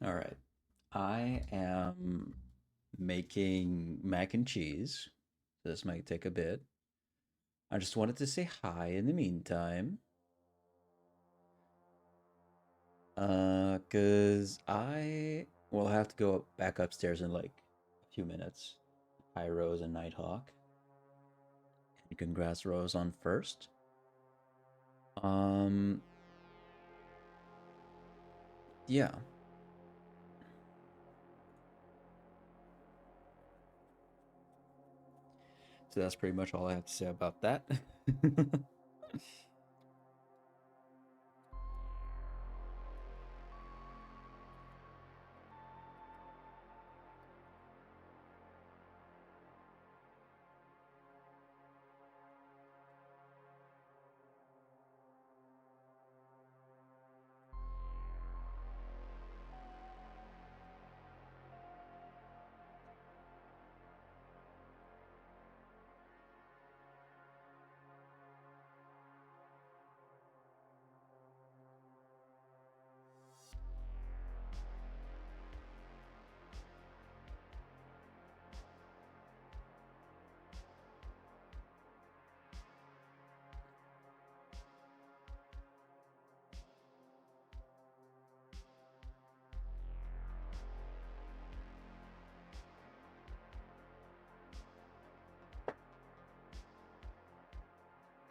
All right. I am making mac and cheese. This might take a bit. I just wanted to say hi in the meantime. 'Cause I will have to go back upstairs in like a few minutes. Hi, Rose and Nighthawk. And congrats, Rose, on first. Um, yeah. So that's pretty much all I have to say about that.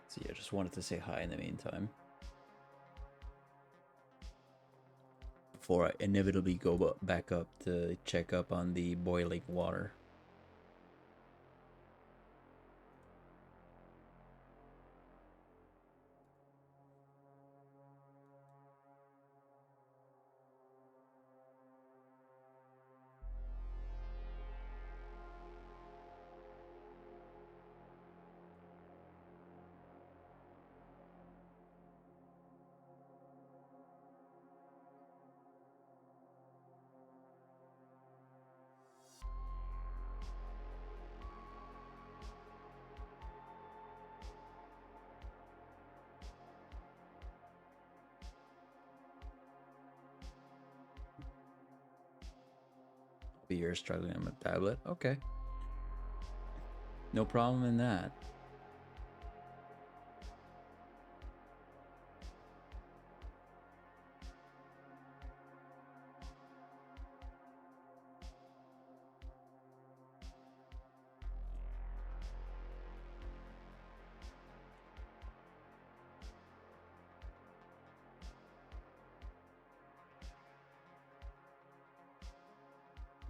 So yeah, just wanted to say hi in the meantime before I inevitably go back up to check up on the boiling water. But you're struggling on a tablet. Okay, no problem in that.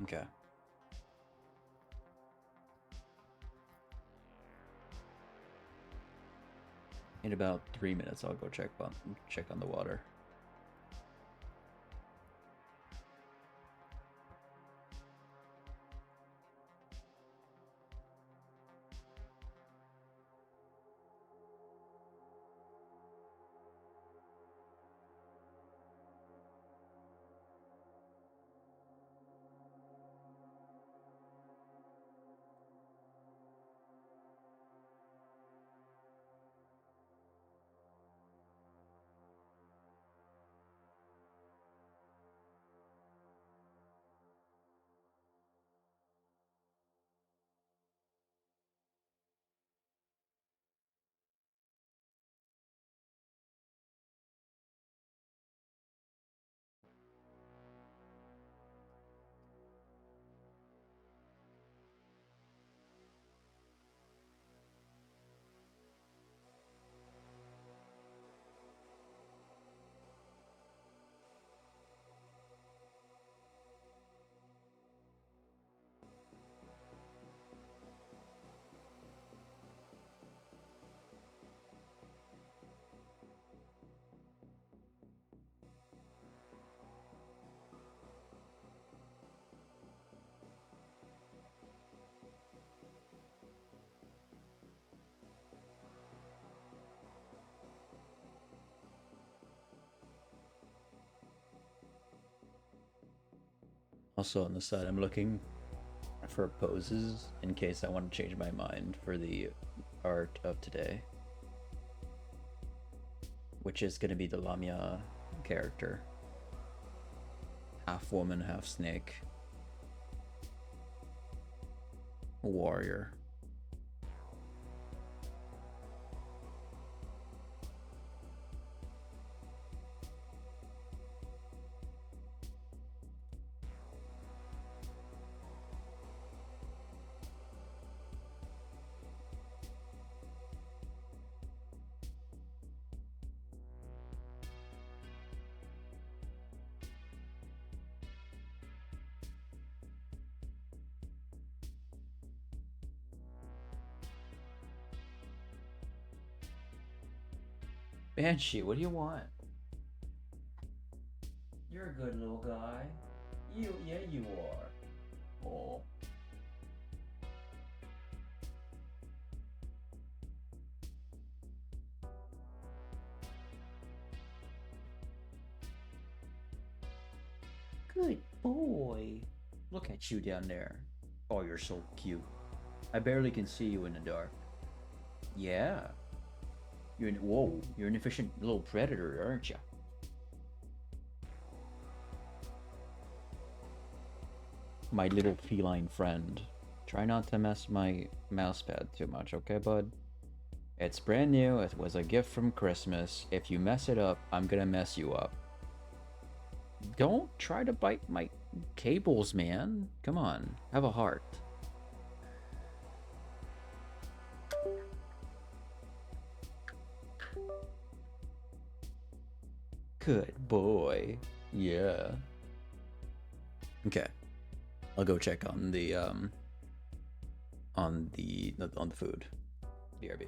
Okay. In about 3 minutes, I'll go check on the water. Also on the side, I'm looking for poses in case I want to change my mind for the art of today, which is going to be the Lamia character. half woman, half snake. A warrior. Banshee, what do you want? You're a good little guy. Yeah, you are. Oh. Good boy. Look at you down there. Oh, you're so cute. I barely can see you in the dark. Yeah. Whoa, you're an efficient little predator, aren't you? My little feline friend. Try not to mess my mousepad too much, okay, bud? It's brand new. It was a gift from Christmas. If you mess it up, I'm gonna mess you up. Don't try to bite my cables, man. Come on, have a heart. Good boy. Yeah. Okay. I'll go check on the on the food. BRB.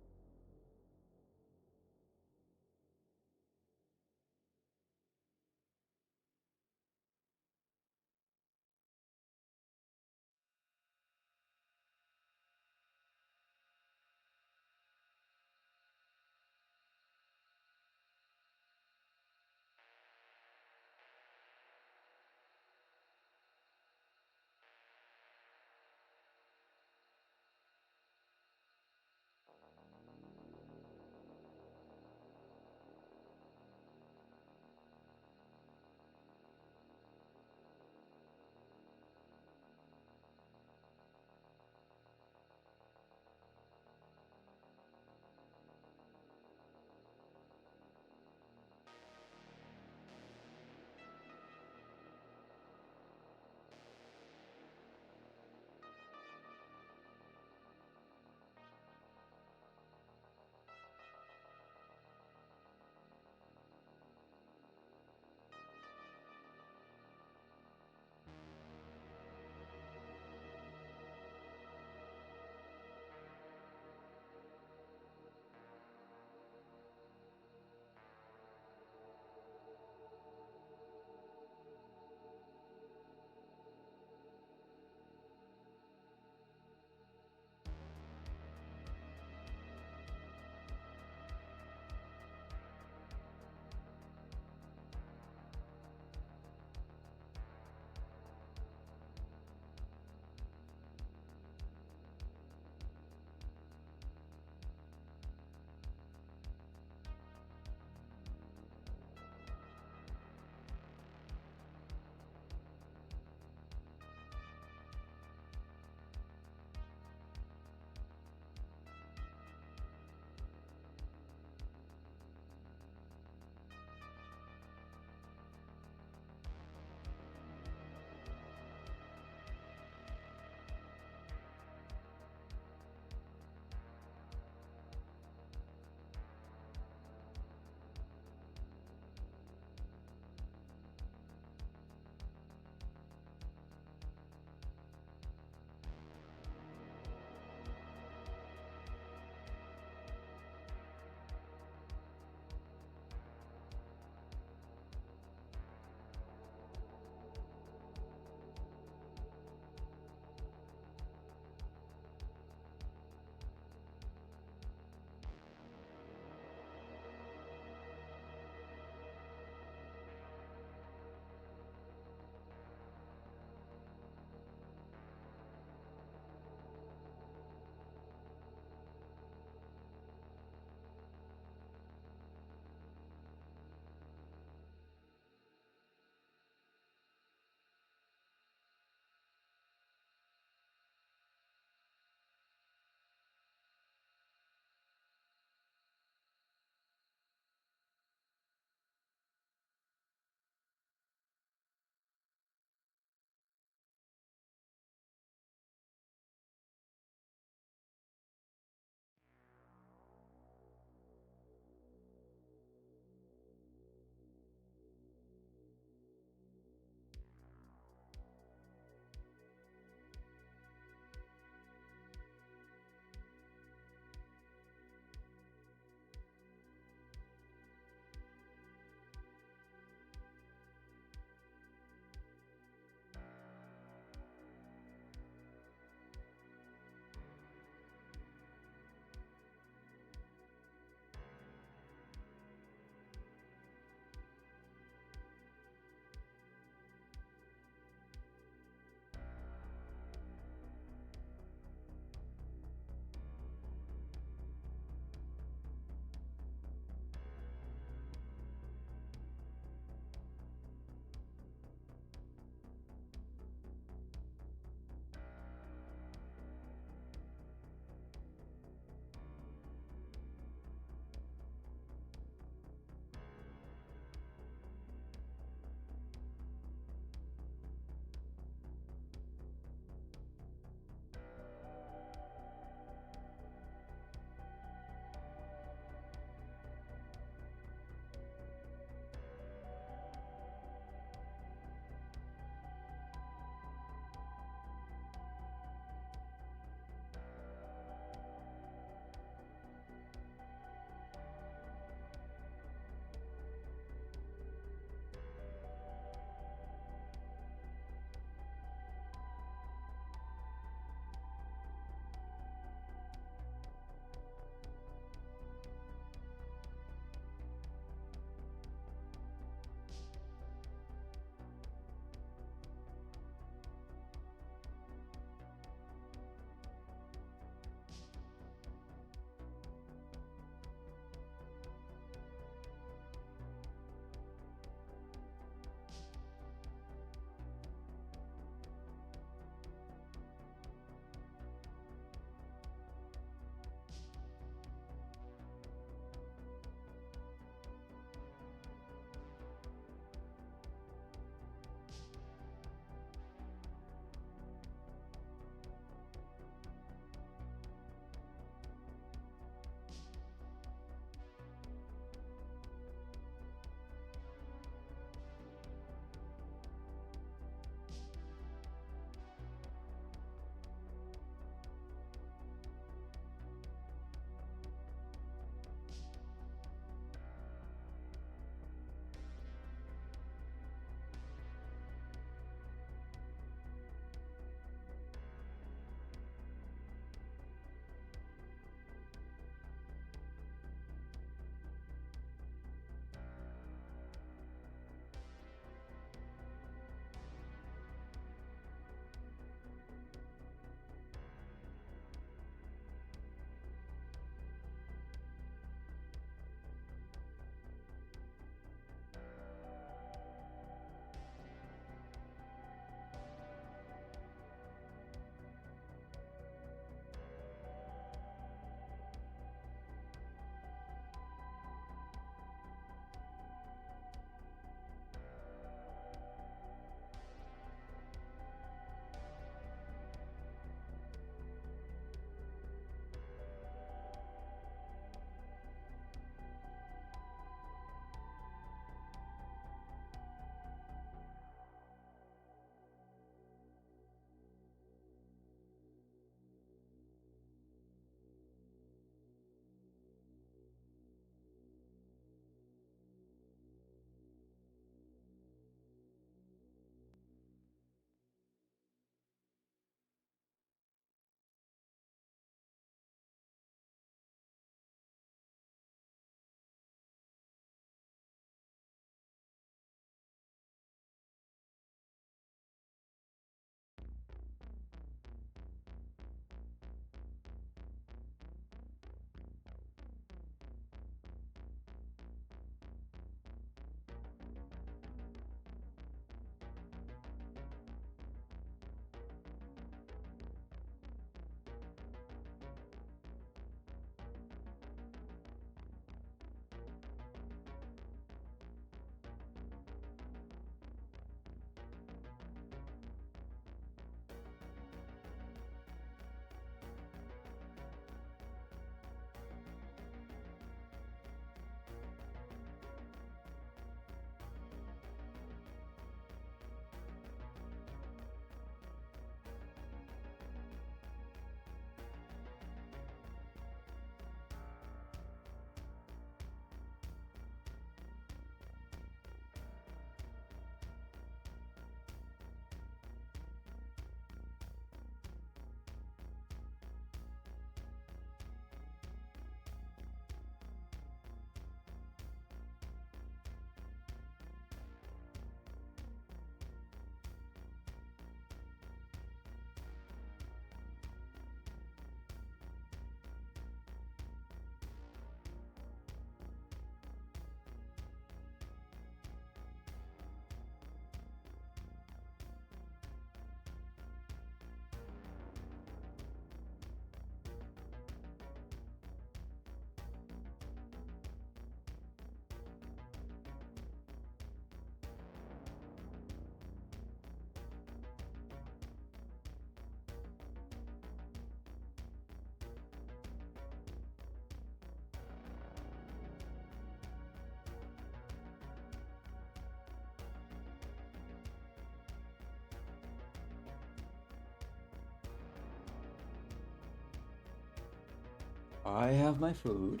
I have my food.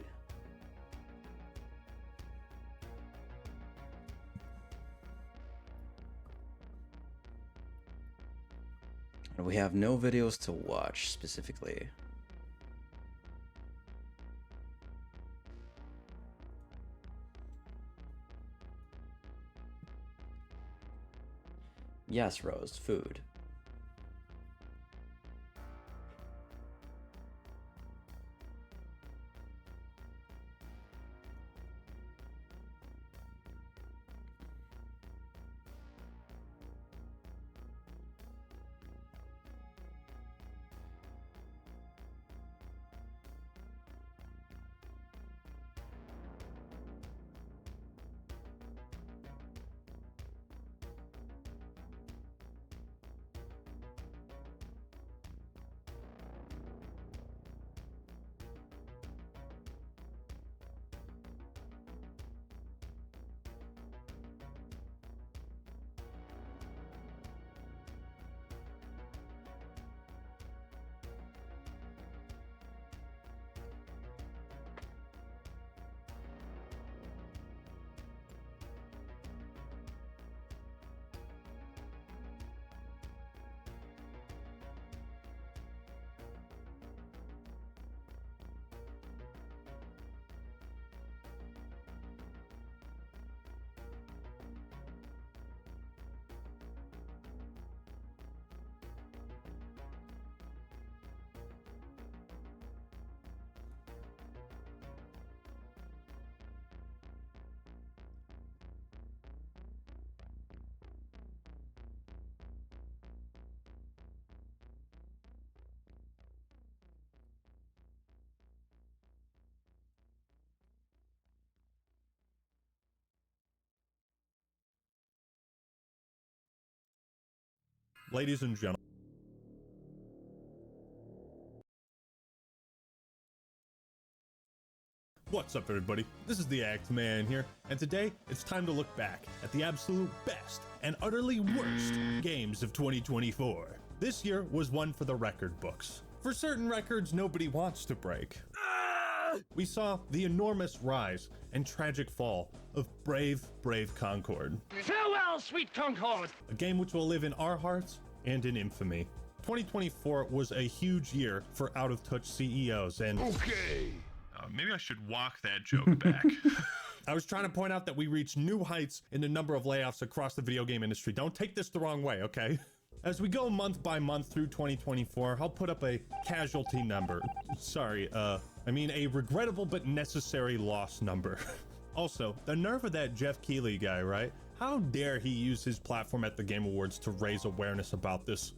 And we have no videos to watch specifically. Yes, Rose, food. Ladies and gentlemen. What's up, everybody? This is the Act Man here, and today it's time to look back at the absolute best and utterly worst games of 2024. This year was one for the record books. For certain records nobody wants to break. We saw the enormous rise and tragic fall of Brave Concord. Farewell, sweet Concord! A game which will live in our hearts and in infamy. 2024 was a huge year for out-of-touch CEOs, and Okay. maybe I should walk that joke back. I was trying to point out that we reached new heights in the number of layoffs across the video game industry. Don't take this the wrong way, okay? As we go month by month through 2024, I'll put up a casualty number. Sorry, I mean a regrettable but necessary loss number. Also, the nerve of that Jeff Keighley guy, right? How dare he use his platform at the Game Awards to raise awareness about this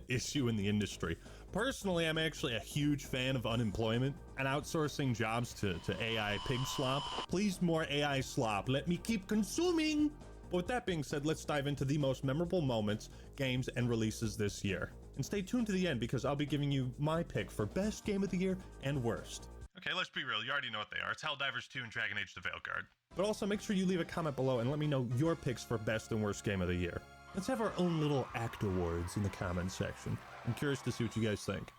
issue in the industry. Personally, I'm actually a huge fan of unemployment and outsourcing jobs to AI pig slop. Please, more AI slop. Let me keep consuming. But with that being said, let's dive into the most memorable moments, games, and releases this year. And stay tuned to the end because I'll be giving you my pick for best game of the year and worst. Okay, let's be real. You already know what they are. It's Helldivers 2 and Dragon Age the Veilguard. But also make sure you leave a comment below and let me know your picks for best and worst game of the year. Let's have our own little act awards in the comment section. I'm curious to see what you guys think.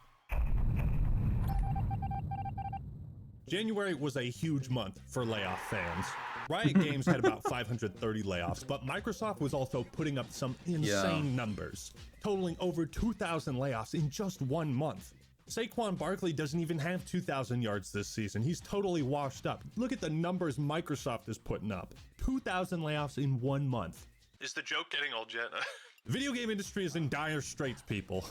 January was a huge month for layoff fans. Riot Games had about 530 layoffs, but Microsoft was also putting up some insane numbers, totaling over 2,000 layoffs in just 1 month. Saquon Barkley doesn't even have 2,000 yards this season. He's totally washed up. Look at the numbers Microsoft is putting up. 2,000 layoffs in 1 month. Is the joke getting old yet? The video game industry is in dire straits, people.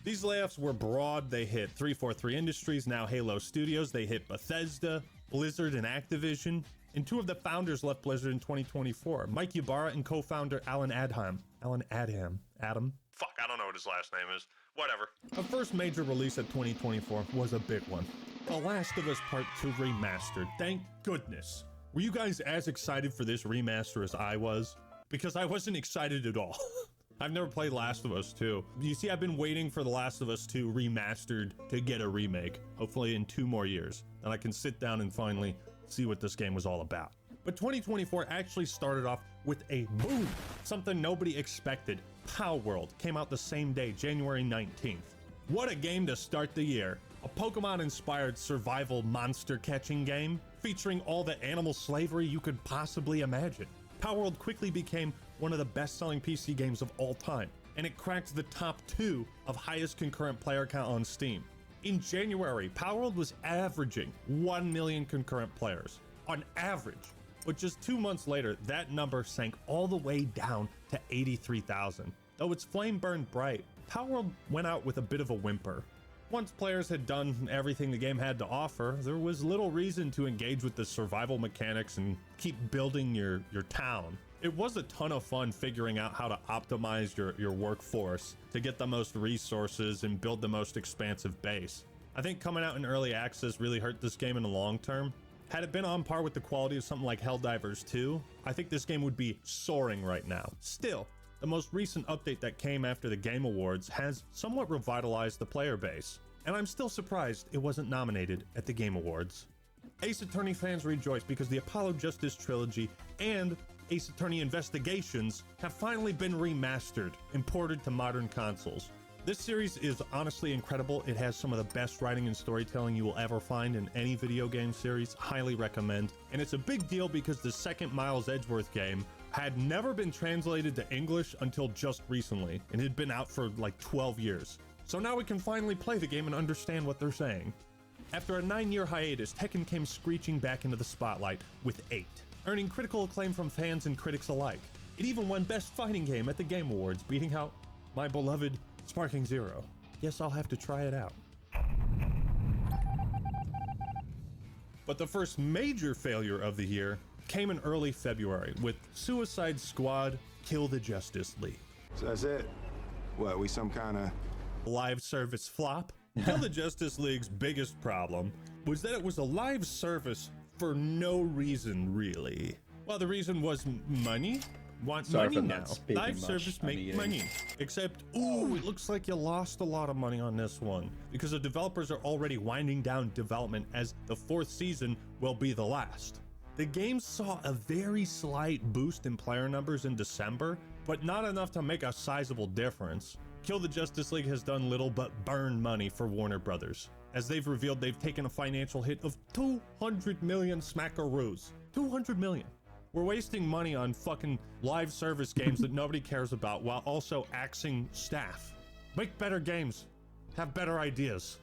These layoffs were broad. They hit 343 Industries, now Halo Studios. They hit Bethesda, Blizzard, and Activision. And 2 of the founders left Blizzard in 2024. Mike Ybarra and co-founder Alan Adham. Adam? Fuck, I don't know what his last name is. Whatever. The first major release of 2024 was a big one. The Last of Us Part 2 Remastered. Thank goodness. Were you guys as excited for this remaster as I was? Because I wasn't excited at all. I've never played Last of Us 2. You see, I've been waiting for The Last of Us 2 Remastered to get a remake. Hopefully in 2 more years. And I can sit down and finally see what this game was all about. But 2024 actually started off with a boom. Something nobody expected. Pow World came out the same day, January 19th. What a game to start the year. a Pokemon-inspired survival monster-catching game featuring all the animal slavery you could possibly imagine. Palworld quickly became one of the best-selling PC games of all time, and it cracked the top 2 of highest concurrent player count on Steam. In January, Palworld was averaging 1 million concurrent players, on average. But just 2 months later, that number sank all the way down to 83,000. Though its flame burned bright, Palworld went out with a bit of a whimper. Once players had done everything the game had to offer, there was little reason to engage with the survival mechanics and keep building your town. It was a ton of fun figuring out how to optimize your workforce to get the most resources and build the most expansive base. I think coming out in early access really hurt this game in the long term. Had it been on par with the quality of something like Helldivers 2, I think this game would be soaring right now. Still, the most recent update that came after the Game Awards has somewhat revitalized the player base, and I'm still surprised it wasn't nominated at the Game Awards. Ace Attorney fans rejoice because the Apollo Justice trilogy and Ace Attorney Investigations have finally been remastered and ported to modern consoles. This series is honestly incredible. It has some of the best writing and storytelling you will ever find in any video game series. Highly recommend. And it's a big deal because the second Miles Edgeworth game had never been translated to English until just recently, and it had been out for like 12 years. So now we can finally play the game and understand what they're saying. After a 9-year hiatus, Tekken came screeching back into the spotlight with 8, earning critical acclaim from fans and critics alike. It even won Best Fighting Game at the Game Awards, beating out my beloved Sparking Zero. Guess I'll have to try it out. But the first major failure of the year came in early February with Suicide Squad Kill the Justice League. So that's it? What, we some kind of live service flop? Kill the Justice League's biggest problem was that it was a live service for no reason, really. Well, the reason was money. Want money now. Live service make money. Except, ooh, it looks like you lost a lot of money on this one because the developers are already winding down development as the 4th season will be the last. The game saw a very slight boost in player numbers in December, but not enough to make a sizable difference. Kill the Justice League has done little but burn money for Warner Brothers. As they've revealed, they've taken a financial hit of 200 million smackaroos. 200 million. We're wasting money on fucking live service games that nobody cares about while also axing staff. Make better games. Have better ideas.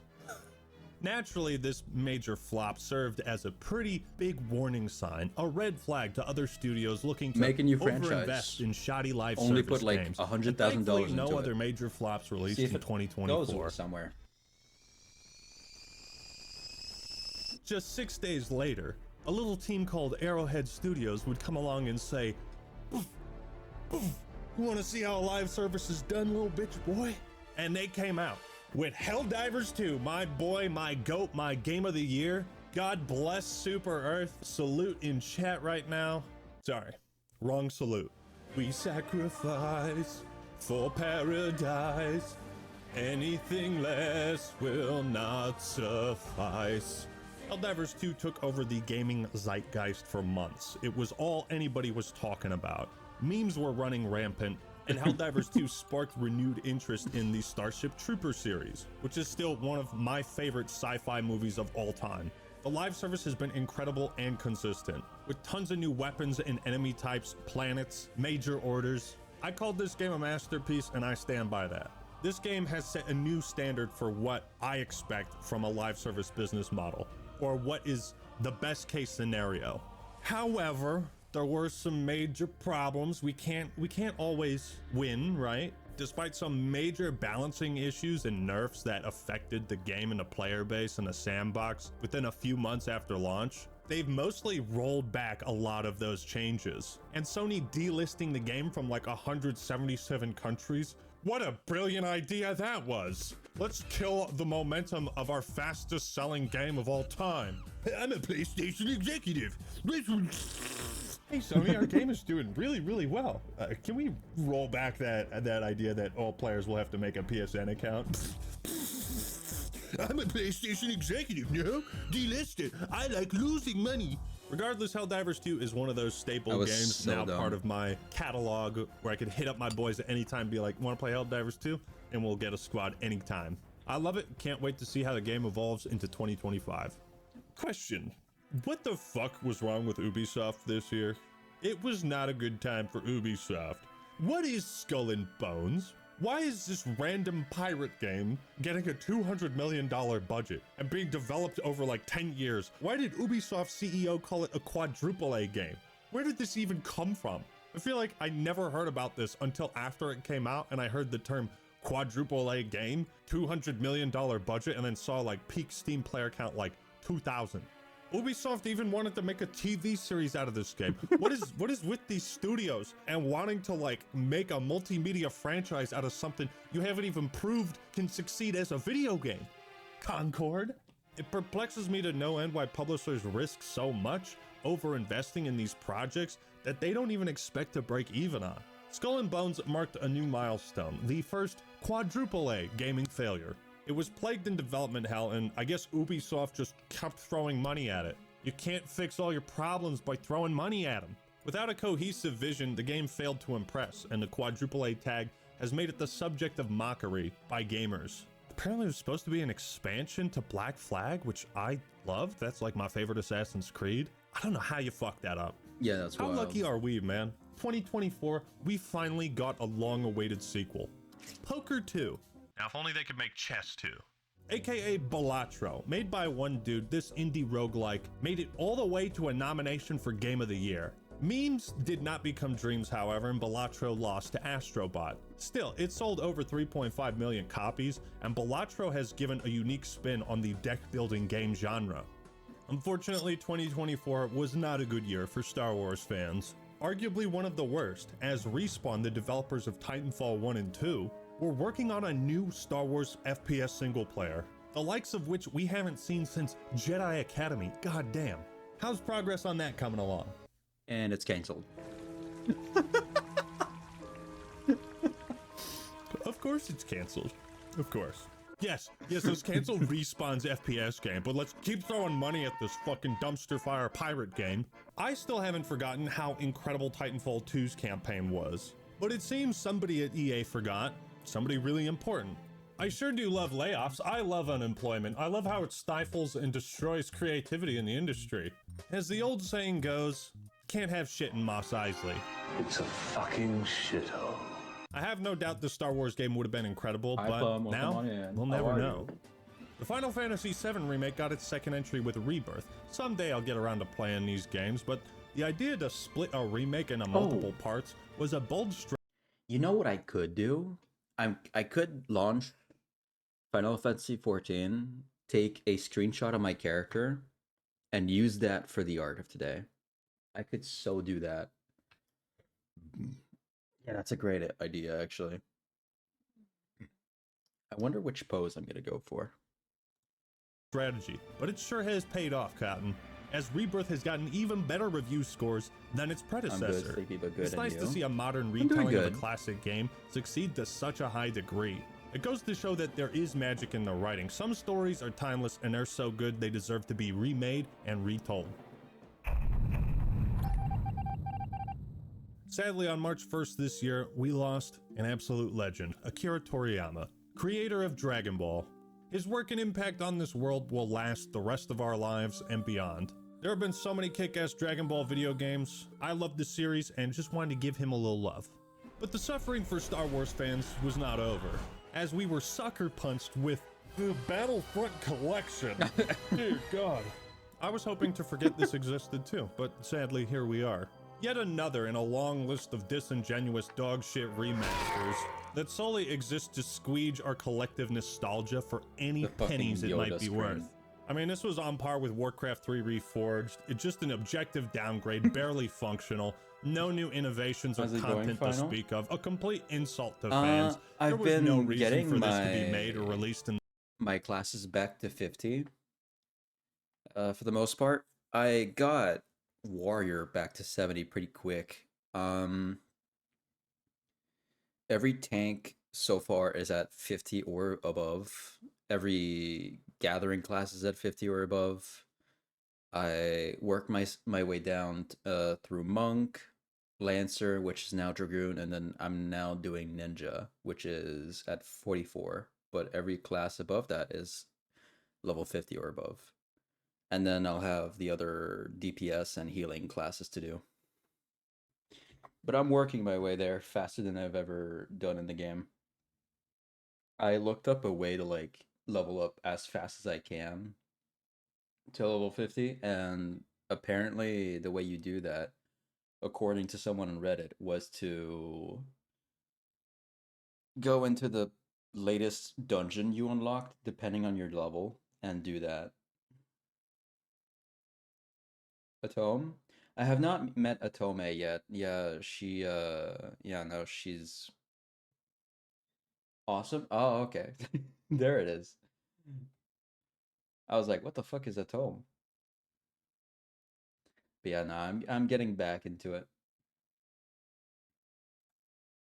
Naturally, this major flop served as a pretty big warning sign, a red flag to other studios looking to overinvest in shoddy live only service put like games. $100,000 into no other major flops released in 2024. Goes somewhere. Just 6 days later, a little team called Arrowhead Studios would come along and say, "Oof, oof, you want to see how a live service is done, little bitch boy?" And they came out with Helldivers 2, my boy, my goat, my game of the year. God bless Super Earth. Salute in chat right now. Sorry, wrong salute. We sacrifice for paradise. Anything less will not suffice. Helldivers 2 took over the gaming zeitgeist for months. It was all anybody was talking about. Memes were running rampant, and Helldivers 2 sparked renewed interest in the Starship Troopers series, which is still one of my favorite sci-fi movies of all time. The live service has been incredible and consistent, with tons of new weapons and enemy types, planets, major orders. I called this game a masterpiece, and I stand by that. This game has set a new standard for what I expect from a live service business model, or what is the best case scenario. However, there were some major problems. We can't always win, right? Despite some major balancing issues and nerfs that affected the game and the player base and the sandbox within a few months after launch, they've mostly rolled back a lot of those changes. And Sony delisting the game from like 177 countries, what a brilliant idea that was. Let's kill the momentum of our fastest selling game of all time. I'm a PlayStation executive. Hey Sony, our game is doing really, really well. Can we roll back that idea that all players will have to make a PSN account? I'm a PlayStation executive, no? Delisted. I like losing money. Regardless, Helldivers 2 is one of those staple games so now dumb. part of my catalog where I could hit up my boys at any time and be like, want to play Helldivers 2? And we'll get a squad anytime. I love it. Can't wait to see how the game evolves into 2025. Question. What the fuck was wrong with Ubisoft this year? It was not a good time for Ubisoft. What is Skull and Bones? Why is this random pirate game getting a $200 million budget and being developed over like 10 years? Why did Ubisoft CEO call it a quadruple A game? Where did this even come from? I feel like I never heard about this until after it came out and I heard the term quadruple A game, $200 million budget, and then saw like peak Steam player count like 2,000. Ubisoft even wanted to make a TV series out of this game. What is with these studios and wanting to like make a multimedia franchise out of something you haven't even proved can succeed as a video game? Concord? It perplexes me to no end why publishers risk so much over investing in these projects that they don't even expect to break even on. Skull and Bones marked a new milestone, the first quadruple A gaming failure. It was plagued in development hell, and I guess Ubisoft just kept throwing money at it. You can't fix all your problems by throwing money at them. Without a cohesive vision, the game failed to impress, and the quadruple A tag has made it the subject of mockery by gamers. Apparently there's supposed to be an expansion to Black Flag, which I loved. That's like my favorite Assassin's Creed. I don't know how you fucked that up. Yeah, that's How wild. lucky are we, man? 2024, we finally got a long-awaited sequel. Poker 2. Now, if only they could make chess too. AKA Balatro. Made by one dude, this indie roguelike made it all the way to a nomination for Game of the Year. Memes did not become dreams, however, and Balatro lost to Astrobot. Still, it sold over 3.5 million copies, and Balatro has given a unique spin on the deck-building game genre. Unfortunately, 2024 was not a good year for Star Wars fans. Arguably one of the worst, as Respawn, the developers of Titanfall 1 and 2, we're working on a new Star Wars FPS single player, the likes of which we haven't seen since Jedi Academy. God damn. How's progress on that coming along? And it's canceled. Of course it's canceled. Of course. Yes, it's canceled Respawn's FPS game, but let's keep throwing money at this fucking dumpster fire pirate game. I still haven't forgotten how incredible Titanfall 2's campaign was, but it seems somebody at EA forgot. Somebody really important. I sure do love layoffs. I love unemployment. I love how it stifles and destroys creativity in the industry. As the old saying goes, can't have shit in Mos Eisley. It's a fucking shithole. I have no doubt the Star Wars game would have been incredible, Hi, but Plum. Welcome now on in. we'll How never are know. you? The Final Fantasy VII Remake got its second entry with Rebirth. Someday I'll get around to playing these games, but the idea to split a remake into multiple parts was a bold strategy. You know what I could do? I could launch Final Fantasy 14, take a screenshot of my character, and use that for the art of today. I could so do that. Yeah, that's a great idea, actually. I wonder which pose I'm gonna go for. Strategy, but it sure has paid off, Cotton, as Rebirth has gotten even better review scores than its I'm predecessor. good, sleepy, but good. It's and nice you? to see a modern doing retelling of a good. classic game succeed to such a high degree. It goes to show that there is magic in the writing. Some stories are timeless and they're so good they deserve to be remade and retold. Sadly, on March 1st this year, we lost an absolute legend, Akira Toriyama, creator of Dragon Ball. His work and impact on this world will last the rest of our lives and beyond. There have been so many kick-ass Dragon Ball video games. I love the series and just wanted to give him a little love. But the suffering for Star Wars fans was not over, as we were sucker punched with the Battlefront Collection. Dear God. I was hoping to forget this existed too, but sadly here we are. Yet another in a long list of disingenuous dogshit remasters that solely exist to squeege our collective nostalgia for any The fucking pennies it might Yoda be screen. worth. I mean, this was on par with Warcraft 3 Reforged. It's just an objective downgrade, barely functional, no new innovations or How's it going, content to Final? speak of, a complete insult to fans. There I've was been no reason getting for this to be made or my- released in My classes back to 50. For the most part, I got Warrior back to 70 pretty quick. Every tank so far is at 50 or above. Every gathering class is at 50 or above. I worked my way down through Monk, Lancer, which is now Dragoon, and then I'm now doing Ninja, which is at 44. but every class above that is level 50 or above. And then I'll have the other DPS and healing classes to do. But I'm working my way there faster than I've ever done in the game. I looked up a way to like level up as fast as I can to level 50, and apparently the way you do that, according to someone on Reddit, was to go into the latest dungeon you unlocked depending on your level and do that. Atome? I have not met Atome yet. Yeah, she yeah, no, she's awesome. Oh, okay. There it is. I was like, what the fuck is Atome? But yeah, no, I'm getting back into it.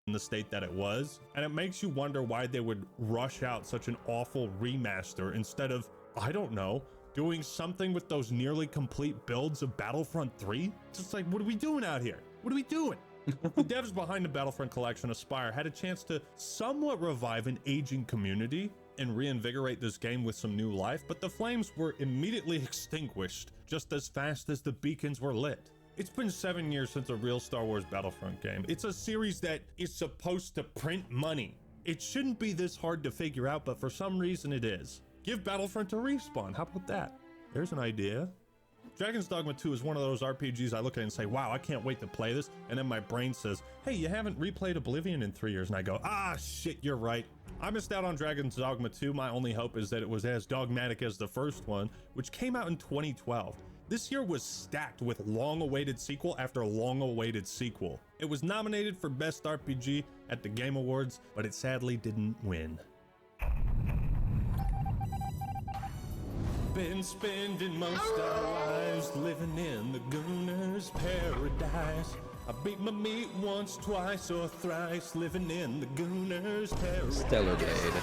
In the state that it was, and it makes you wonder why they would rush out such an awful remaster instead of, I don't know, doing something with those nearly complete builds of Battlefront 3. Just like, what are we doing out here? What are we doing? The devs behind the Battlefront collection, Aspyr, had a chance to somewhat revive an aging community and reinvigorate this game with some new life, but the flames were immediately extinguished just as fast as the beacons were lit. It's been 7 years since a real Star Wars Battlefront game. It's a series that is supposed to print money. It shouldn't be this hard to figure out, but for some reason it is. Give Battlefront to Respawn, how about that? There's an idea. Dragon's Dogma 2 is one of those RPGs I look at and say, wow, I can't wait to play this. And then my brain says, hey, you haven't replayed Oblivion in 3 years. And I go, ah, shit, you're right. I missed out on Dragon's Dogma 2. My only hope is that it was as dogmatic as the first one, which came out in 2012. This year was stacked with long-awaited sequel after long-awaited sequel. It was nominated for Best RPG at the Game Awards, but it sadly didn't win. Been spending most our lives living in the Gooner's paradise. I beat my meat once, twice, or thrice, living in the Gooner's paradise. Stellar Blade.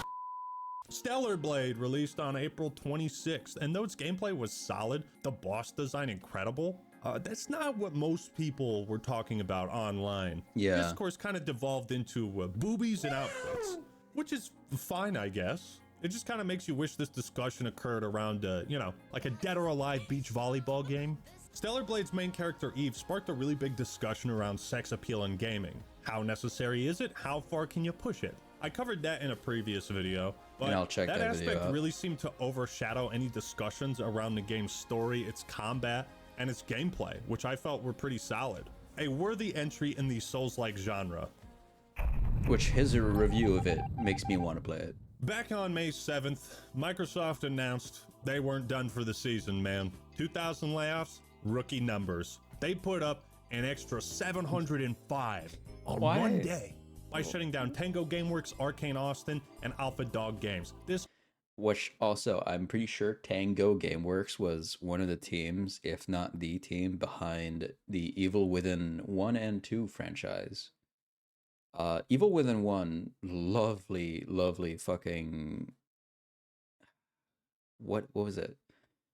Stellar Blade released on April 26th, and though its gameplay was solid, the boss design incredible, that's not what most people were talking about online. Yeah. Discourse kind of devolved into boobies and outfits, which is fine, I guess. It just kind of makes you wish this discussion occurred around, you know, like a Dead or Alive beach volleyball game. Stellar Blade's main character, Eve, sparked a really big discussion around sex appeal in gaming. How necessary is it? How far can you push it? I covered that in a previous video, but I'll check that that video aspect out. really seemed to overshadow any discussions around the game's story, its combat, and its gameplay, which I felt were pretty solid. A worthy entry in the Souls-like genre. Which his review of it makes me want to play it. Back on May 7th, Microsoft announced they weren't done for the season, man. 2,000 layoffs, rookie numbers. They put up an extra 705 on Why? one day by shutting down Tango Gameworks, Arcane Austin, and Alpha Dog Games. This Which also, I'm pretty sure Tango Gameworks was one of the teams, if not the team, behind the Evil Within 1 and 2 franchise. Evil Within 1, lovely, lovely fucking... What was it?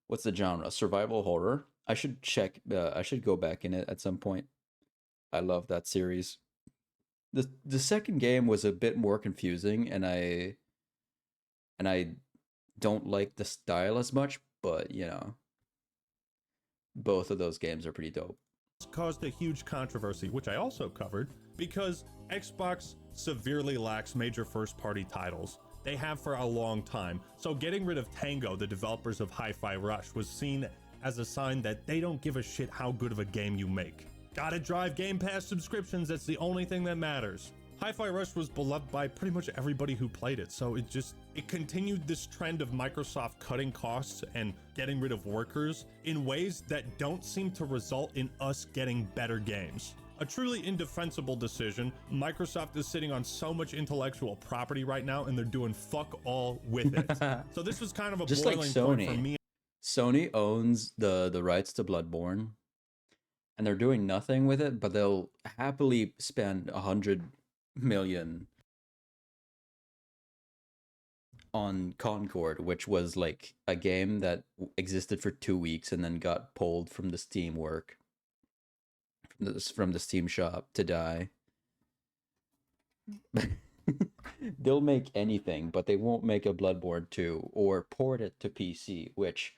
What's the genre? Survival horror? I should check, I should go back in it at some point. I love that series. The second game was a bit more confusing, and I don't like the style as much, but you know, both of those games are pretty dope. caused a huge controversy, which I also covered, because Xbox severely lacks major first-party titles. They have for a long time. So getting rid of Tango, the developers of Hi-Fi Rush, was seen as a sign that they don't give a shit how good of a game you make. Gotta drive Game Pass subscriptions, that's the only thing that matters. Hi-Fi Rush was beloved by pretty much everybody who played it, so it continued this trend of Microsoft cutting costs and getting rid of workers in ways that don't seem to result in us getting better games. A truly indefensible decision. Microsoft is sitting on so much intellectual property right now, and they're doing fuck all with it. So this was kind of a Just like boiling point for Sony. me. Sony owns the rights to Bloodborne, and they're doing nothing with it, but they'll happily spend 100 million on Concord, which was like a game that existed for 2 weeks and then got pulled from the Steam work, from the Steam shop to die. They'll make anything, but they won't make a Bloodborne 2 or port it to PC, which,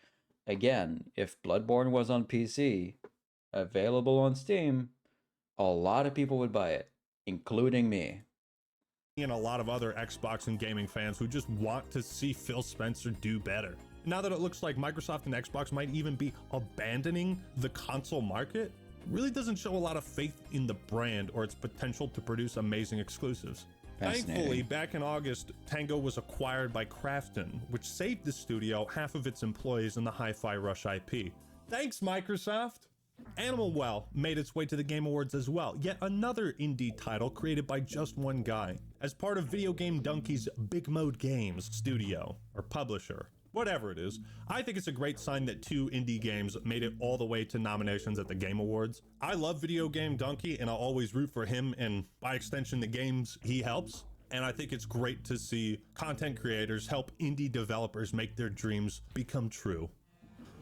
again, if Bloodborne was on PC, available on Steam, a lot of people would buy it, including me. And a lot of other Xbox and gaming fans who just want to see Phil Spencer do better. Now that it looks like Microsoft and Xbox might even be abandoning the console market, really doesn't show a lot of faith in the brand or its potential to produce amazing exclusives. Thankfully, back in August, Tango was acquired by Krafton, which saved the studio half of its employees in the Hi-Fi Rush IP. Thanks, Microsoft! Animal Well made its way to the Game Awards as well, yet another indie title created by just one guy, as part of Video Game Donkey's Big Mode Games studio, or publisher. Whatever it is, I think it's a great sign that 2 indie games made it all the way to nominations at the Game Awards. I love Video Game Donkey, and I'll always root for him and, by extension, the games he helps. And I think it's great to see content creators help indie developers make their dreams become true.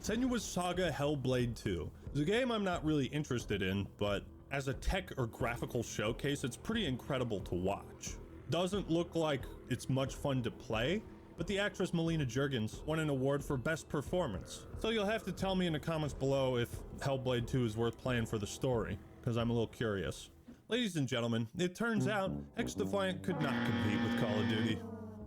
Senua's Saga Hellblade 2 is a game I'm not really interested in, but as a tech or graphical showcase, it's pretty incredible to watch. Doesn't look like it's much fun to play, but the actress Melina Juergens won an award for Best Performance. So you'll have to tell me in the comments below if Hellblade 2 is worth playing for the story, because I'm a little curious. Ladies and gentlemen, it turns out XDefiant could not compete with Call of Duty.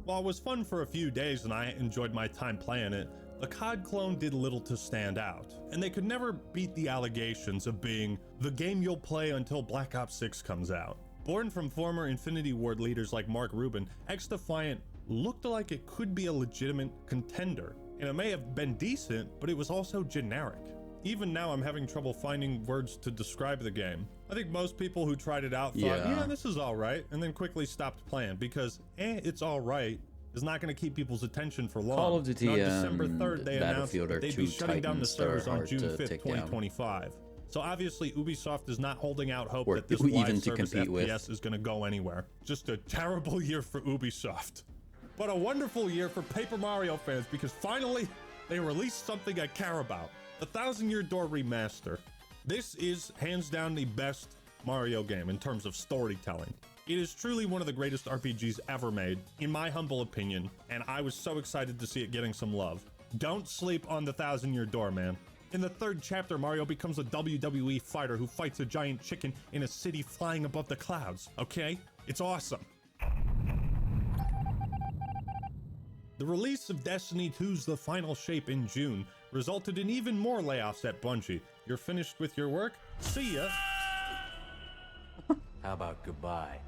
While it was fun for a few days and I enjoyed my time playing it, the COD clone did little to stand out, and they could never beat the allegations of being the game you'll play until Black Ops 6 comes out. Born from former Infinity Ward leaders like Mark Rubin, XDefiant looked like it could be a legitimate contender, and it may have been decent, but it was also generic. Even now I'm having trouble finding words to describe the game. I think most people who tried it out thought, yeah, this is alright, and then quickly stopped playing because, it's alright is not going to keep people's attention for long. Call of Duty on December 3rd, they announced Battlefield that they'd be shutting down the servers on June 5th, 2025. So obviously Ubisoft is not holding out hope that this live service FPS is going to go anywhere. Just a terrible year for Ubisoft. But a wonderful year for Paper Mario fans because finally they released something I care about. The Thousand Year Door Remaster. This is hands down the best Mario game in terms of storytelling. It is truly one of the greatest RPGs ever made, in my humble opinion, and I was so excited to see it getting some love. Don't sleep on the Thousand Year Door, man. In the 3rd chapter, Mario becomes a WWE fighter who fights a giant chicken in a city flying above the clouds, okay? It's awesome. The release of Destiny 2's The Final Shape in June resulted in even more layoffs at Bungie. You're finished with your work? See ya! How about goodbye?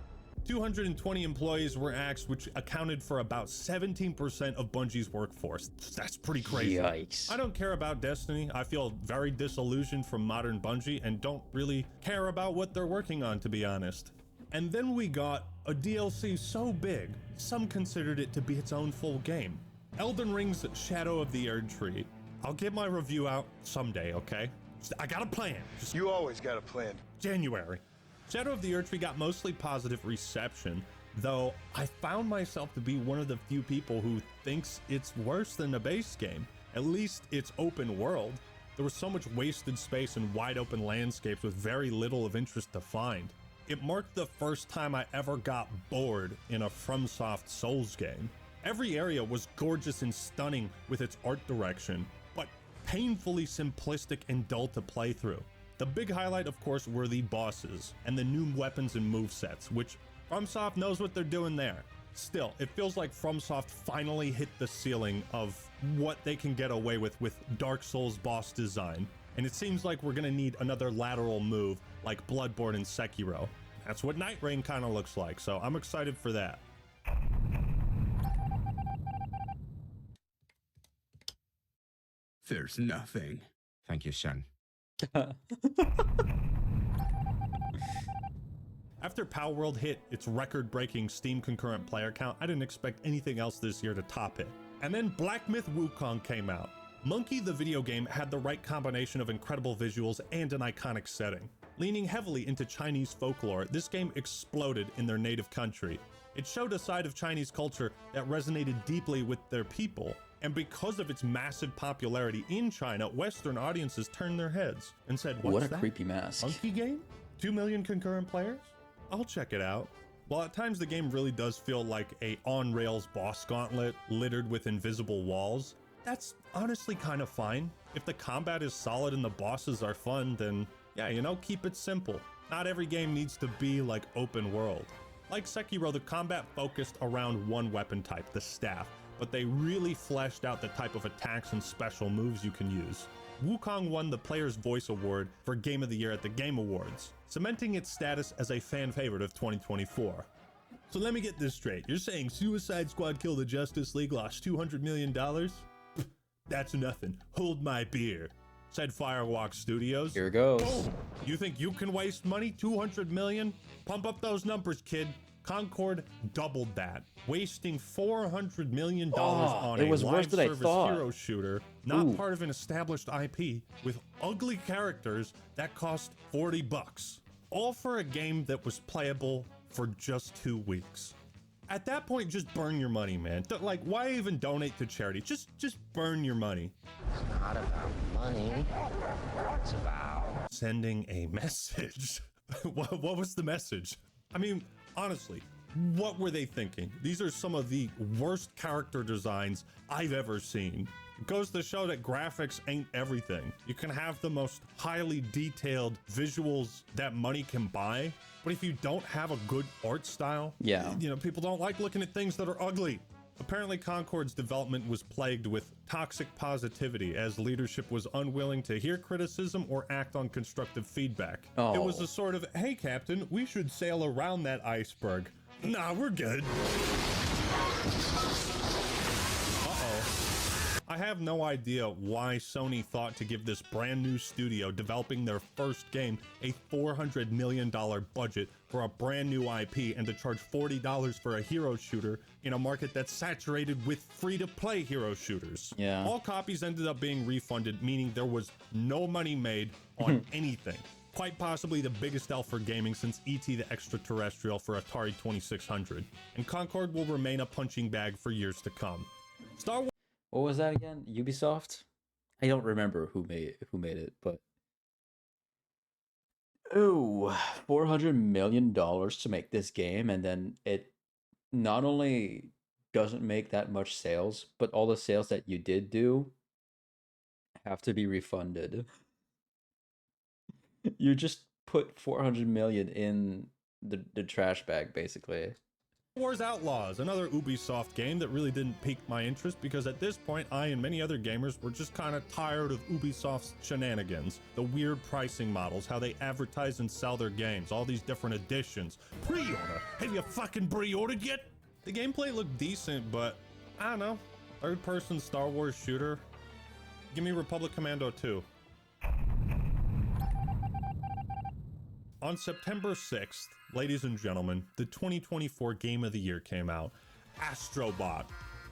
220 employees were axed, which accounted for about 17% of Bungie's workforce. That's pretty crazy. Yikes. I don't care about Destiny. I feel very disillusioned from modern Bungie and don't really care about what they're working on, to be honest. And then we got a DLC so big, some considered it to be its own full game. Elden Ring's Shadow of the Erdtree. I'll get my review out someday, okay? I got a plan. You always got a plan. January. Shadow of the Erdtree got mostly positive reception, though I found myself to be one of the few people who thinks it's worse than the base game. At least it's open world. There was so much wasted space and wide open landscapes with very little of interest to find. It marked the first time I ever got bored in a FromSoft Souls game. Every area was gorgeous and stunning with its art direction, but painfully simplistic and dull to play through. The big highlight, of course, were the bosses and the new weapons and movesets, which FromSoft knows what they're doing there. Still, it feels like FromSoft finally hit the ceiling of what they can get away with Dark Souls boss design, and it seems like we're gonna need another lateral move like Bloodborne and Sekiro. That's what Night Rain kind of looks like, so I'm excited for that. There's nothing. Thank you, son. After Palworld hit its record-breaking Steam concurrent player count, I didn't expect anything else this year to top it. And then Black Myth Wukong came out. Monkey the video game had the right combination of incredible visuals and an iconic setting. Leaning heavily into Chinese folklore, this game exploded in their native country. It showed a side of Chinese culture that resonated deeply with their people, and because of its massive popularity in China, Western audiences turned their heads and said, "What's What a that? creepy mask." Monkey game? 2 million concurrent players? I'll check it out." While at times the game really does feel like a on-rails boss gauntlet littered with invisible walls, that's honestly kind of fine. If the combat is solid and the bosses are fun, then yeah, you know, keep it simple. Not every game needs to be like open world. Like Sekiro, the combat focused around one weapon type, the staff, but they really fleshed out the type of attacks and special moves you can use. Wukong won the Player's Voice Award for Game of the Year at the Game Awards, cementing its status as a fan favorite of 2024. So let me get this straight. You're saying Suicide Squad Kill the Justice League lost $200 million? That's nothing. Hold my beer, said Firewalk Studios. Here goes. Boom. You think you can waste money? 200 million? Pump up those numbers, kid. Concord doubled that, wasting $400 million on a live service hero shooter, not part of an established IP, with ugly characters that cost $40. All for a game that was playable for just 2 weeks. At that point, just burn your money, man. Like, why even donate to charity? Just burn your money. It's not about money. It's about sending a message. What was the message? I mean, honestly, what were they thinking? These are some of the worst character designs I've ever seen. It goes to show that graphics ain't everything. You can have the most highly detailed visuals that money can buy, but if you don't have a good art style, yeah, you know, people don't like looking at things that are ugly. Apparently, Concord's development was plagued with toxic positivity as leadership was unwilling to hear criticism or act on constructive feedback. It was a sort of, hey, Captain, we should sail around that iceberg. Nah, we're good. I have no idea why Sony thought to give this brand new studio developing their first game a $400 million budget for a brand new IP and to charge $40 for a hero shooter in a market that's saturated with free-to-play hero shooters. Yeah. All copies ended up being refunded, meaning there was no money made on anything. Quite possibly the biggest L for gaming since E.T. the Extraterrestrial for Atari 2600. And Concord will remain a punching bag for years to come. Star Wars. What was that again? Ubisoft? I don't remember who made it, but $400 million to make this game, and then it not only doesn't make that much sales, but all the sales that you did do have to be refunded. You just put 400 million in the trash bag, basically. Wars Outlaws, another Ubisoft game that really didn't pique my interest because at this point, I and many other gamers were just kind of tired of Ubisoft's shenanigans. The weird pricing models, how they advertise and sell their games, all these different editions. Pre-order! Have you fucking pre-ordered yet? The gameplay looked decent, but I don't know. Third-person Star Wars shooter? Give me Republic Commando 2. On September 6th, ladies and gentlemen, the 2024 Game of the Year came out, Astrobot.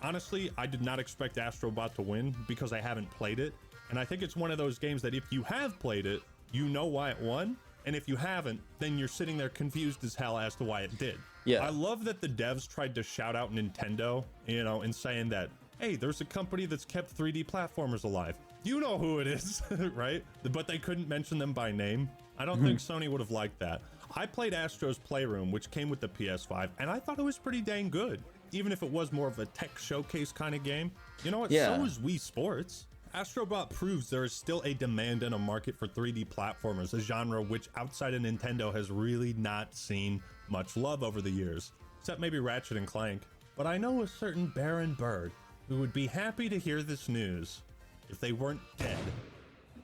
Honestly, I did not expect Astrobot to win because I haven't played it, and I think it's one of those games that if you have played it, you know why it won, and if you haven't, then you're sitting there confused as hell as to why it did. Yeah. I love that the devs tried to shout out Nintendo, you know, in saying that, hey, there's a company that's kept 3D platformers alive. You know who it is, right? But they couldn't mention them by name. I don't think Sony would have liked that. I played Astro's Playroom, which came with the PS5, and I thought it was pretty dang good, even if it was more of a tech showcase kind of game. You know what? Yeah. So is Wii Sports. Astrobot proves there is still a demand and a market for 3D platformers, a genre which outside of Nintendo has really not seen much love over the years, except maybe Ratchet and Clank. But I know a certain Baron Bird who would be happy to hear this news if they weren't dead.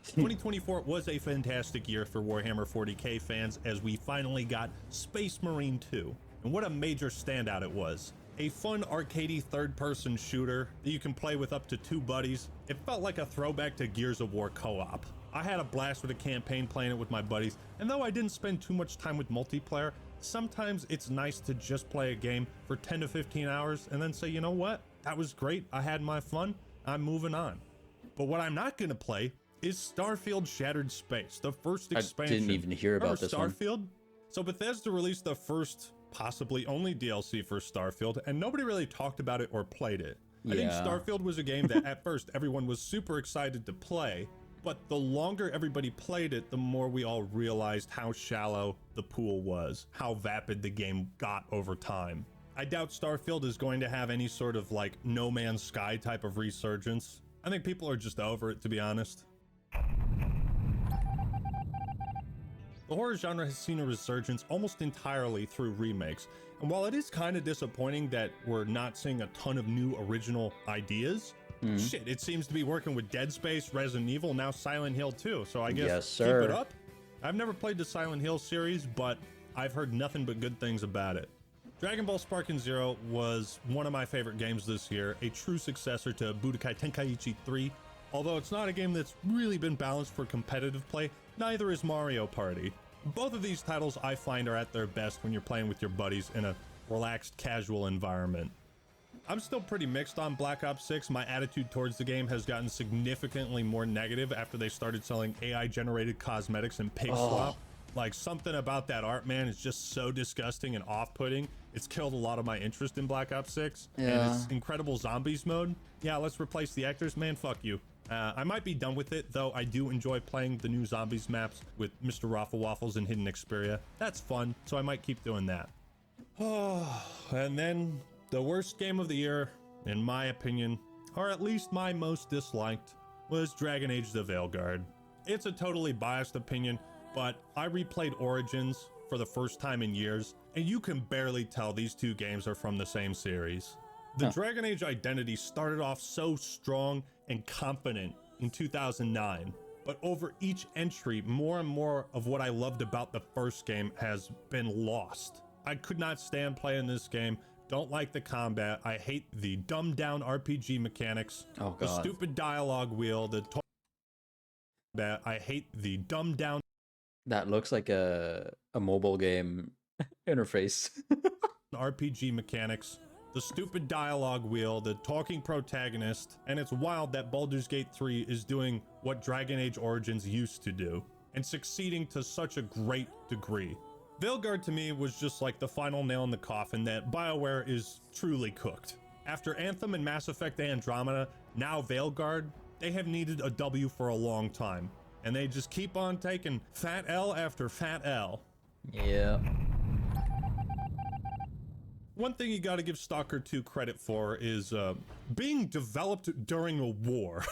2024 was a fantastic year for Warhammer 40k fans as we finally got Space Marine 2, and what a major standout it was. A fun arcadey third-person shooter that you can play with up to 2 buddies. It felt like a throwback to Gears of War co-op. I had a blast with a campaign playing it with my buddies, and though I didn't spend too much time with multiplayer, sometimes it's nice to just play a game for 10 to 15 hours and then say, you know what, that was great, I had my fun, I'm moving on. But what I'm not gonna play is Starfield Shattered Space, the first expansion. I didn't even hear about this one. Starfield? So Bethesda released the first, possibly only DLC for Starfield, and nobody really talked about it or played it. I think Starfield was a game that at first everyone was super excited to play, But the longer everybody played it, the more we all realized how shallow the pool was, how vapid the game got over time. I doubt Starfield is going to have any sort of like No Man's Sky type of resurgence. I think people are just over it, to be honest. The horror genre has seen a resurgence almost entirely through remakes, and while it is kind of disappointing that we're not seeing a ton of new original ideas, shit, it seems to be working with Dead Space, Resident Evil, now Silent Hill 2, so I guess Yes, sir. keep it up. I've never played the Silent Hill series, but I've heard nothing but good things about it. Dragon Ball Sparking Zero was one of my favorite games this year, a true successor to Budokai Tenkaichi 3. Although it's not a game that's really been balanced for competitive play, neither is Mario Party. Both of these titles I find are at their best when you're playing with your buddies in a relaxed, casual environment. I'm still pretty mixed on Black Ops 6. My attitude towards the game has gotten significantly more negative after they started selling AI-generated cosmetics and pig swap. Like, something about that art, man, is just so disgusting and off-putting. It's killed a lot of my interest in Black Ops 6. And its incredible zombies mode, yeah, let's replace the actors, man, fuck you. I might be done with it, though I do enjoy playing the new zombies maps with Mr. Raffle Waffles and Hidden Xperia. That's fun, so I might keep doing that. And then the worst game of the year, in my opinion, or at least my most disliked, was Dragon Age the Veilguard. It's a totally biased opinion, but I replayed Origins for the first time in years, and you can barely tell these two games are from the same series. The Dragon Age identity started off so strong and confident in 2009, but over each entry, more and more of what I loved about the first game has been lost. I could not stand playing this game. Don't like the combat. I hate the dumbed down RPG mechanics. Oh, the God. stupid dialogue wheel, the combat. I hate the dumbed down That looks like a mobile game interface. RPG mechanics, the stupid dialogue wheel, the talking protagonist, and it's wild that Baldur's Gate 3 is doing what Dragon Age Origins used to do, and succeeding to such a great degree. Veilguard to me was just like the final nail in the coffin that BioWare is truly cooked. After Anthem and Mass Effect Andromeda, now Veilguard, they have needed a W for a long time, and they just keep on taking fat L after fat L. Yeah. One thing you got to give Stalker 2 credit for is being developed during a war.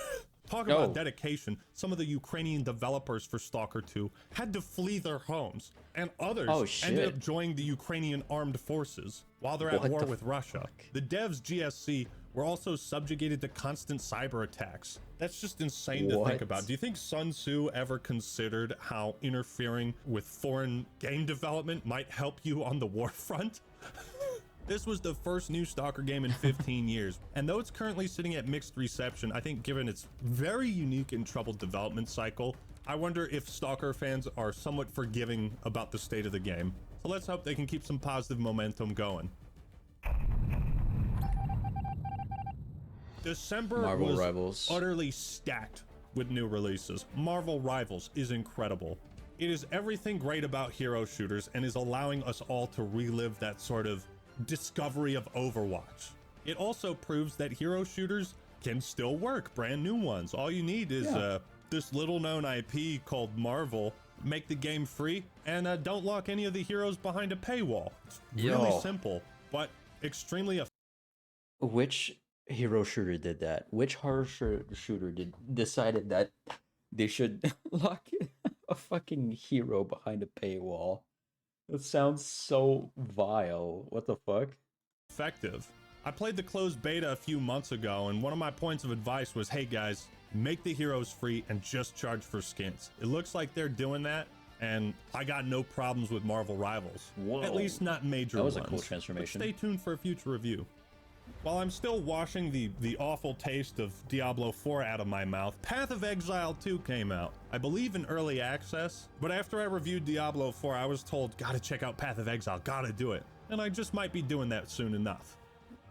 Talk about dedication. Some of the Ukrainian developers for Stalker 2 had to flee their homes, and others ended up joining the Ukrainian armed forces while they're at war with Russia. The devs GSC were also subjugated to constant cyber attacks. That's just insane to think about. Do you think Sun Tzu ever considered how interfering with foreign game development might help you on the war front? This was the first new Stalker game in 15 years, and though it's currently sitting at mixed reception, I think given its very unique and troubled development cycle, I wonder if Stalker fans are somewhat forgiving about the state of the game. So let's hope they can keep some positive momentum going. December Marvel was Rivals. utterly stacked with new releases. Marvel Rivals is incredible. It is everything great about hero shooters and is allowing us all to relive that sort of discovery of Overwatch. It also proves that hero shooters can still work, brand new ones. All you need is this little known IP called Marvel. Make the game free and don't lock any of the heroes behind a paywall. It's really simple, but extremely effective. Which hero shooter did that? Which horror shooter decided that they should lock a fucking hero behind a paywall? That sounds so vile. What the fuck? Effective. I played the closed beta a few months ago, and one of my points of advice was, hey guys, make the heroes free and just charge for skins. It looks like they're doing that, and I got no problems with Marvel Rivals. Whoa. At least not major ones. That was a cool transformation. But stay tuned for a future review. While I'm still washing the awful taste of Diablo 4 out of my mouth, Path of Exile 2 came out. I believe in early access, but after I reviewed Diablo 4, I was told, gotta check out Path of Exile, gotta do it. And I just might be doing that soon enough.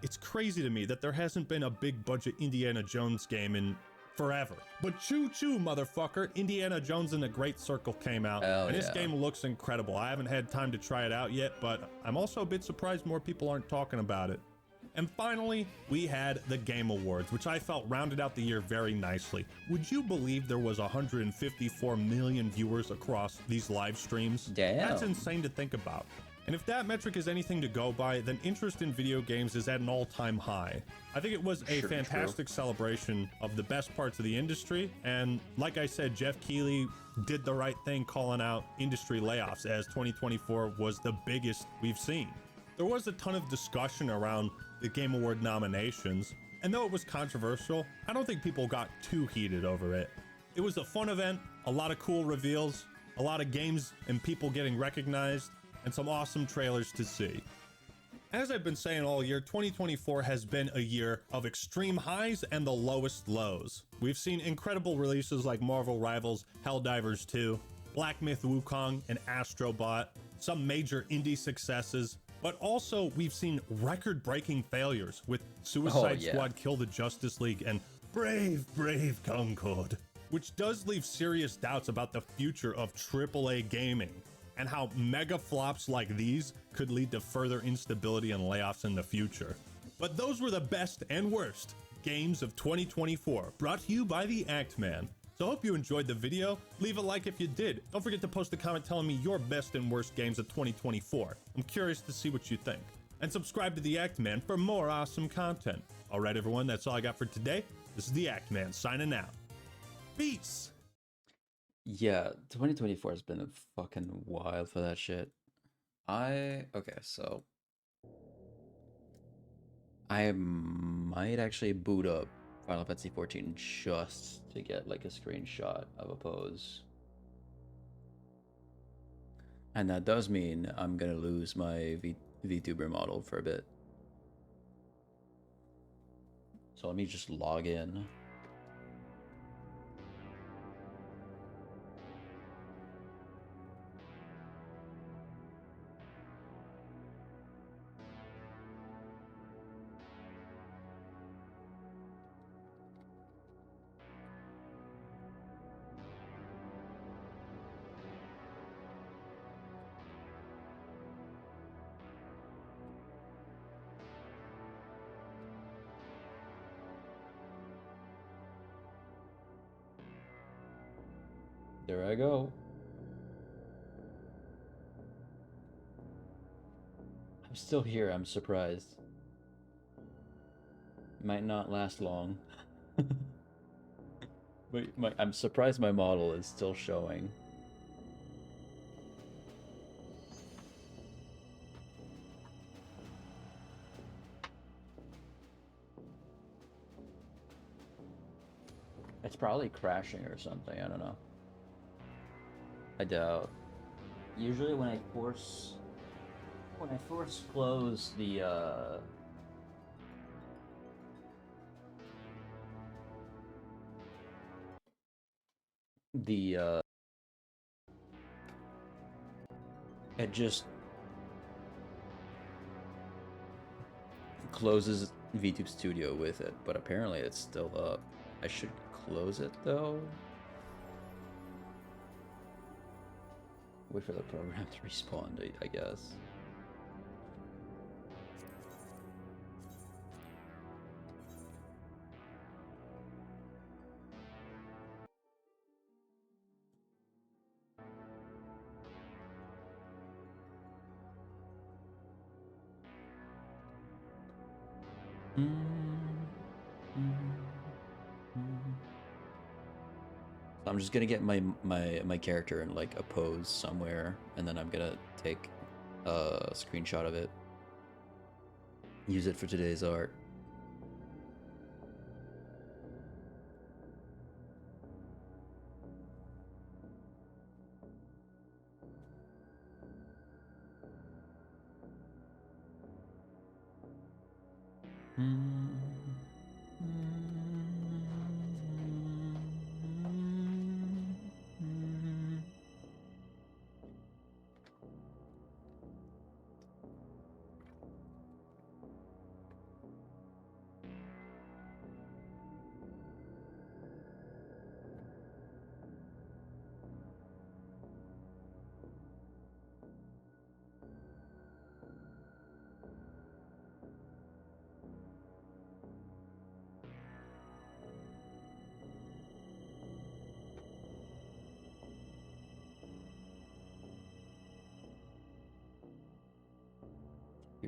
It's crazy to me that there hasn't been a big budget Indiana Jones game in forever. But choo choo, motherfucker, Indiana Jones and the Great Circle came out, and this game looks incredible. I haven't had time to try it out yet, but I'm also a bit surprised more people aren't talking about it. And finally, we had the Game Awards, which I felt rounded out the year very nicely. Would you believe there was 154 million viewers across these live streams? Damn. That's insane to think about. And if that metric is anything to go by, then interest in video games is at an all-time high. I think it was a fantastic celebration of the best parts of the industry, and like I said, Jeff Keighley did the right thing calling out industry layoffs, as 2024 was the biggest we've seen. There was a ton of discussion around the Game Award nominations, and though it was controversial, I don't think people got too heated over it. It was a fun event, a lot of cool reveals, a lot of games and people getting recognized, and some awesome trailers to see. As I've been saying all year, 2024 has been a year of extreme highs and the lowest lows. We've seen incredible releases like Marvel Rivals, Helldivers 2, Black Myth Wukong, and Astrobot, some major indie successes, but also we've seen record-breaking failures with Suicide Squad Kill the Justice League and Brave Concord, which does leave serious doubts about the future of AAA gaming, and how mega flops like these could lead to further instability and layoffs in the future. But those were the best and worst games of 2024, brought to you by the Act Man. So I hope you enjoyed the video. Leave a like if you did. Don't forget to post a comment telling me your best and worst games of 2024. I'm curious to see what you think. And subscribe to the Act Man for more awesome content. All right, everyone, that's all I got for today. This is the Act Man signing out. Peace. Yeah, 2024 has been fucking wild for that shit. Okay, so I might actually boot up Final Fantasy 14 just to get like a screenshot of a pose. And that does mean I'm gonna lose my VTuber model for a bit. So let me just log in. There I go. I'm still here, I'm surprised. Might not last long. But I'm surprised my model is still showing. It's probably crashing or something, I don't know. I doubt. Usually when I force close the it just closes VTube Studio with it, but apparently it's still up. I should close it though. Wait for the program to respawn, I guess. I'm just gonna get my character in like a pose somewhere, and then I'm gonna take a screenshot of it. Use it for today's art.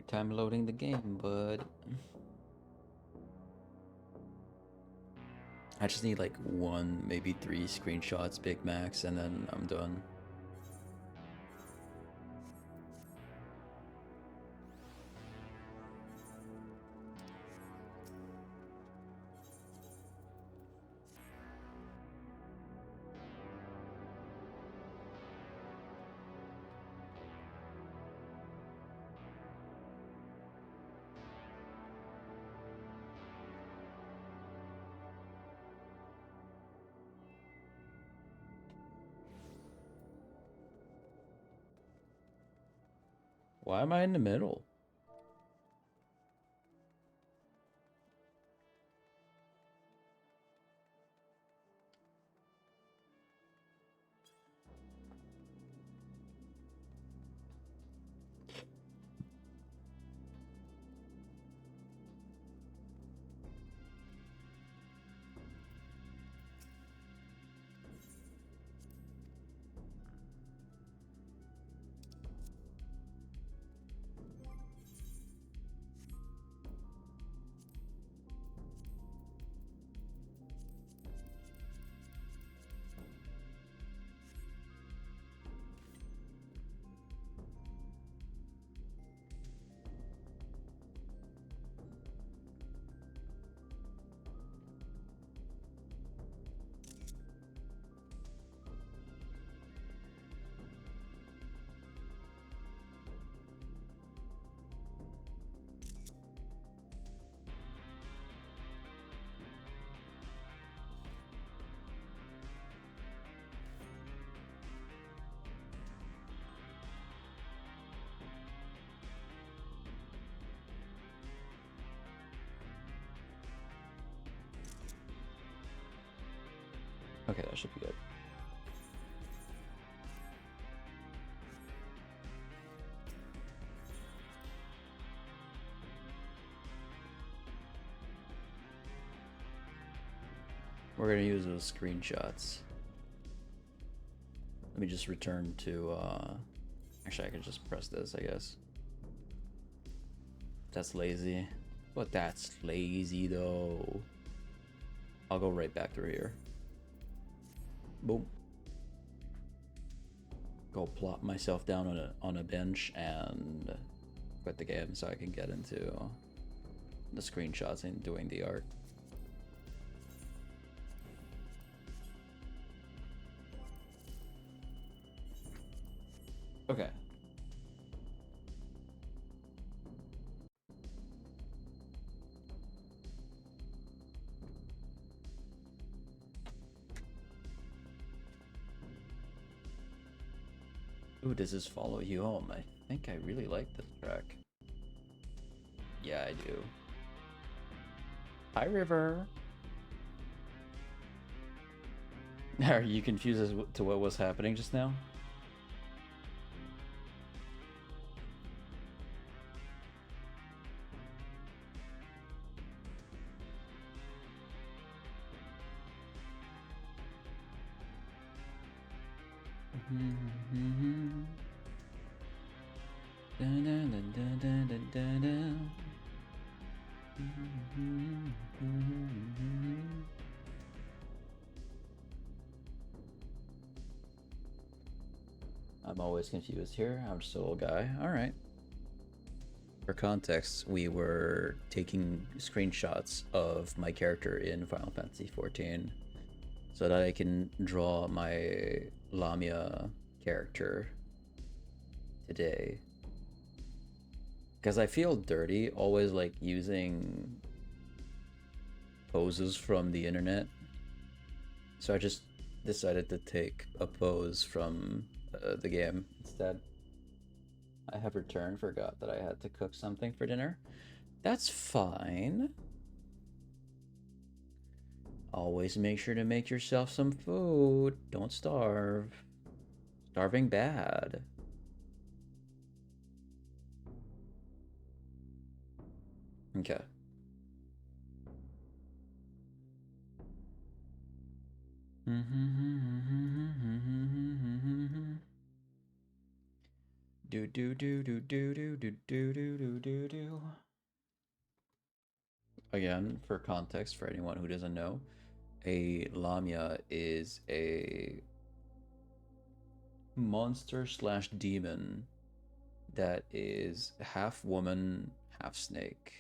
time loading the game, bud. I just need like 1, maybe 3 screenshots, big max, and then I'm done. Why am I in the middle? Okay, that should be good. We're gonna use those screenshots. Let me just return to, actually I can just press this, I guess. That's lazy. But that's lazy though. I'll go right back through here. Boom. Go plop myself down on a bench and quit the game so I can get into the screenshots and doing the art. Okay. Ooh, does this follow you home? I think I really like this track. Yeah, I do. Hi, River. Are you confused as to what was happening just now? I'm always confused here. I'm just a little guy. All right. For context, we were taking screenshots of my character in Final Fantasy XIV so that I can draw my Lamia character today. Because I feel dirty always like using poses from the internet. So I just decided to take a pose from the game instead. I have returned, forgot that I had to cook something for dinner. That's fine. Always make sure to make yourself some food. Don't starve. Starving bad. Okay. Do do do do do do do do do do do do. Again, for context, for anyone who doesn't know, a lamia is a monster slash demon that is half woman, half snake.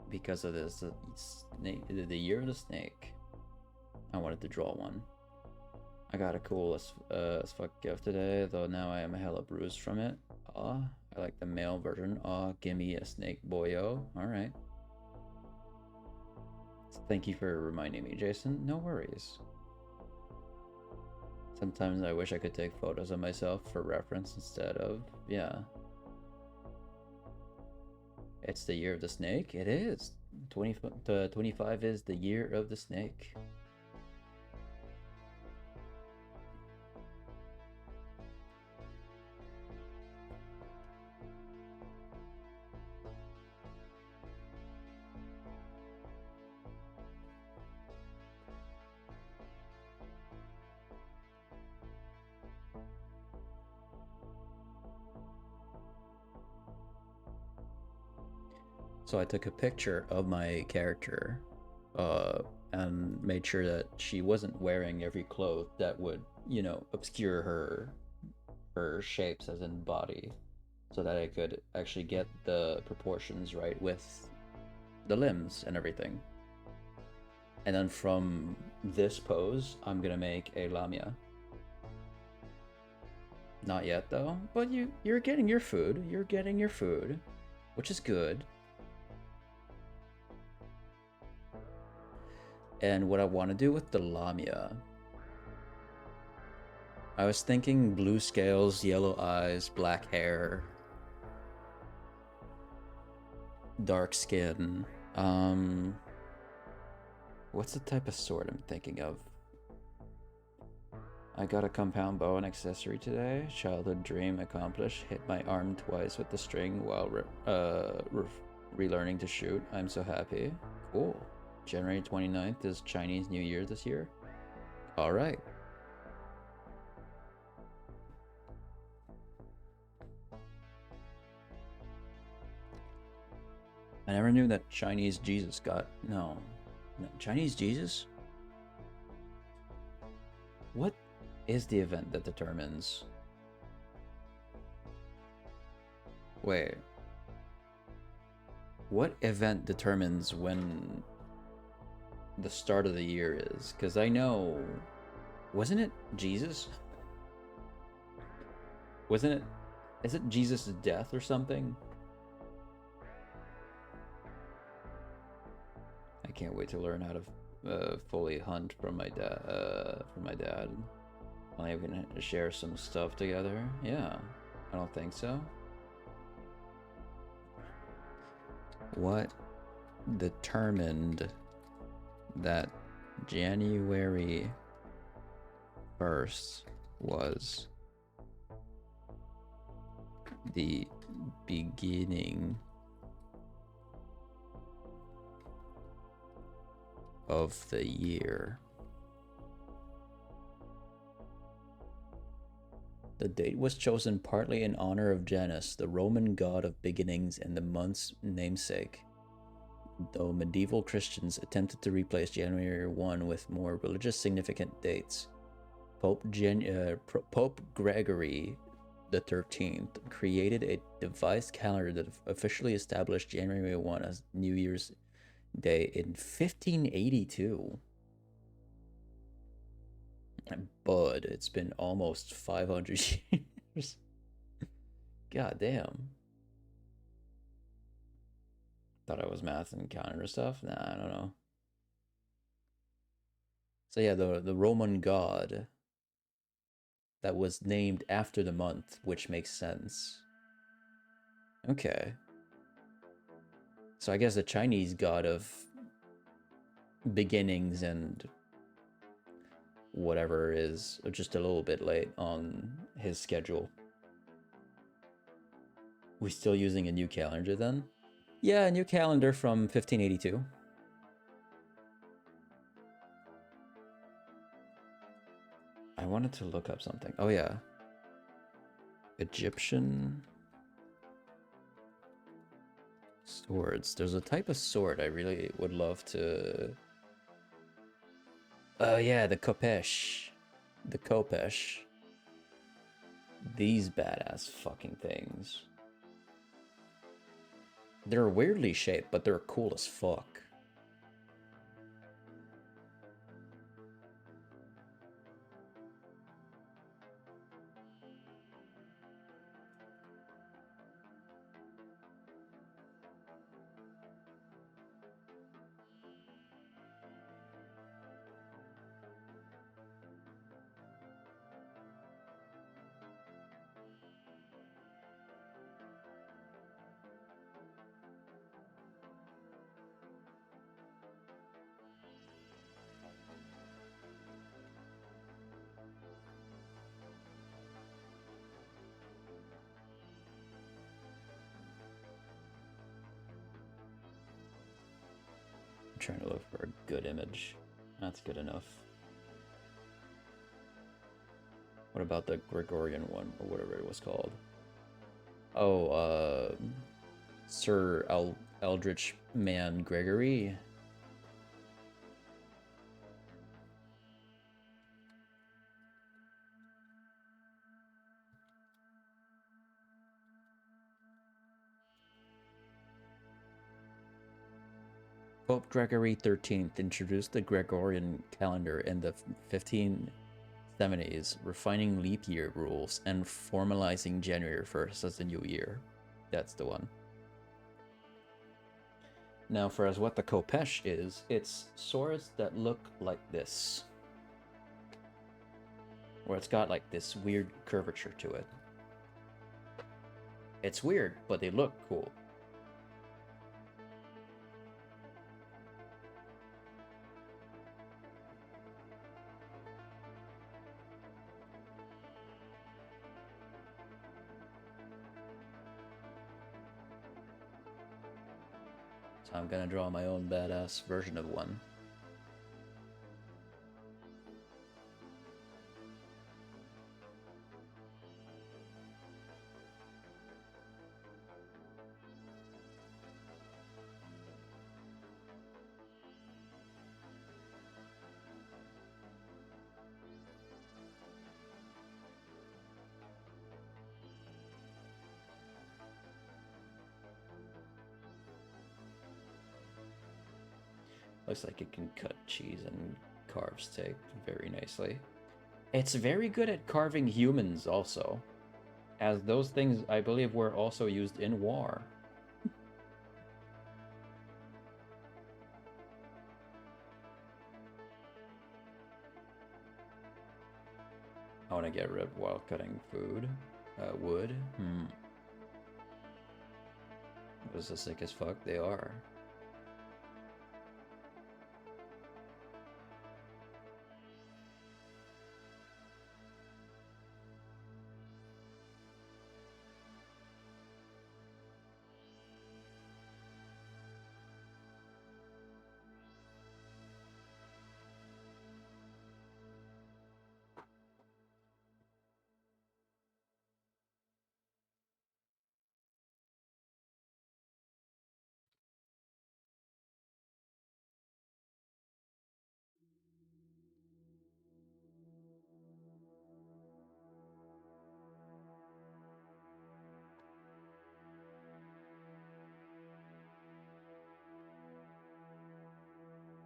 Because of this snake, the year of the snake, I wanted to draw one. I got a cool as fuck gift today, though now I am hella bruised from it. I like the male version. Gimme a snake, boyo. Alright. Thank you for reminding me, Jason. No worries. Sometimes I wish I could take photos of myself for reference instead of, yeah. It's the year of the snake? It is. 25 is the year of the snake. So I took a picture of my character and made sure that she wasn't wearing every cloth that would, you know, obscure her shapes as in body, so that I could actually get the proportions right with the limbs and everything. And then from this pose, I'm gonna make a lamia. Not yet though, but you're getting your food. You're getting your food, which is good. And what I want to do with the lamia, I was thinking blue scales, yellow eyes, black hair, dark skin. What's the type of sword I'm thinking of? I got a compound bow and accessory today. Childhood dream accomplished. Hit my arm twice with the string while relearning to shoot. I'm so happy. Cool. January 29th is Chinese New Year this year. All right. I never knew that Chinese Jesus got... No. Chinese Jesus? What is the event that determines... Wait. What event determines when the start of the year is? Because I know... Wasn't it Jesus? Wasn't it... Is it Jesus' death or something? I can't wait to learn how to fully hunt from my dad. Only we can share some stuff together. Yeah, I don't think so. What determined that January 1st was the beginning of the year? The date was chosen partly in honor of Janus, the Roman god of beginnings and the month's namesake, though medieval Christians attempted to replace January 1 with more religious significant dates. Pope Gregory the 13th created a devised calendar that officially established January 1 as New Year's Day in 1582. Bud, it's been almost 500 years. God damn. Thought I was math and calendar stuff. Nah, I don't know. So yeah, the Roman god that was named after the month, which makes sense. Okay. So I guess the Chinese god of beginnings and whatever is just a little bit late on his schedule. We still using a new calendar then? Yeah, a new calendar from 1582. I wanted to look up something. Oh yeah. Egyptian swords. There's a type of sword I really would love to... Oh yeah, the Khopesh. The Khopesh. These badass fucking things. They're weirdly shaped, but they're cool as fuck. Trying to look for a good image. That's good enough. What about the Gregorian one, or whatever it was called? Oh, Sir Eldritch Man Gregory. Pope Gregory XIII introduced the Gregorian calendar in the 1570s, refining leap year rules and formalizing January 1st as the new year. That's the one. Now, for as what the Khopesh is, it's swords that look like this. Where it's got like this weird curvature to it. It's weird, but they look cool. So I'm gonna draw my own badass version of one. Looks like it can cut cheese and carve steak very nicely. It's very good at carving humans also, as those things I believe were also used in war. I want to get rid while cutting food. Wood? Those are sick as fuck, they are.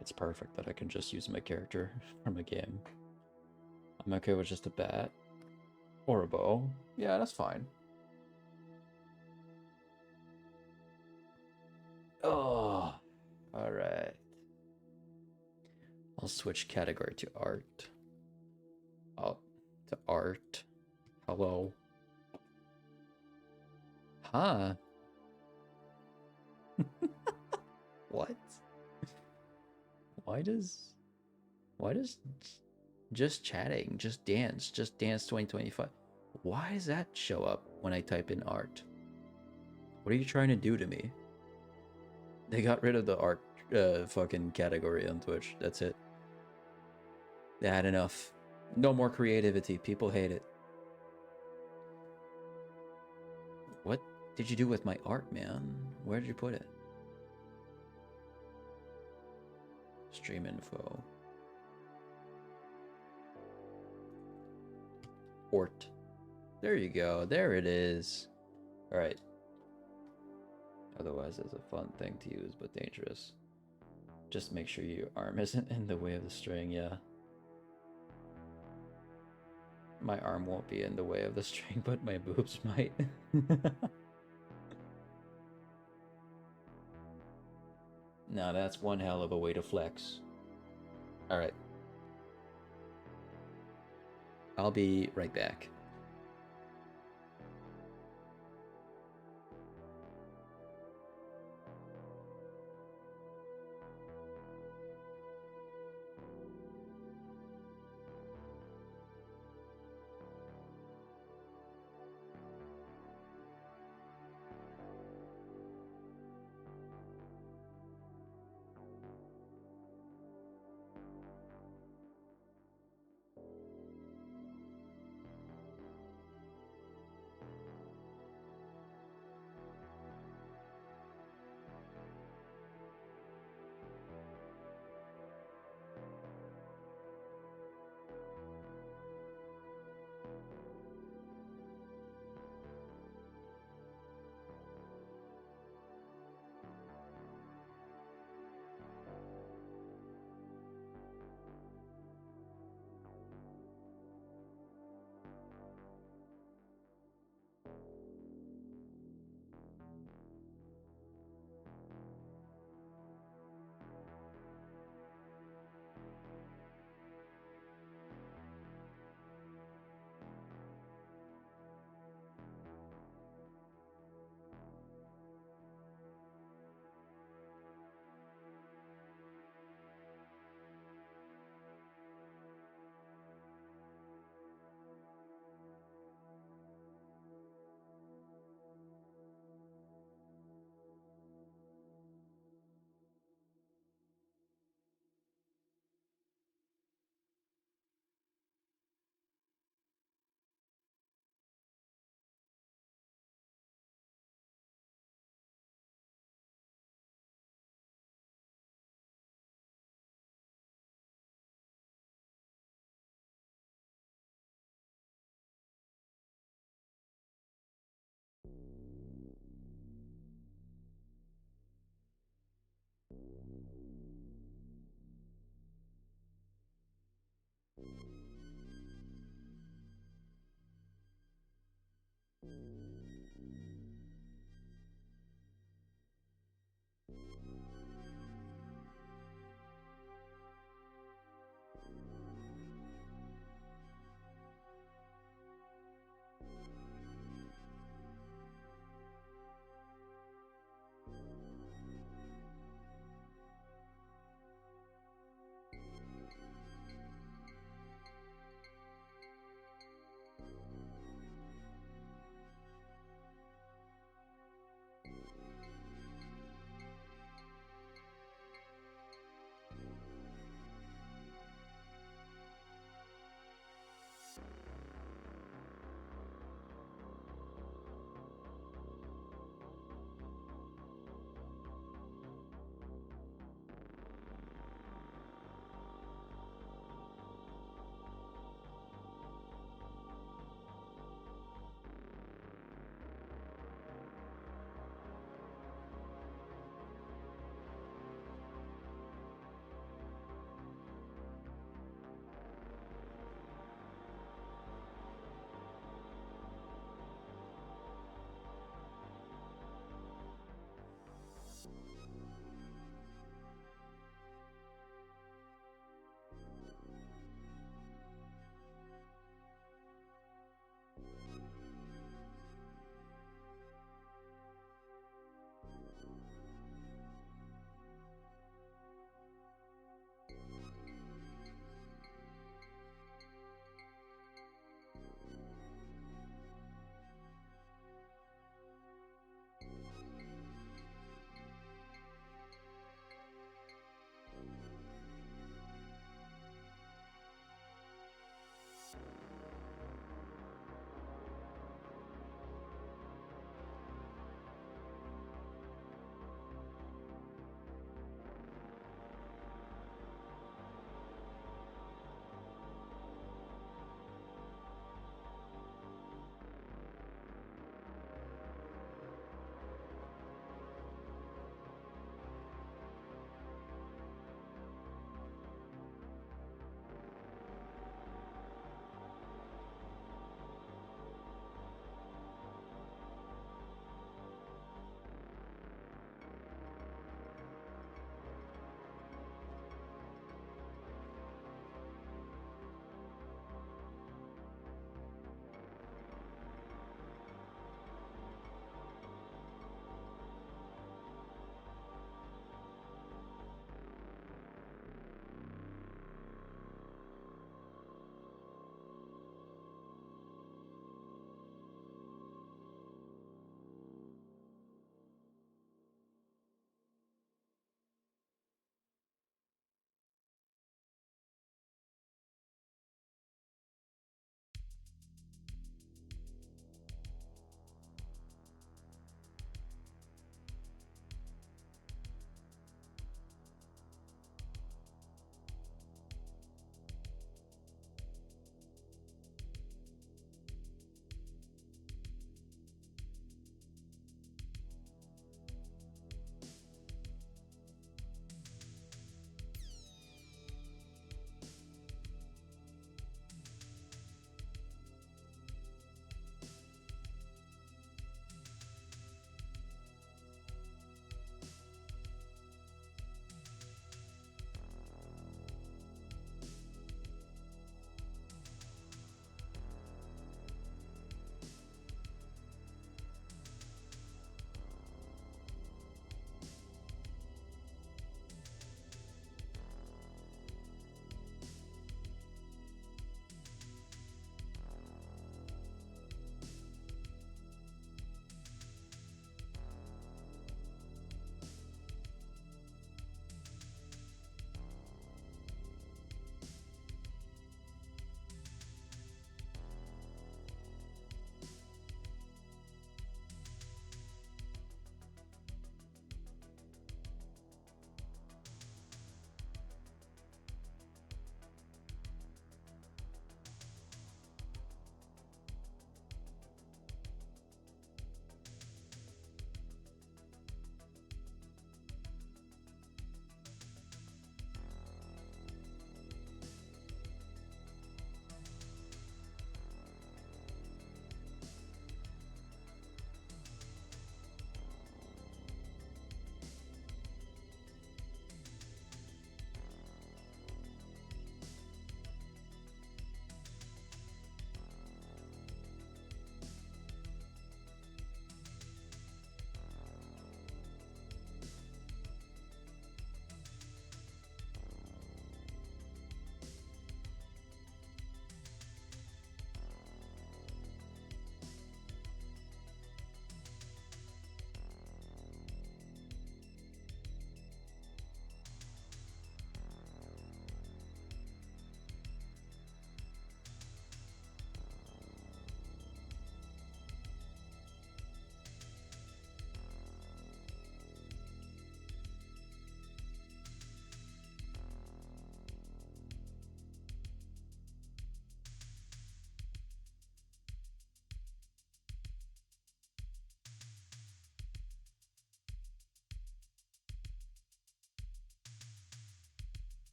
It's perfect that I can just use my character from a game. I'm okay with just a bat. Or a bow. Yeah, that's fine. Oh, alright. I'll switch category to art. To art. Hello. Huh. What? Why does just chatting, just dance 2025? Why does that show up when I type in art? What are you trying to do to me? They got rid of the art fucking category on Twitch. That's it. They had enough. No more creativity. People hate it. What did you do with my art, man? Where did you put it? Stream info. Ort. There you go. There it is. Alright. Otherwise, it's a fun thing to use, but dangerous. Just make sure your arm isn't in the way of the string, yeah. My arm won't be in the way of the string, but my boobs might. Now that's one hell of a way to flex. Alright. I'll be right back.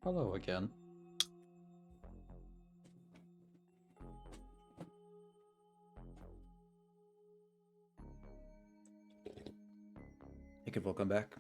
Hello again. Hey, welcome back.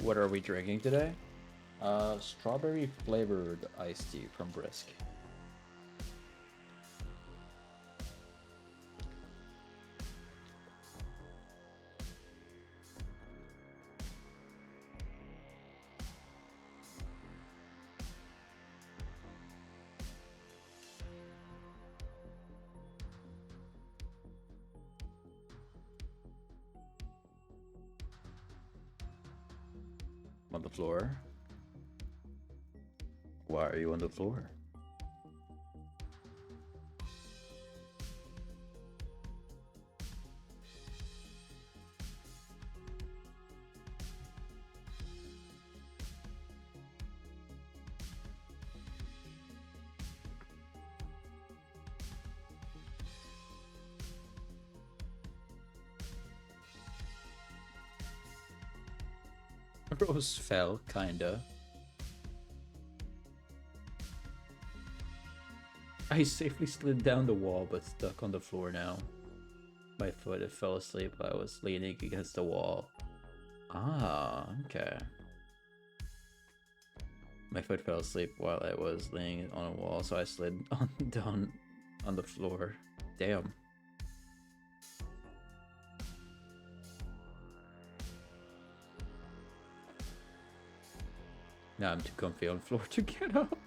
What are we drinking today? Strawberry flavored iced tea from Brisk. On the floor. Why are you on the floor? Rose fell, kinda. I safely slid down the wall, but stuck on the floor now. My foot, it fell asleep. I was leaning against the wall. Ah, okay. My foot fell asleep while I was laying on a wall, so I slid down on the floor. Damn. Now I'm too comfy on the floor to get up.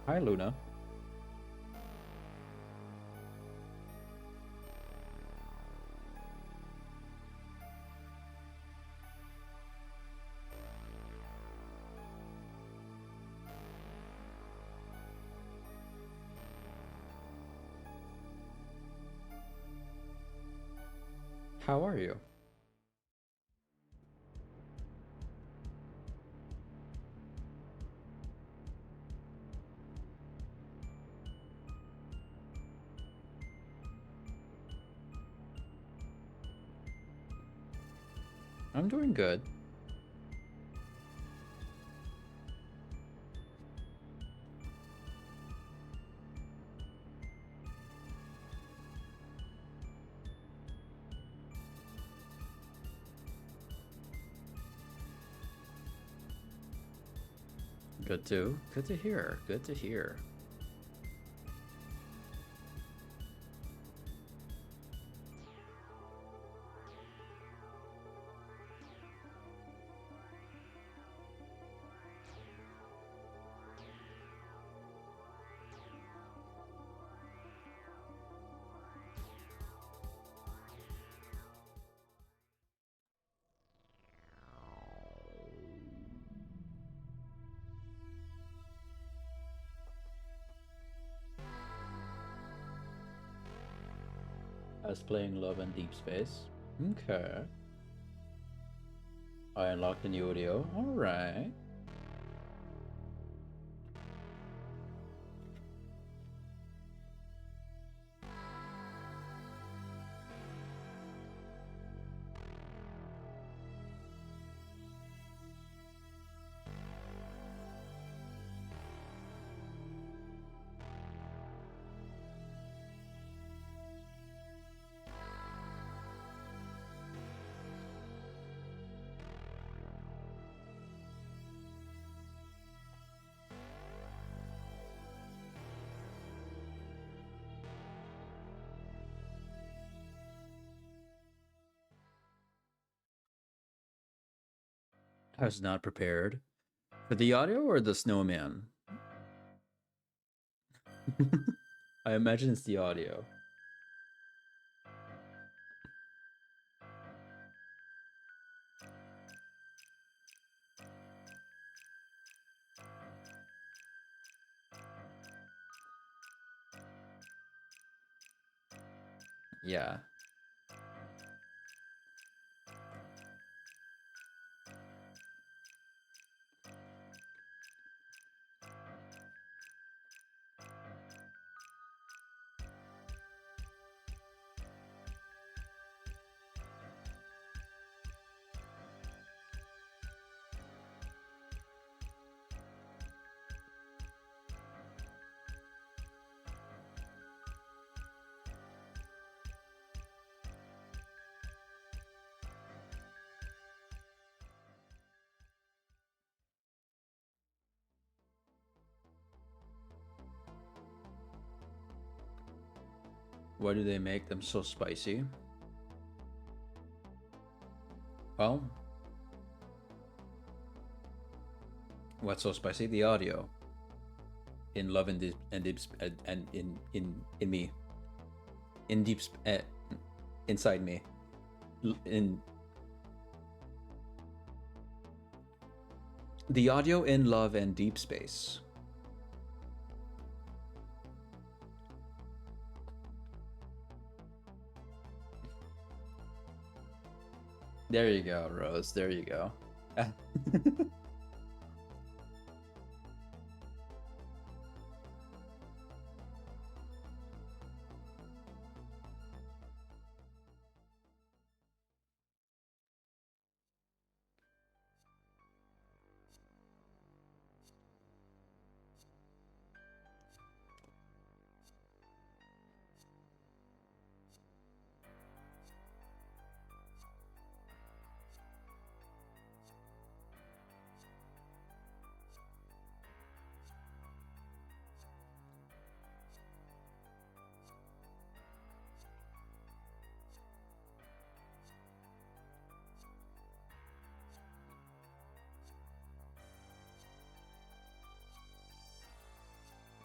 Hi, Luna. How are you? I'm doing good. Good too. Good to hear. Good to hear. I was playing Love and Deep Space. Okay. I unlocked a new audio. Alright. I was not prepared. For the audio or the snowman? I imagine it's the audio. Yeah. Why do they make them so spicy? Well, what's so spicy? The audio. In Love and Deep and in me. In deep inside me. In the audio in Love and Deep Space. There you go, Rose. There you go.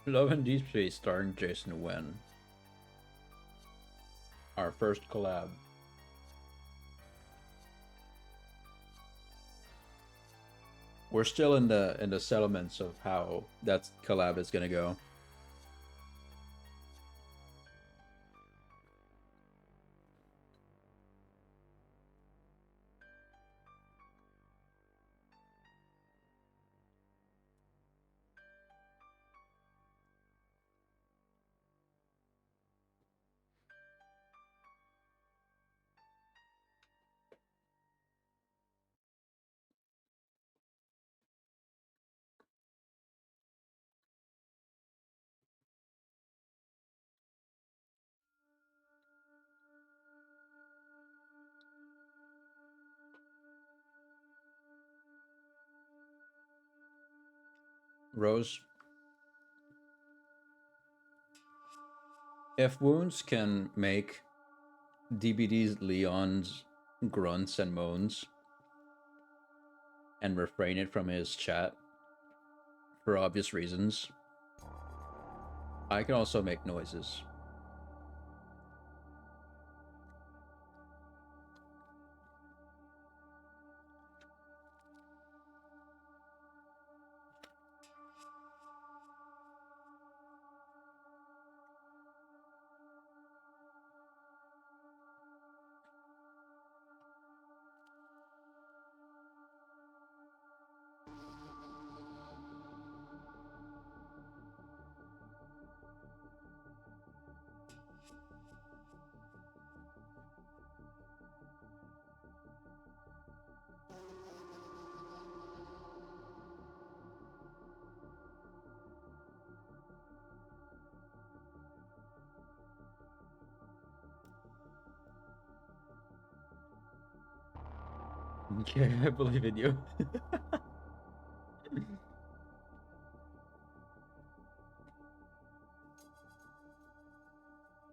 Love and Deep Space starring Jason Wen. Our first collab. We're still in the settlements of how that collab is gonna go. Rose, if Wounds can make DBD's Leon's grunts and moans and refrain it from his chat for obvious reasons, I can also make noises. Okay, I believe in you.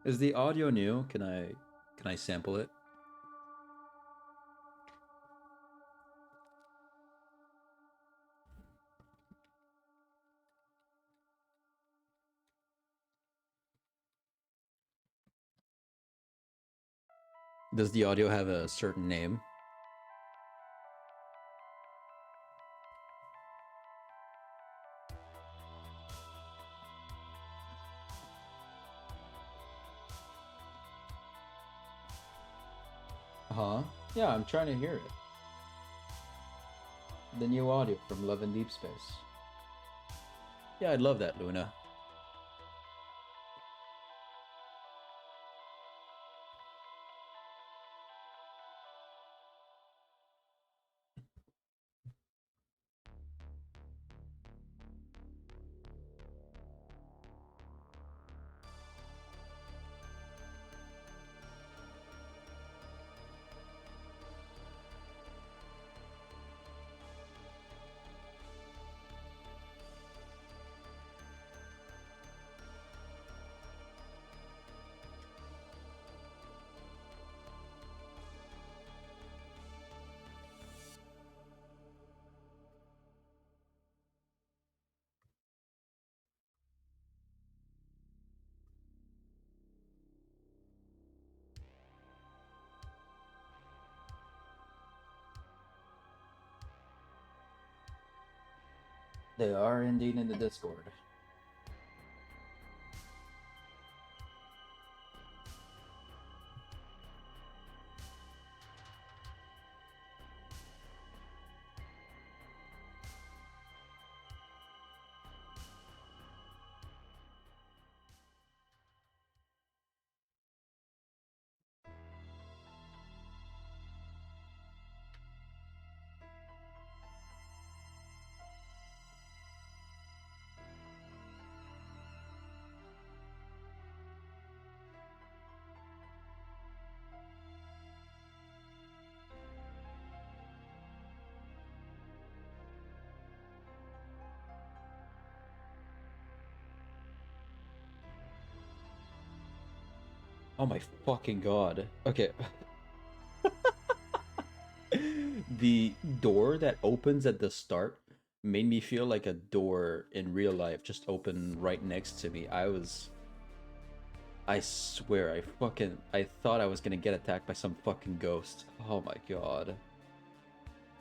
Is the audio new? Can I sample it? Does the audio have a certain name? Huh? Yeah, I'm trying to hear it. The new audio from Love in Deep Space. Yeah, I'd love that, Luna. They are indeed in the Discord. Oh my fucking god. Okay. The door that opens at the start made me feel like a door in real life just opened right next to me. I swear, I thought I was gonna get attacked by some fucking ghost. Oh my god.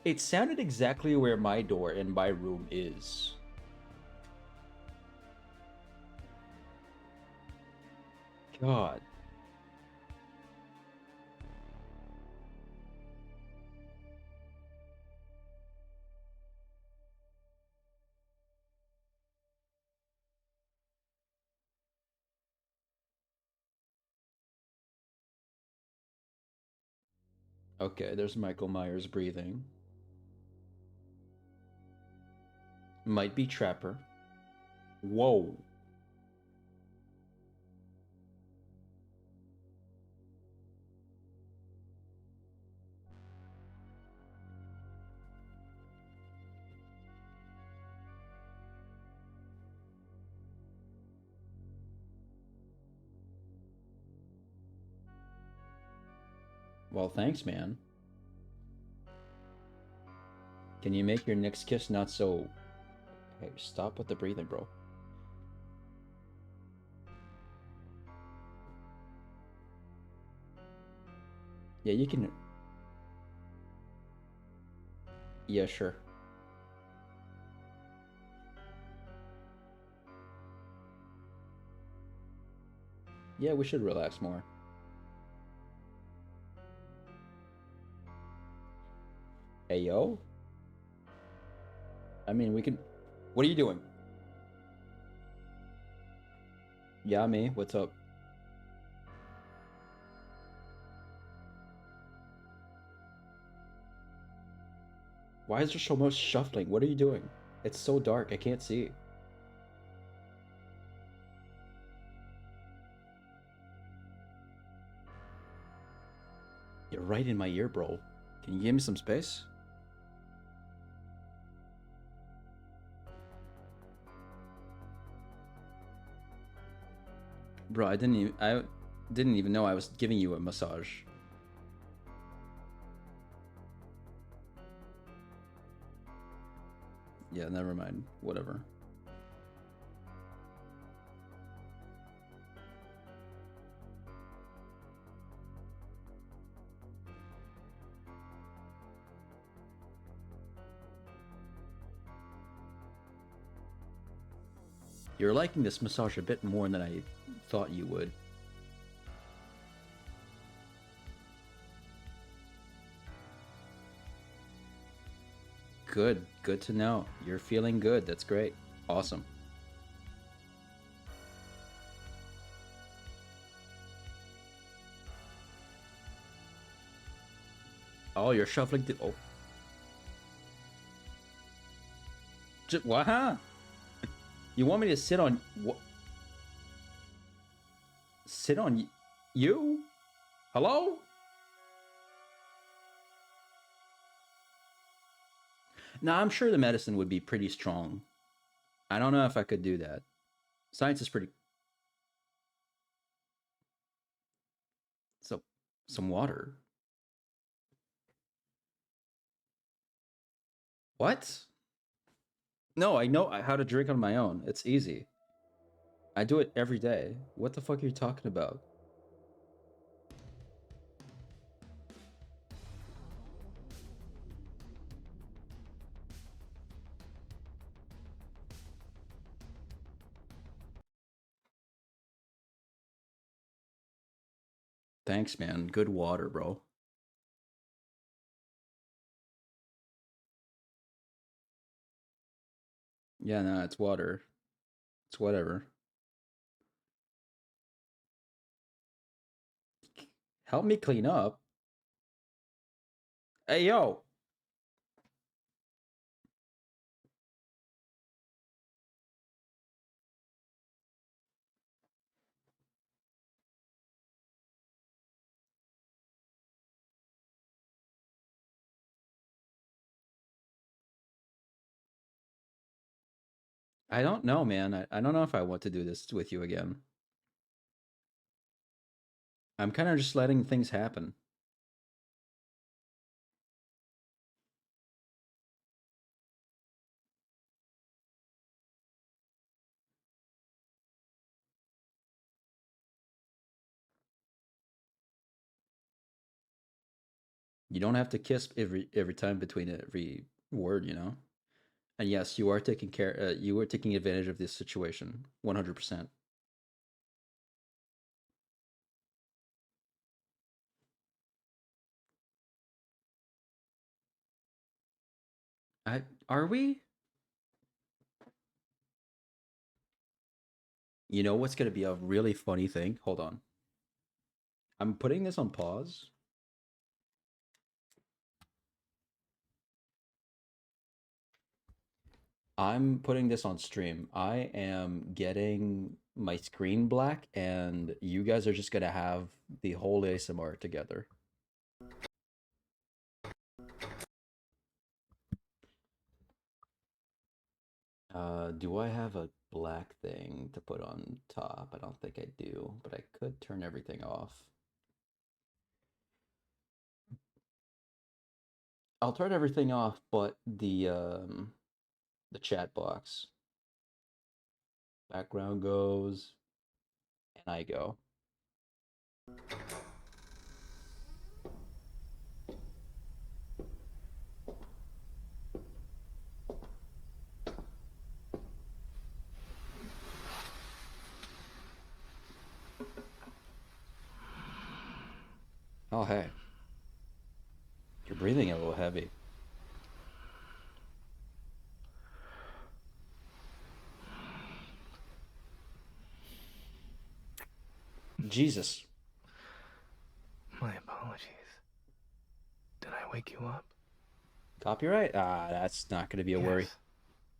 It sounded exactly where my door in my room is. God. Okay, there's Michael Myers breathing. Might be Trapper. Whoa. Well, thanks, man. Can you make your next kiss not so... Hey, stop with the breathing, bro. Yeah, you can... Yeah, sure. Yeah, we should relax more. Hey, yo? I mean, we can... What are you doing? Yeah, me. What's up? Why is there so much shuffling? What are you doing? It's so dark, I can't see. You're right in my ear, bro. Can you give me some space? Bro, I didn't even know I was giving you a massage. Yeah, never mind. Whatever. You're liking this massage a bit more than I thought you would. Good. Good to know. You're feeling good. That's great. Awesome. Oh, you're shuffling the... Oh. What? Huh? You want me to sit on... What? Sit on you? Hello? Now, I'm sure the medicine would be pretty strong. I don't know if I could do that. Science is pretty... So, some water. What? No, I know how to drink on my own. It's easy. I do it every day. What the fuck are you talking about? Thanks, man. Good water, bro. Yeah, no, it's water. It's whatever. Help me clean up. Hey, yo. I don't know, man. I don't know if I want to do this with you again. I'm kind of just letting things happen. You don't have to kiss every time between every word, you know? And yes, you are taking care you are taking advantage of this situation 100%. I Are we? You know what's going to be a really funny thing? Hold on. I'm putting this on pause. I'm putting this on stream. I am getting my screen black, and you guys are just gonna have the whole ASMR together. Do I have a black thing to put on top? I don't think I do, but I could turn everything off. I'll turn everything off, but the chat box. Background goes, and I go. Oh, hey. You're breathing a little heavy. Jesus. My apologies. Did I wake you up? Copyright? Ah, that's not going to be a worry.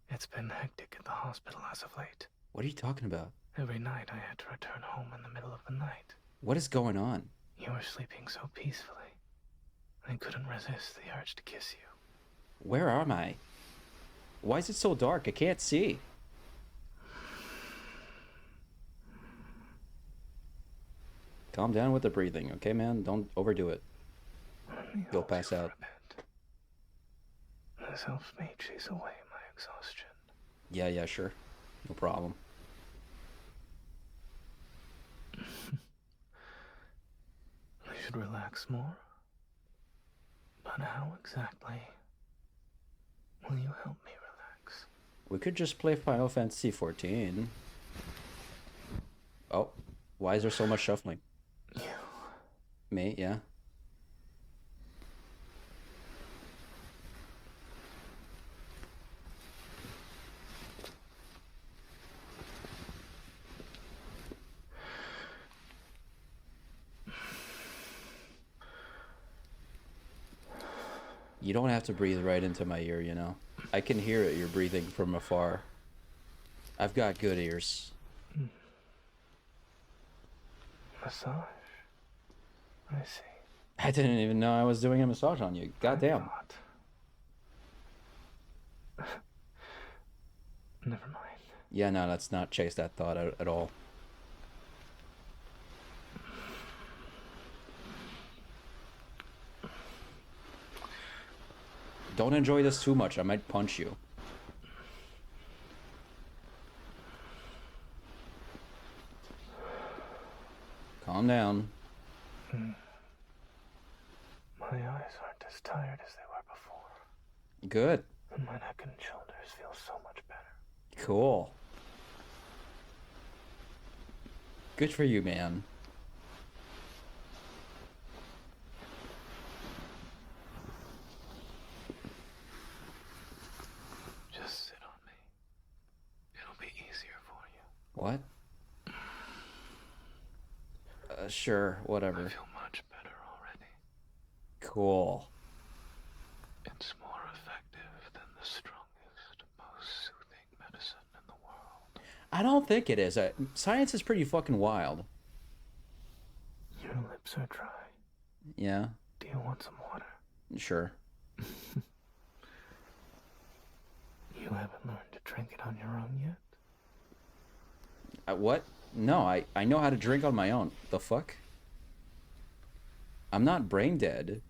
It's been hectic at the hospital as of late. What are you talking about? Every night I had to return home in the middle of the night. What is going on? You were sleeping so peacefully. I couldn't resist the urge to kiss you. Where am I? Why is it so dark? I can't see. Calm down with the breathing, okay, man? Don't overdo it. You'll pass out. This helps me chase away my exhaustion. Yeah, sure. No problem. I should relax more. But how exactly will you help me relax? We could just play Final Fantasy 14. Oh, why is there so much shuffling? You. Me, yeah. You don't have to breathe right into my ear, you know. I can hear it, you're breathing from afar. I've got good ears. Massage. I see. I didn't even know I was doing a massage on you. Goddamn. Never mind. Yeah, no, let's not chase that thought out at all. Don't enjoy this too much. I might punch you. Calm down. My eyes aren't as tired as they were before. Good. And my neck and shoulders feel so much better. Cool. Good for you, man. Just sit on me. It'll be easier for you. What? Sure, whatever. I feel much better already. Cool. It's more effective than the strongest, most soothing medicine in the world. I don't think it is. Science is pretty fucking wild. Your lips are dry. Yeah, Do you want some water? sure. You haven't learned to drink it on your own yet? What? No, I know how to drink on my own. The fuck? I'm not brain dead.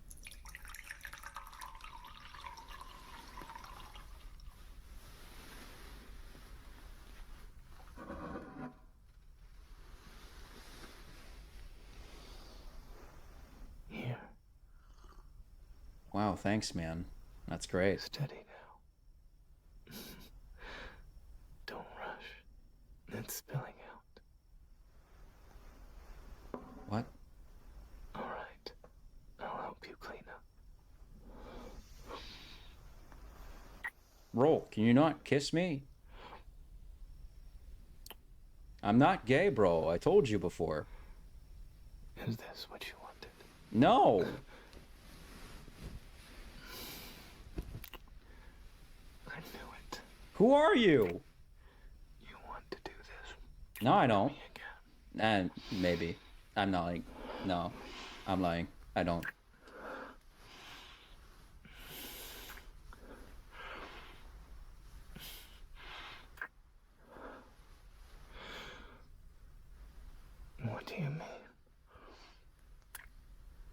Here, Wow, thanks, man. That's great. steady now. Don't rush. It's spilling out. What? All right. I'll help you clean up. Roll, can you not kiss me? I'm not gay, bro. I told you before. Is this what you wanted? No! I knew it. Who are you? You want to do this No, I don't. me again. And maybe. I'm not lying. No, I'm lying. I don't. What do you mean?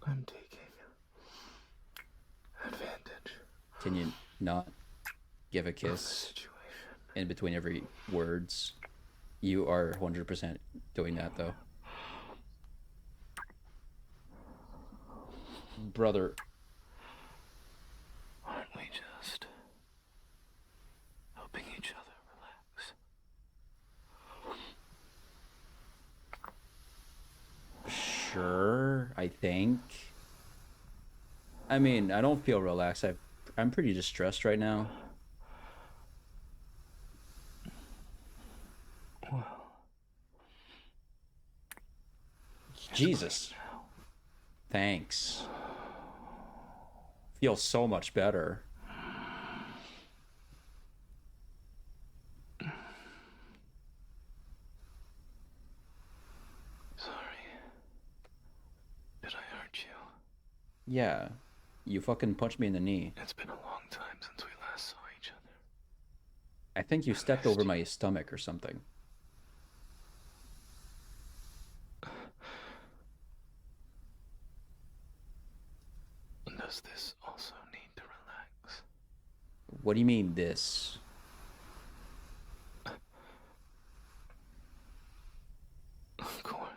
I'm taking advantage Can you not give a of the kiss situation. in between every words? You are 100% doing that, though. Brother, Aren't we just helping each other relax? sure, I think. I mean, I don't feel relaxed. I'm pretty distressed right now. Well, Jesus. Thanks. Feels so much better. sorry. Did I hurt you? Yeah. You fucking punched me in the knee. It's been a long time since we last saw each other. I think you stepped over my stomach or something. does this also need to relax? What do you mean, this? Of course.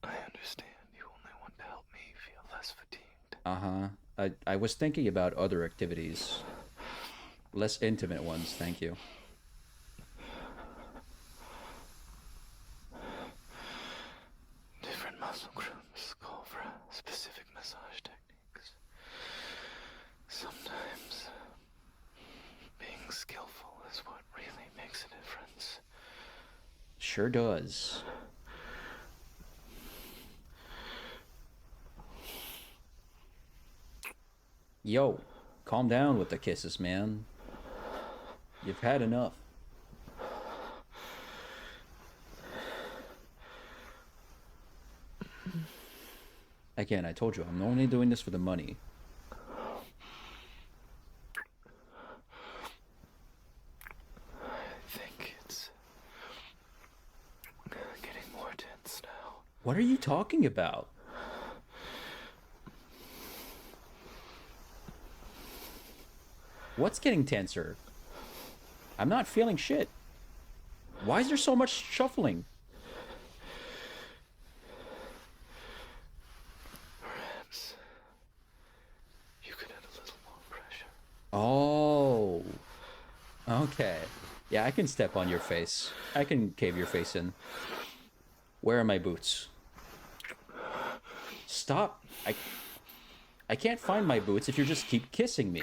I understand you only want to help me feel less fatigued. Uh-huh. I was thinking about other activities. Less intimate ones, thank you. Different muscle groups call for specific massage techniques. Sometimes being skillful is what really makes a difference. Sure does. Yo, calm down with the kisses, man. You've had enough. Again, I told you, I'm only doing this for the money. I think it's getting more tense now. What are you talking about? What's getting tenser? I'm not feeling shit. Why is there so much shuffling? Perhaps you could add a little more pressure. Oh. Okay. Yeah, I can step on your face. I can cave your face in. Where are my boots? Stop. I can't find my boots if you just keep kissing me.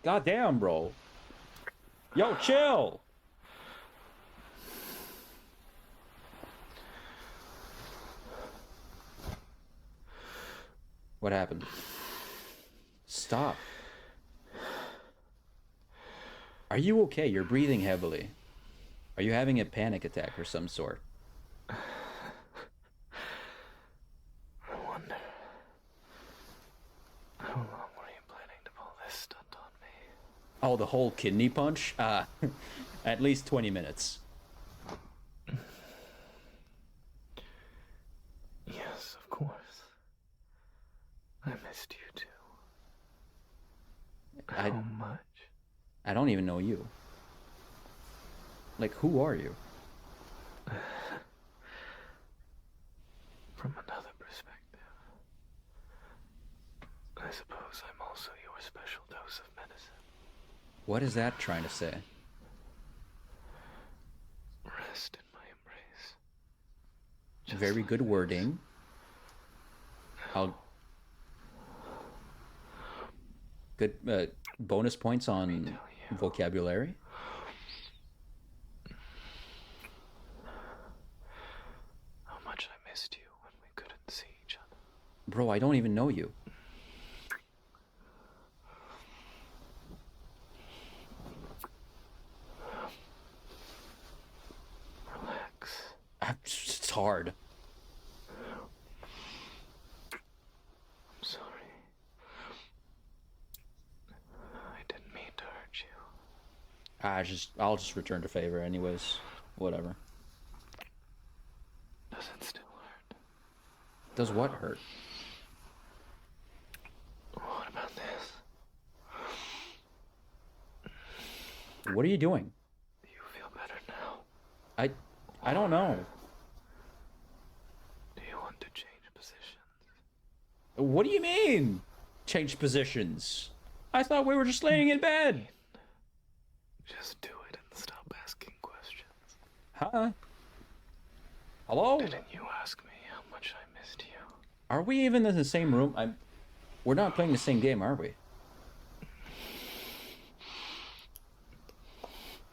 God damn, bro. Yo, chill. What happened? Stop. Are you okay? You're breathing heavily. Are you having a panic attack or some sort? I wonder, how long were you planning to pull this stunt on me? Oh, the whole kidney punch? At least 20 minutes. Yes, of course. I missed you too. How much? I don't even know you. Like, who are you? From another perspective, I suppose I'm also your special dose of medicine. What is that trying to say? Rest in my embrace. Just Very like good this. wording. I'll... Good bonus points on vocabulary. How much I missed you when we couldn't see each other. Bro, I don't even know you. Relax. It's hard. I'm sorry. I didn't mean to hurt you. I'll just return to favor anyways. Whatever. Does it still hurt? Does what hurt? What about this? What are you doing? Do you feel better now? I don't know. Do you want to change positions? What do you mean? Change positions. I thought we were just laying in bed. Just do it and stop asking questions. Huh? Hello? Didn't you ask me how much I missed you? Are we even in the same room? We're not playing the same game, are we?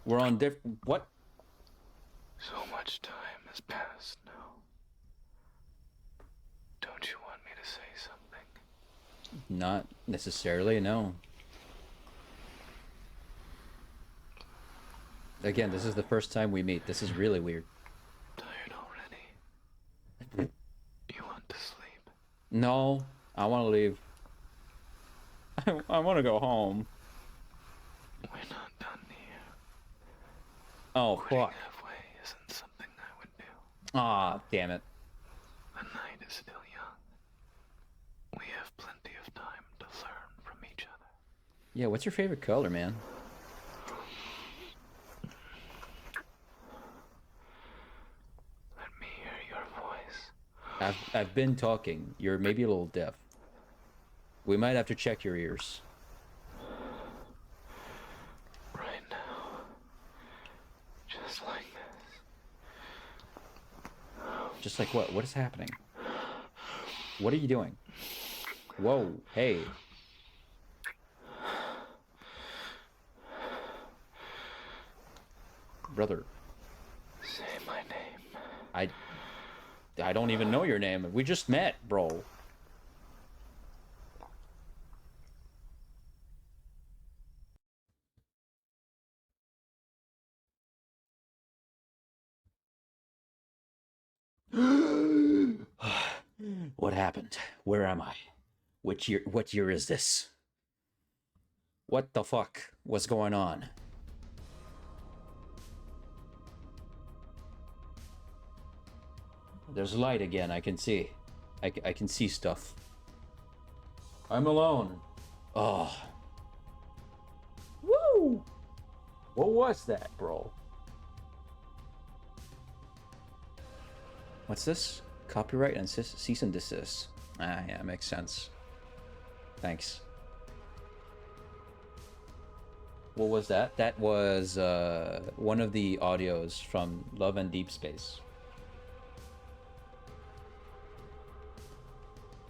We're on different... What? So much time has passed now. Don't you want me to say something? Not necessarily, no. Again, this is the first time we meet. This is really weird. Tired already? You want to sleep? No, I want to leave. I want to go home. We're not done here. Oh, Quitting fuck. halfway isn't something I would do. Ah, damn it. The night is still young. We Yeah, what's your favorite color, man? Let me hear your voice. I've been talking. You're maybe a little deaf. We might have to check your ears. Right now. Just like this. Just like what? What is happening? What are you doing? Whoa, hey. Brother. Say my name. I don't even know your name. We just met, bro. What happened? Where am I? What year is this? What the fuck was going on? There's light again, I can see. I can see stuff. I'm alone. Oh. Woo! What was that, bro? What's this? Copyright and cease and desist. Ah, yeah, makes sense. Thanks. What was that? That was one of the audios from Love and Deep Space.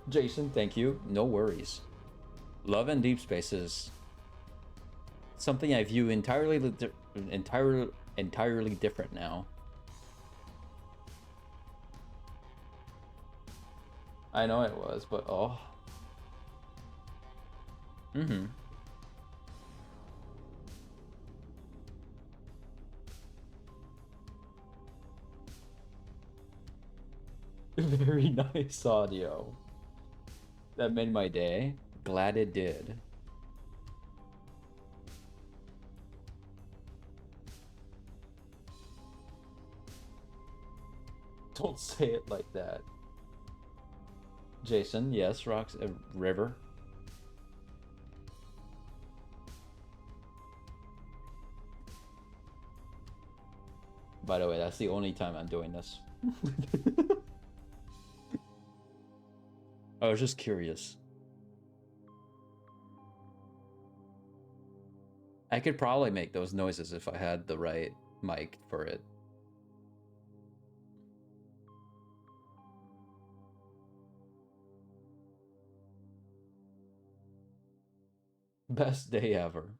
Jason, thank you. No worries. Love and Deep Space is something I view entirely different now. I know it was, but oh. Mm-hmm. Very nice audio. That made my day. Glad it did. Don't say it like that. Jason, yes, rocks, river. By the way, that's the only time I'm doing this. I was just curious. I could probably make those noises if I had the right mic for it. Best day ever.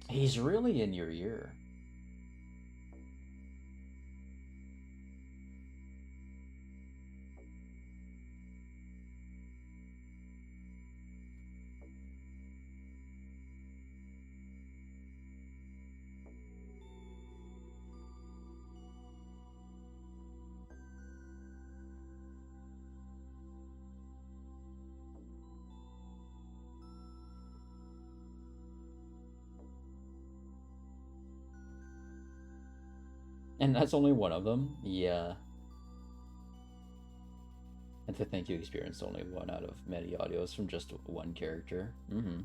He's really in your ear. And that's only one of them? Yeah. And to think you experienced only one out of many audios from just one character. Mm-hmm.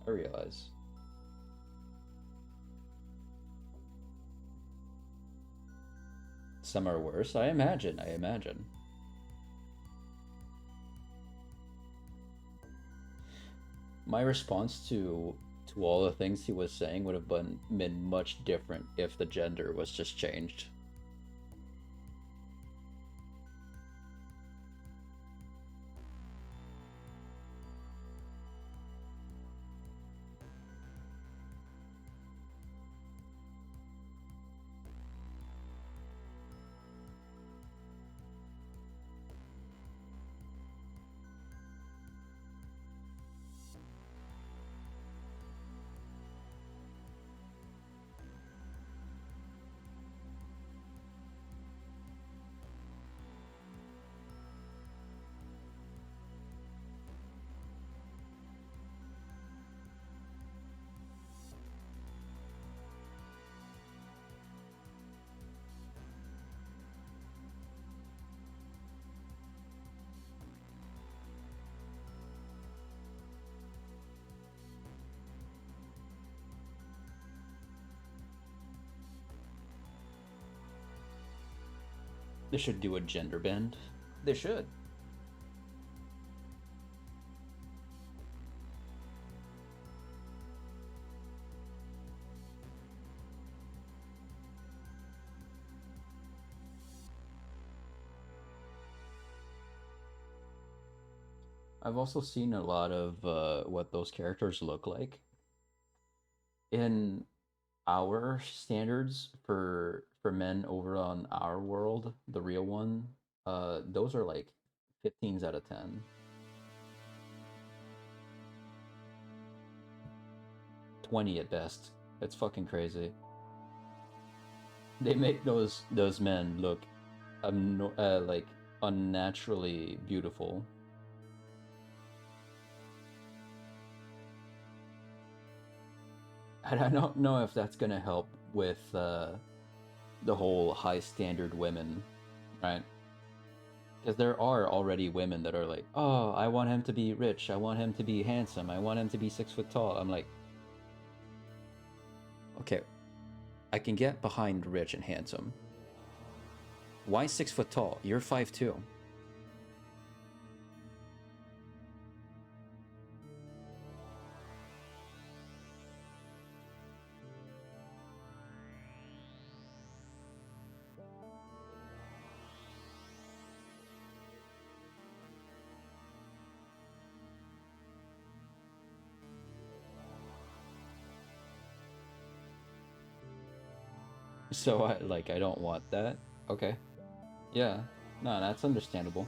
I realize. Some are worse, I imagine. My response to all the things he was saying would have been much different if the gender was just changed. They should do a gender bend. They should. I've also seen a lot of what those characters look like. In our standards for men over on our world, the real one, those are like 15s out of 10. $20 at best. It's fucking crazy. They make those men look like unnaturally beautiful. And I don't know if that's gonna help with the whole high standard women, right? Because there are already women that are like, oh, I want him to be rich, I want him to be handsome, I want him to be 6 foot tall. I'm like, okay, I can get behind rich and handsome. Why 6 foot tall? You're 5'2". So I don't want that. Okay. Yeah. No, that's understandable.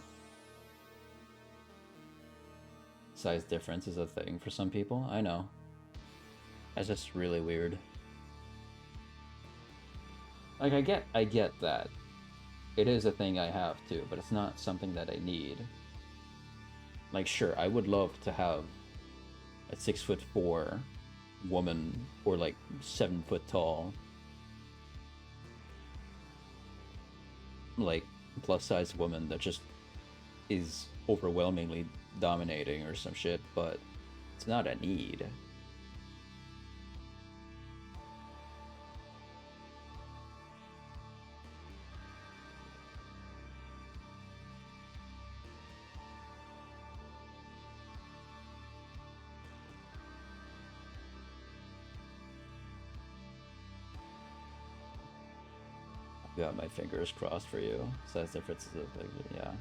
Size difference is a thing for some people. I know. That's just really weird. Like I get that. It is a thing I have too, but it's not something that I need. Like sure, I would love to have a 6'4" woman or like 7 foot tall, like plus size woman that just is overwhelmingly dominating or some shit, but it's not a need. Got my fingers crossed for you. Size difference is a big, yeah.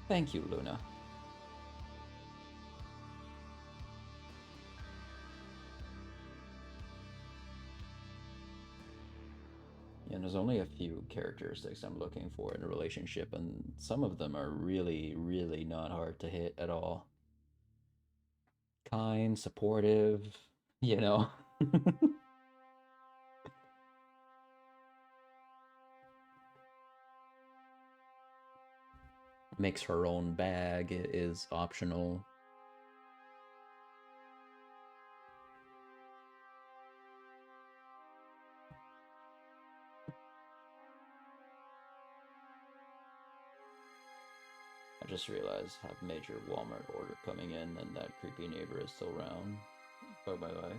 Thank you, Luna. Yeah, there's only a few characteristics I'm looking for in a relationship, and some of them are really, really not hard to hit at all. Kind, supportive, you know. Makes her own bag is optional. I just realized I have a major Walmart order coming in and that creepy neighbor is still around. Bug my life.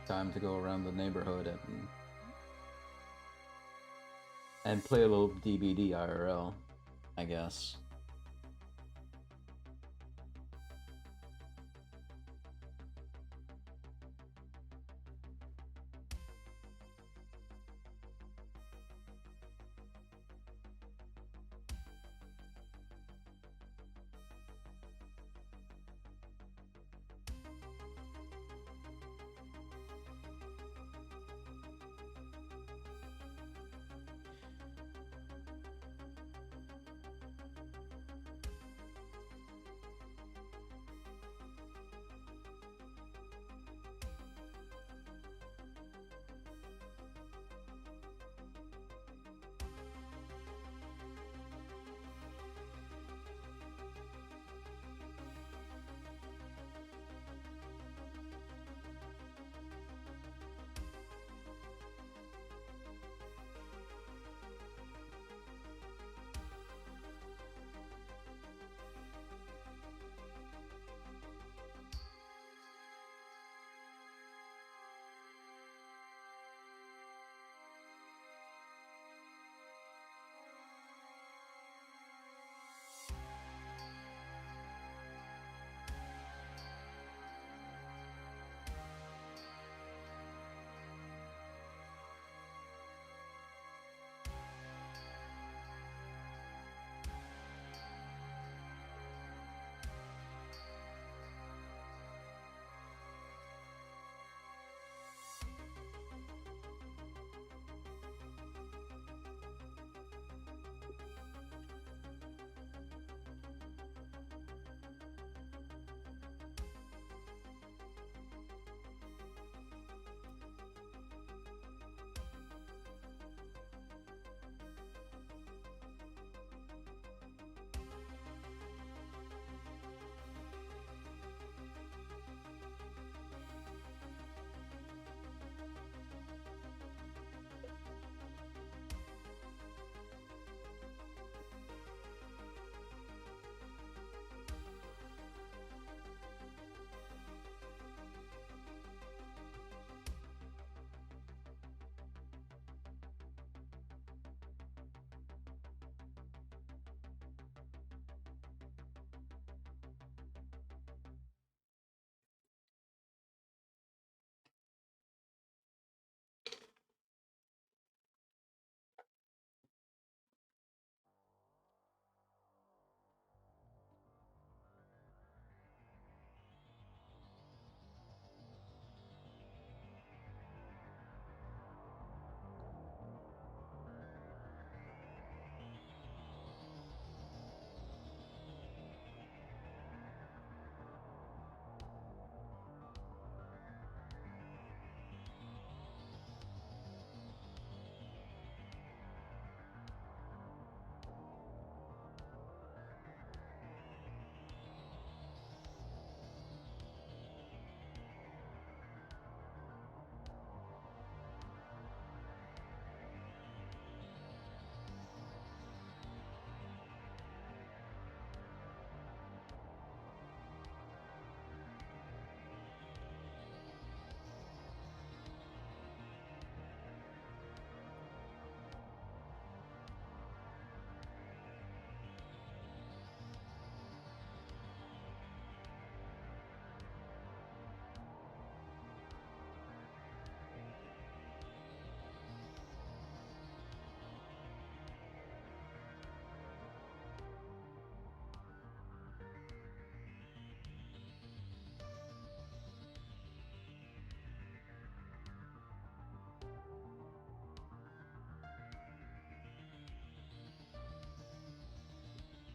Time to go around the neighborhood and play a little DBD IRL, I guess.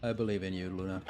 I believe in you, Luna.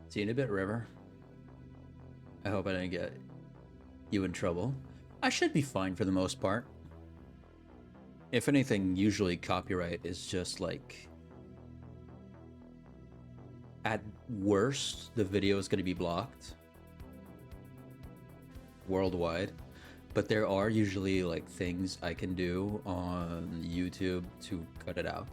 See you in a bit, River. I hope I didn't get you in trouble. I should be fine for the most part. If anything, usually copyright is just like... At worst, the video is going to be blocked. Worldwide. But there are usually like things I can do on YouTube to cut it out.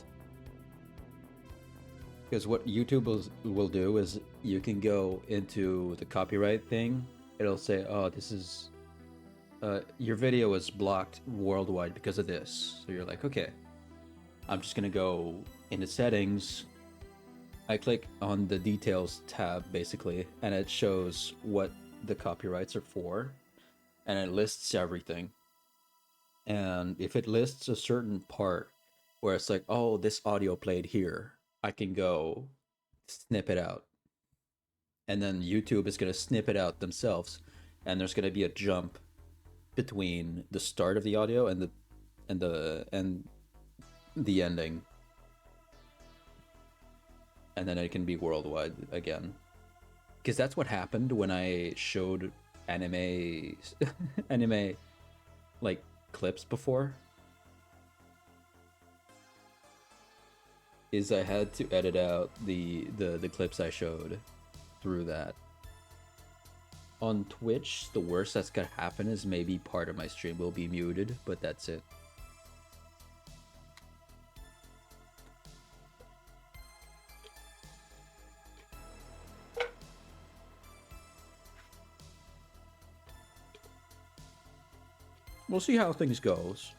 Because what YouTube will do is you can go into the copyright thing. It'll say, oh, this is... your video is blocked worldwide because of this. So you're like, okay. I'm just going to go into settings. I click on the details tab, basically. And it shows what the copyrights are for. And it lists everything. And if it lists a certain part where it's like, oh, this audio played here, I can go snip it out. And then YouTube is going to snip it out themselves. And there's going to be a jump between the start of the audio and the ending. And then it can be worldwide again. Because that's what happened when I showed anime like clips before. Is I had to edit out the clips I showed through that. On Twitch, the worst that's gonna happen is maybe part of my stream will be muted, but that's it. We'll see how things goes.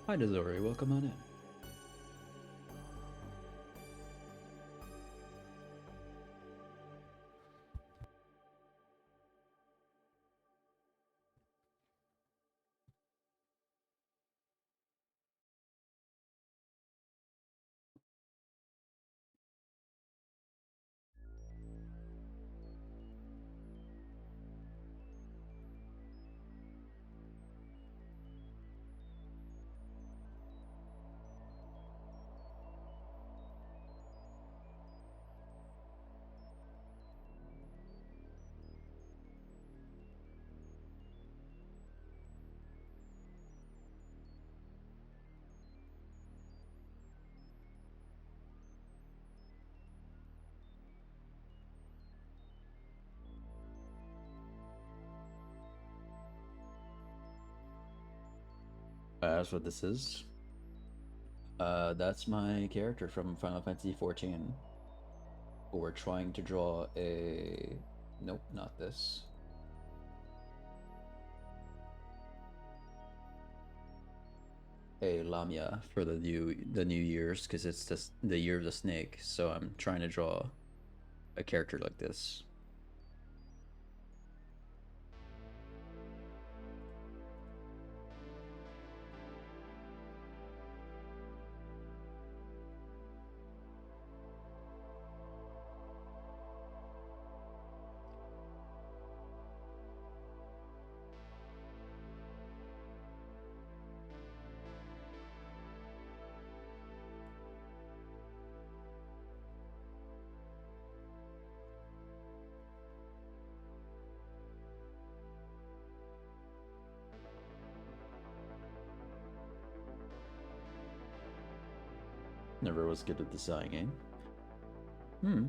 Hi, Dezori. Welcome on in. That's what this is. That's my character from Final Fantasy XIV. We're trying to draw a... Nope, not this. A Lamia for the New Year's, because it's just the year of the snake. So I'm trying to draw a character like this. Never was good at designing. Hmm.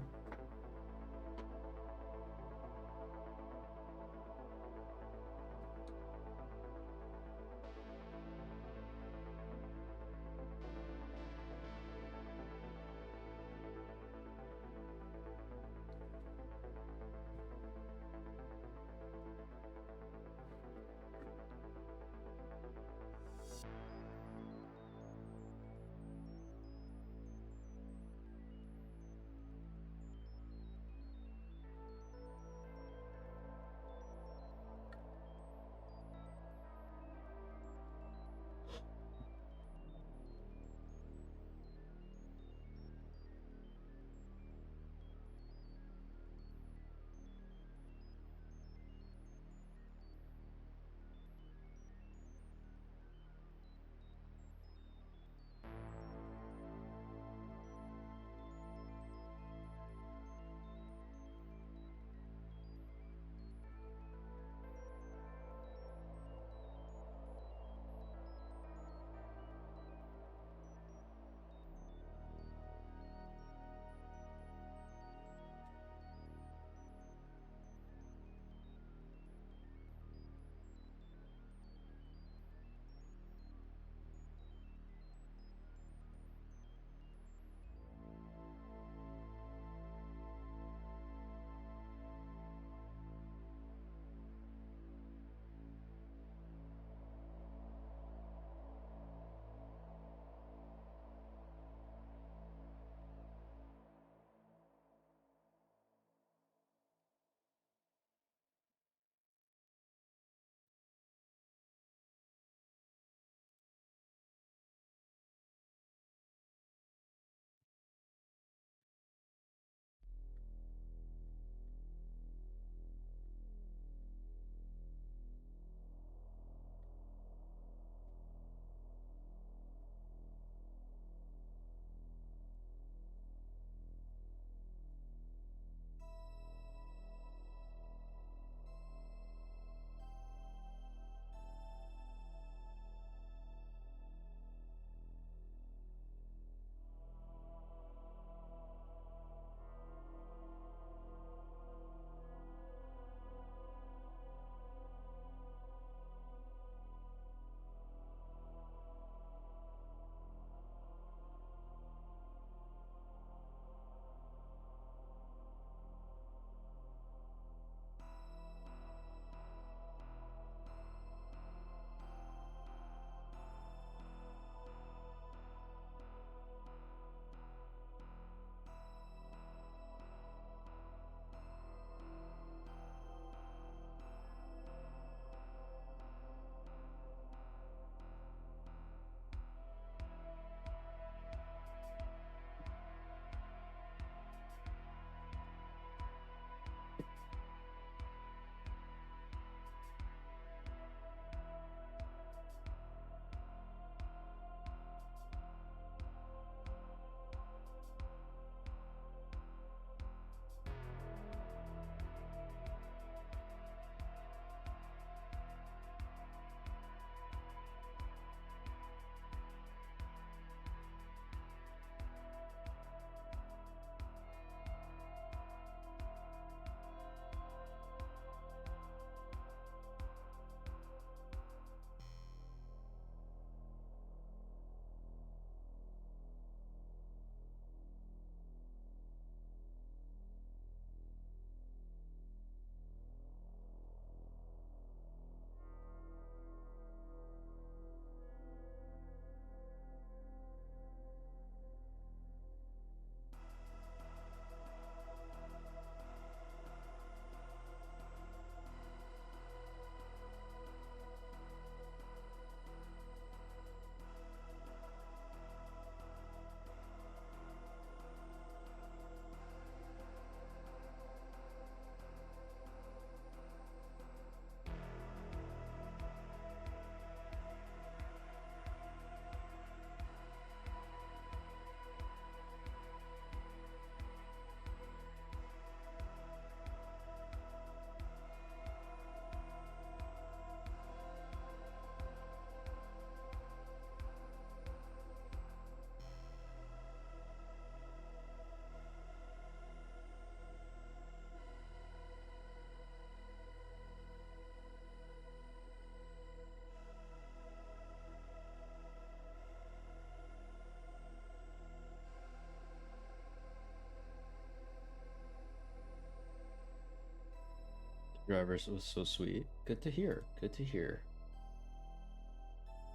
drivers was so sweet. Good to hear. Good to hear.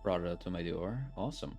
Brought it up to my door. Awesome.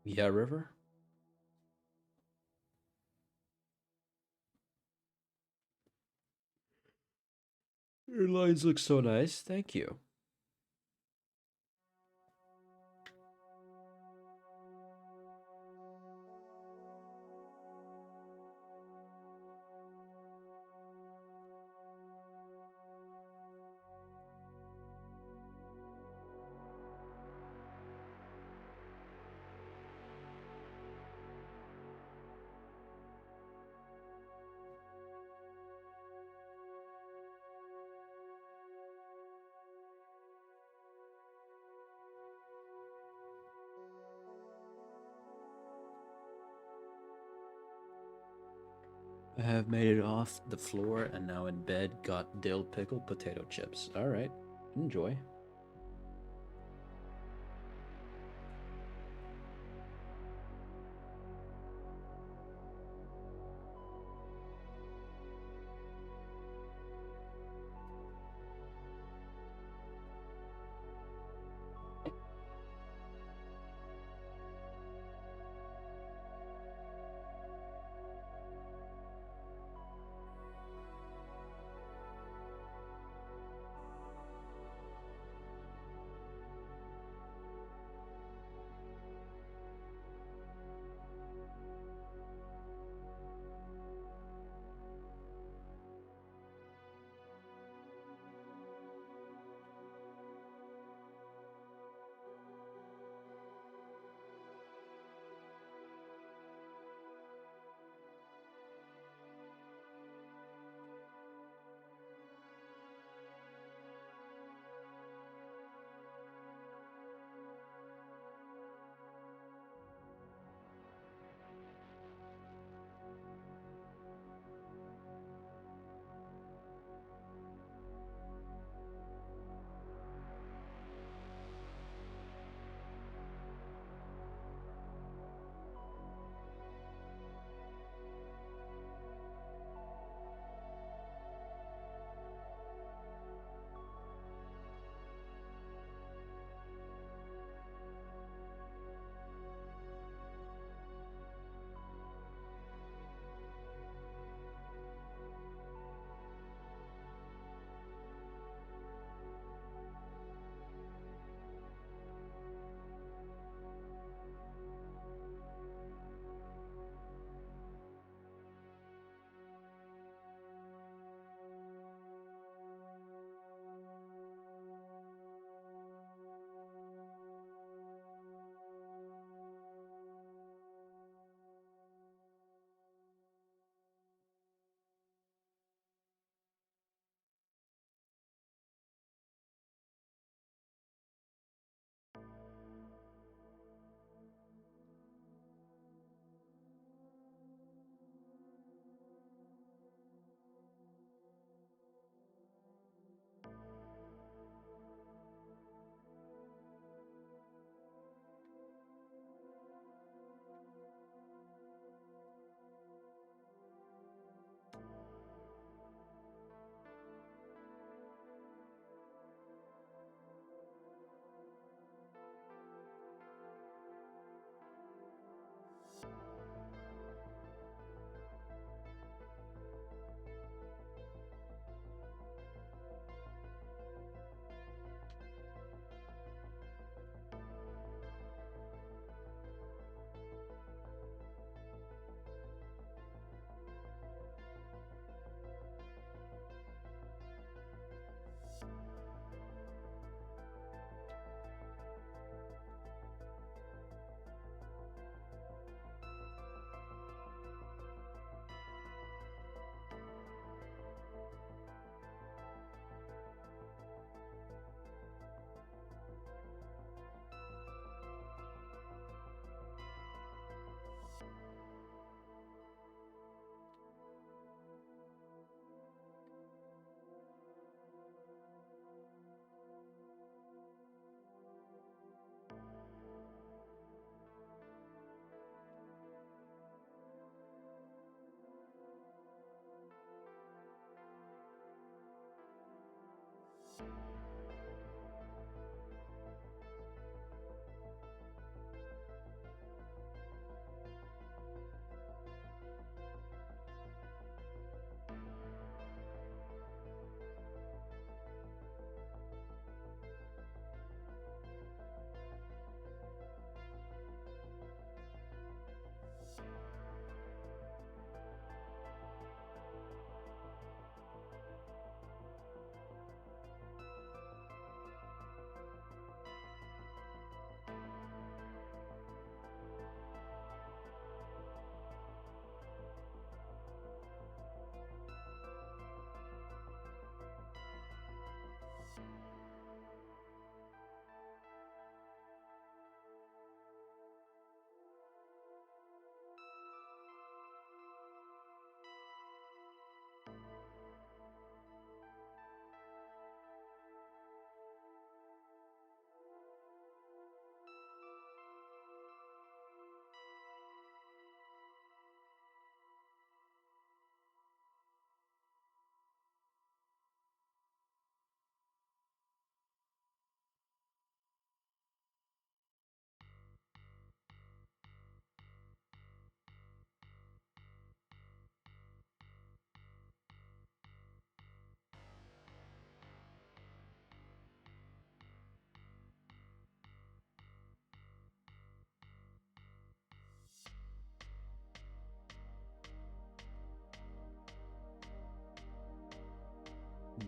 Yeah, River? Your lines look so nice. Thank you. I have made it off the floor and now in bed got dill pickle potato chips. Alright, enjoy.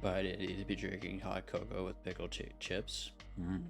But it is be drinking hot cocoa with pickled chips. Mm.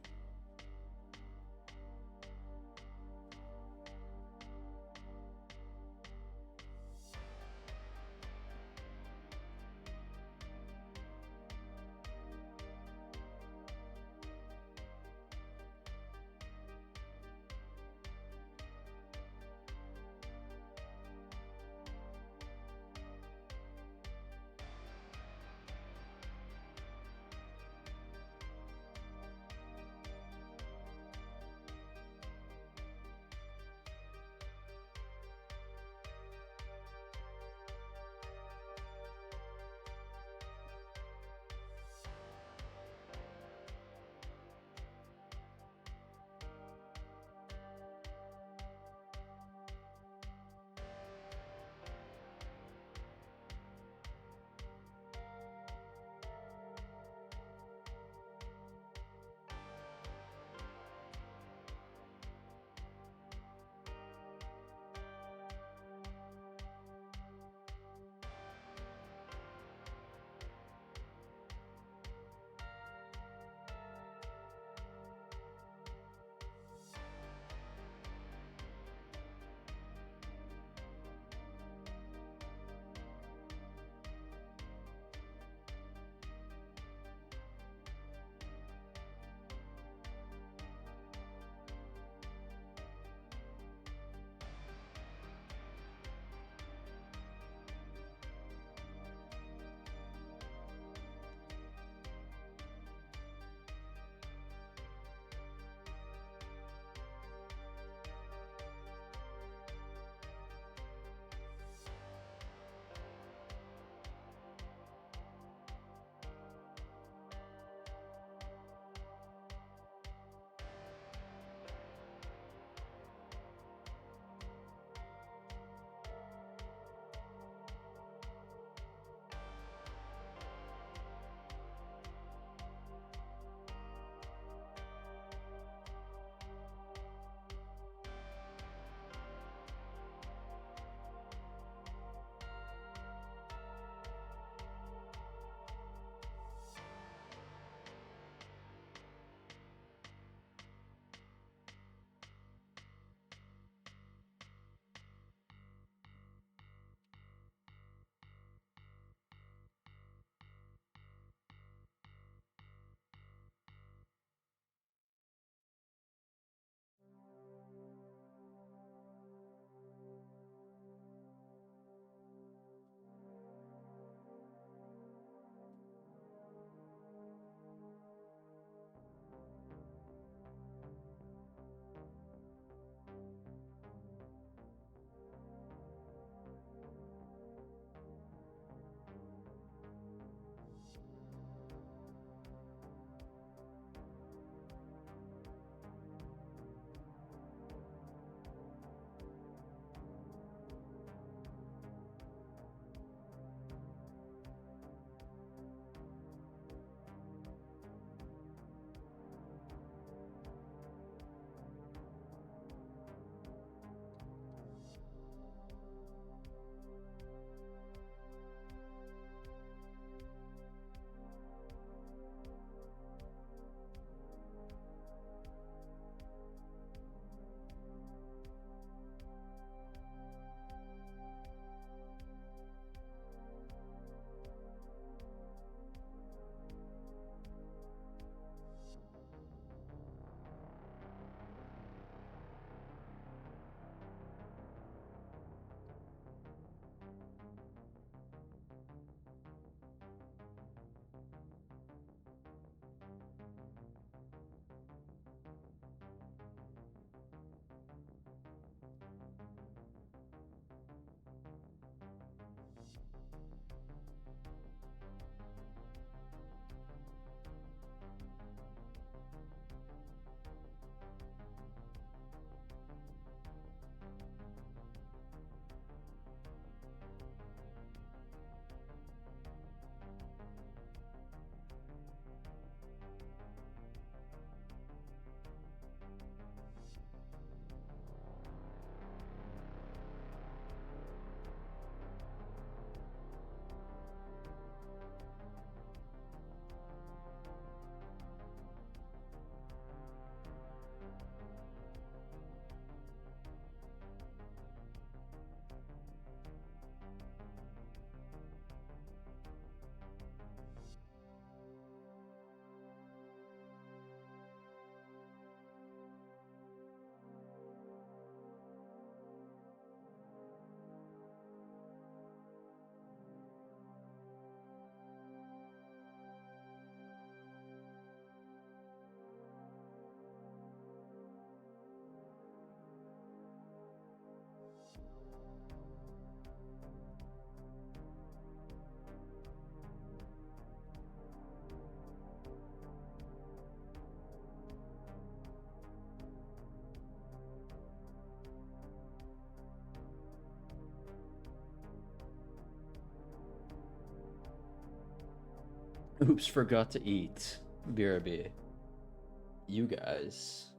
Oops, forgot to eat. BRB. You guys.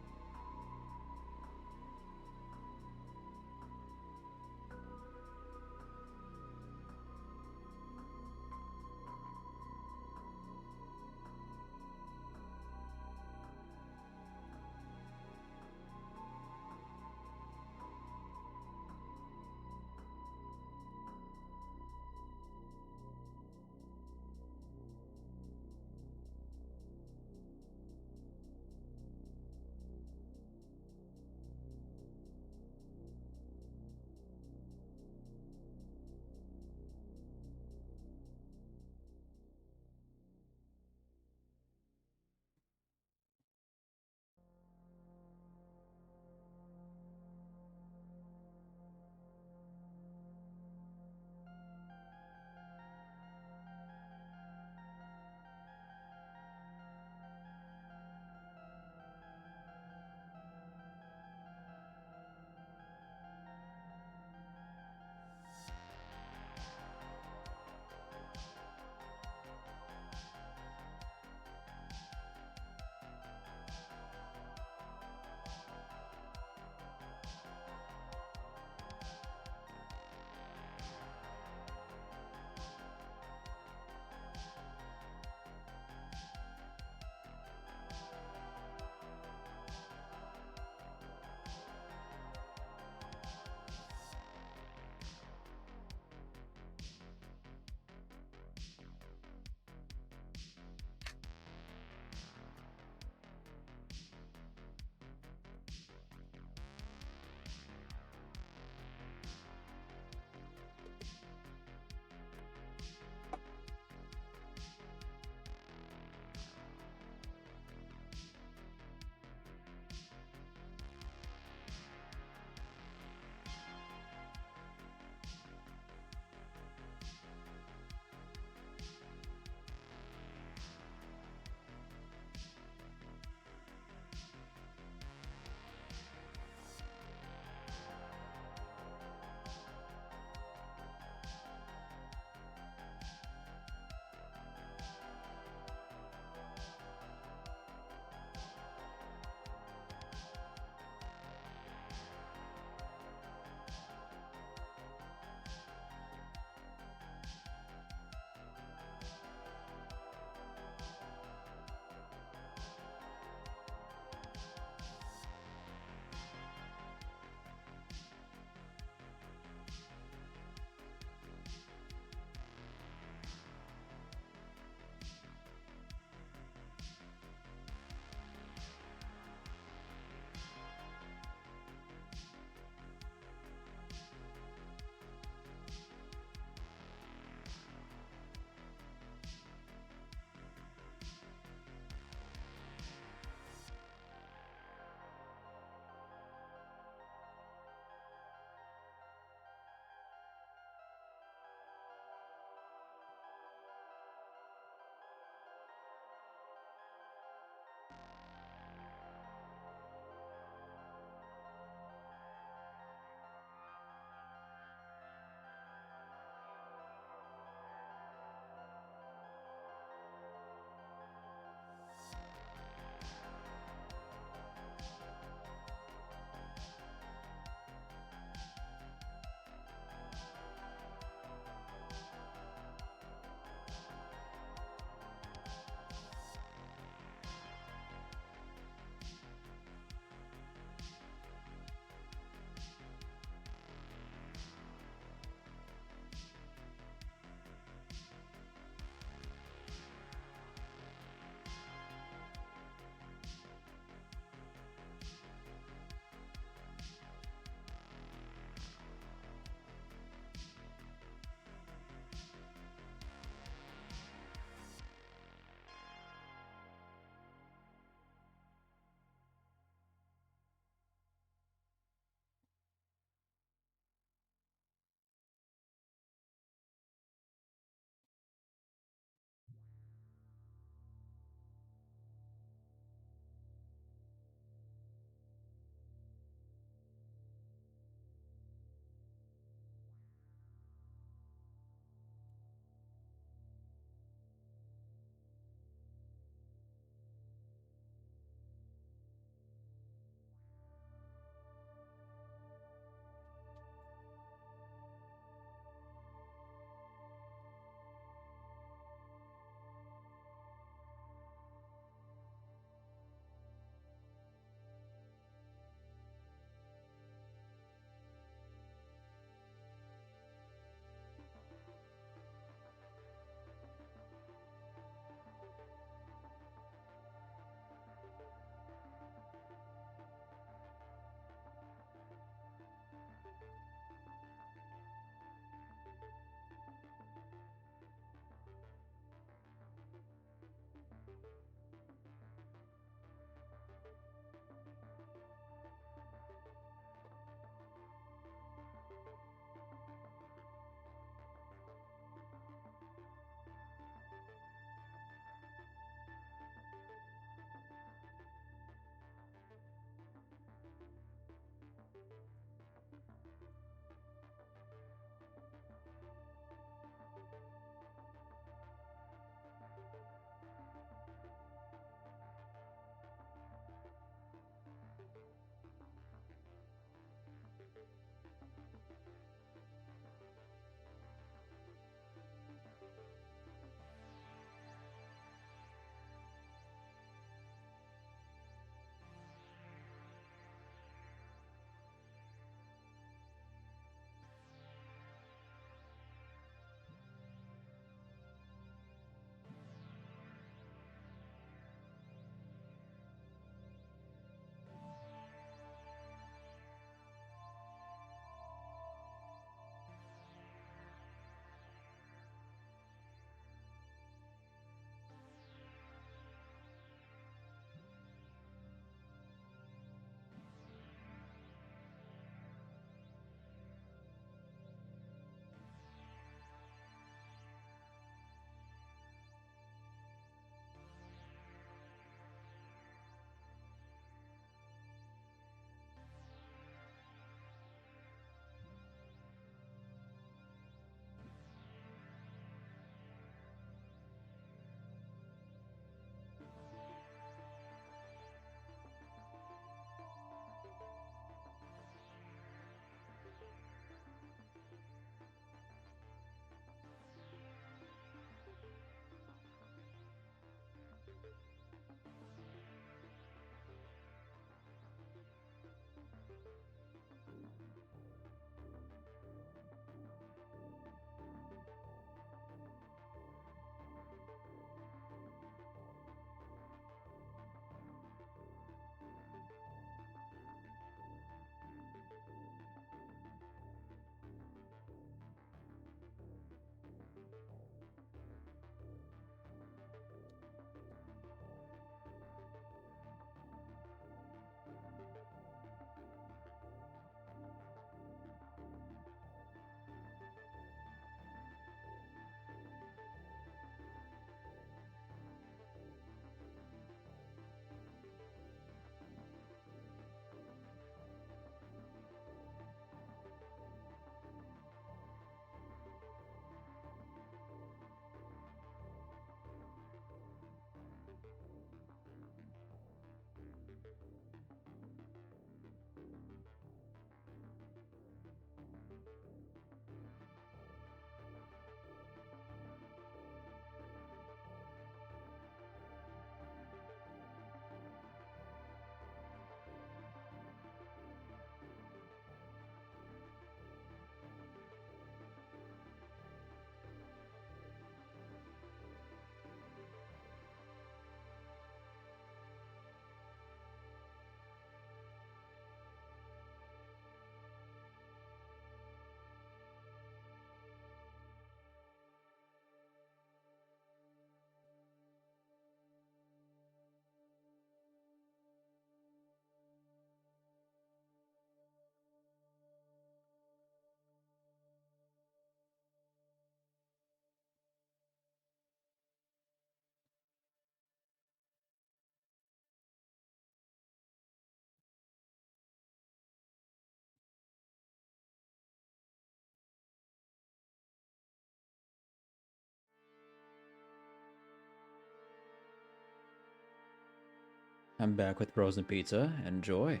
I'm back with frozen pizza. Enjoy.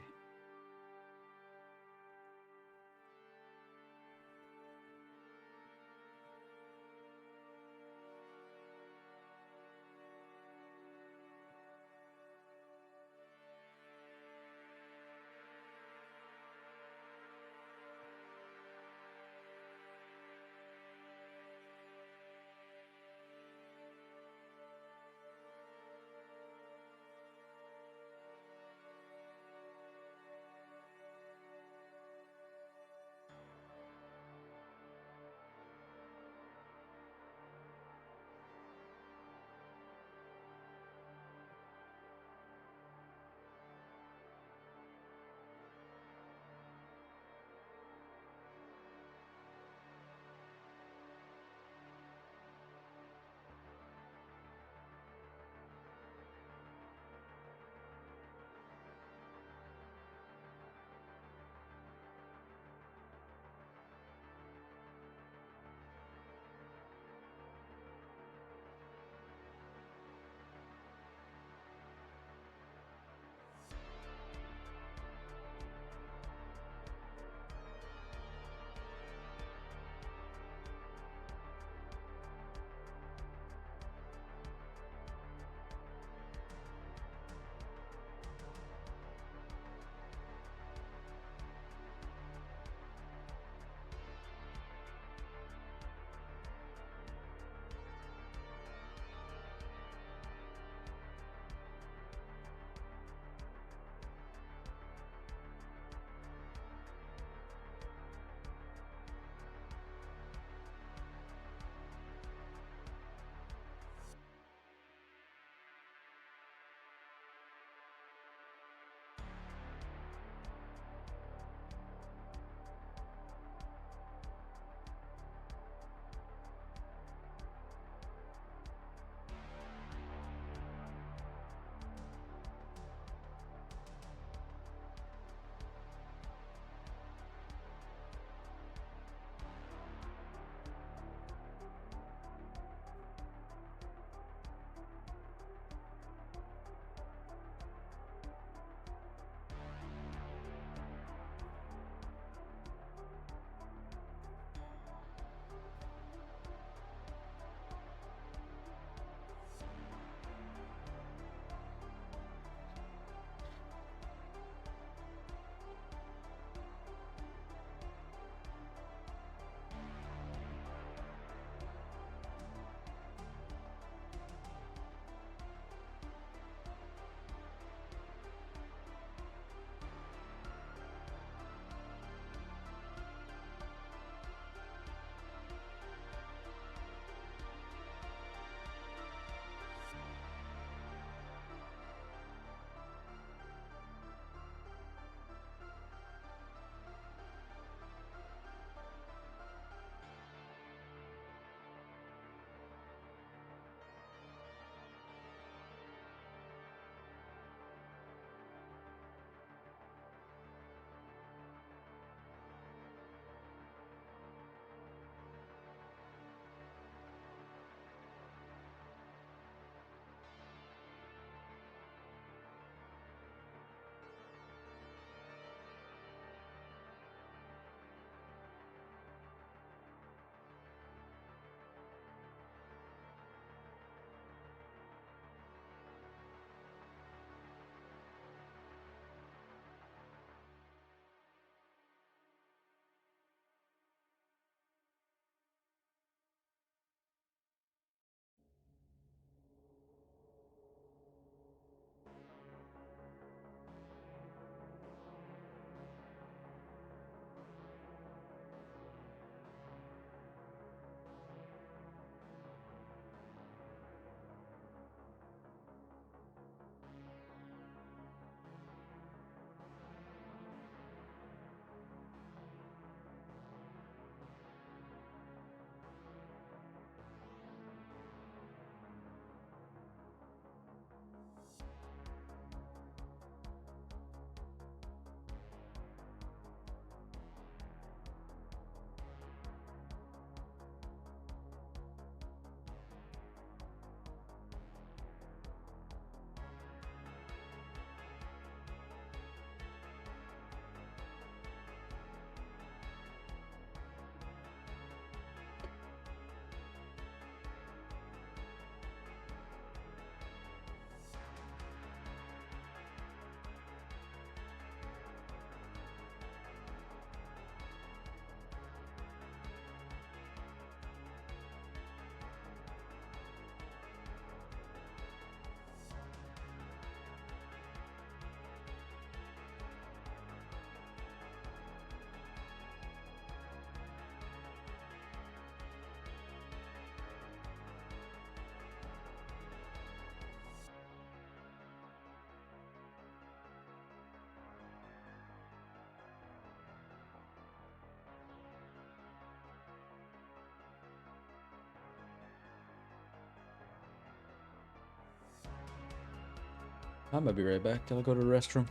I'm gonna be right back till I go to the restroom.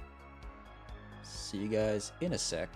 See you guys in a sec.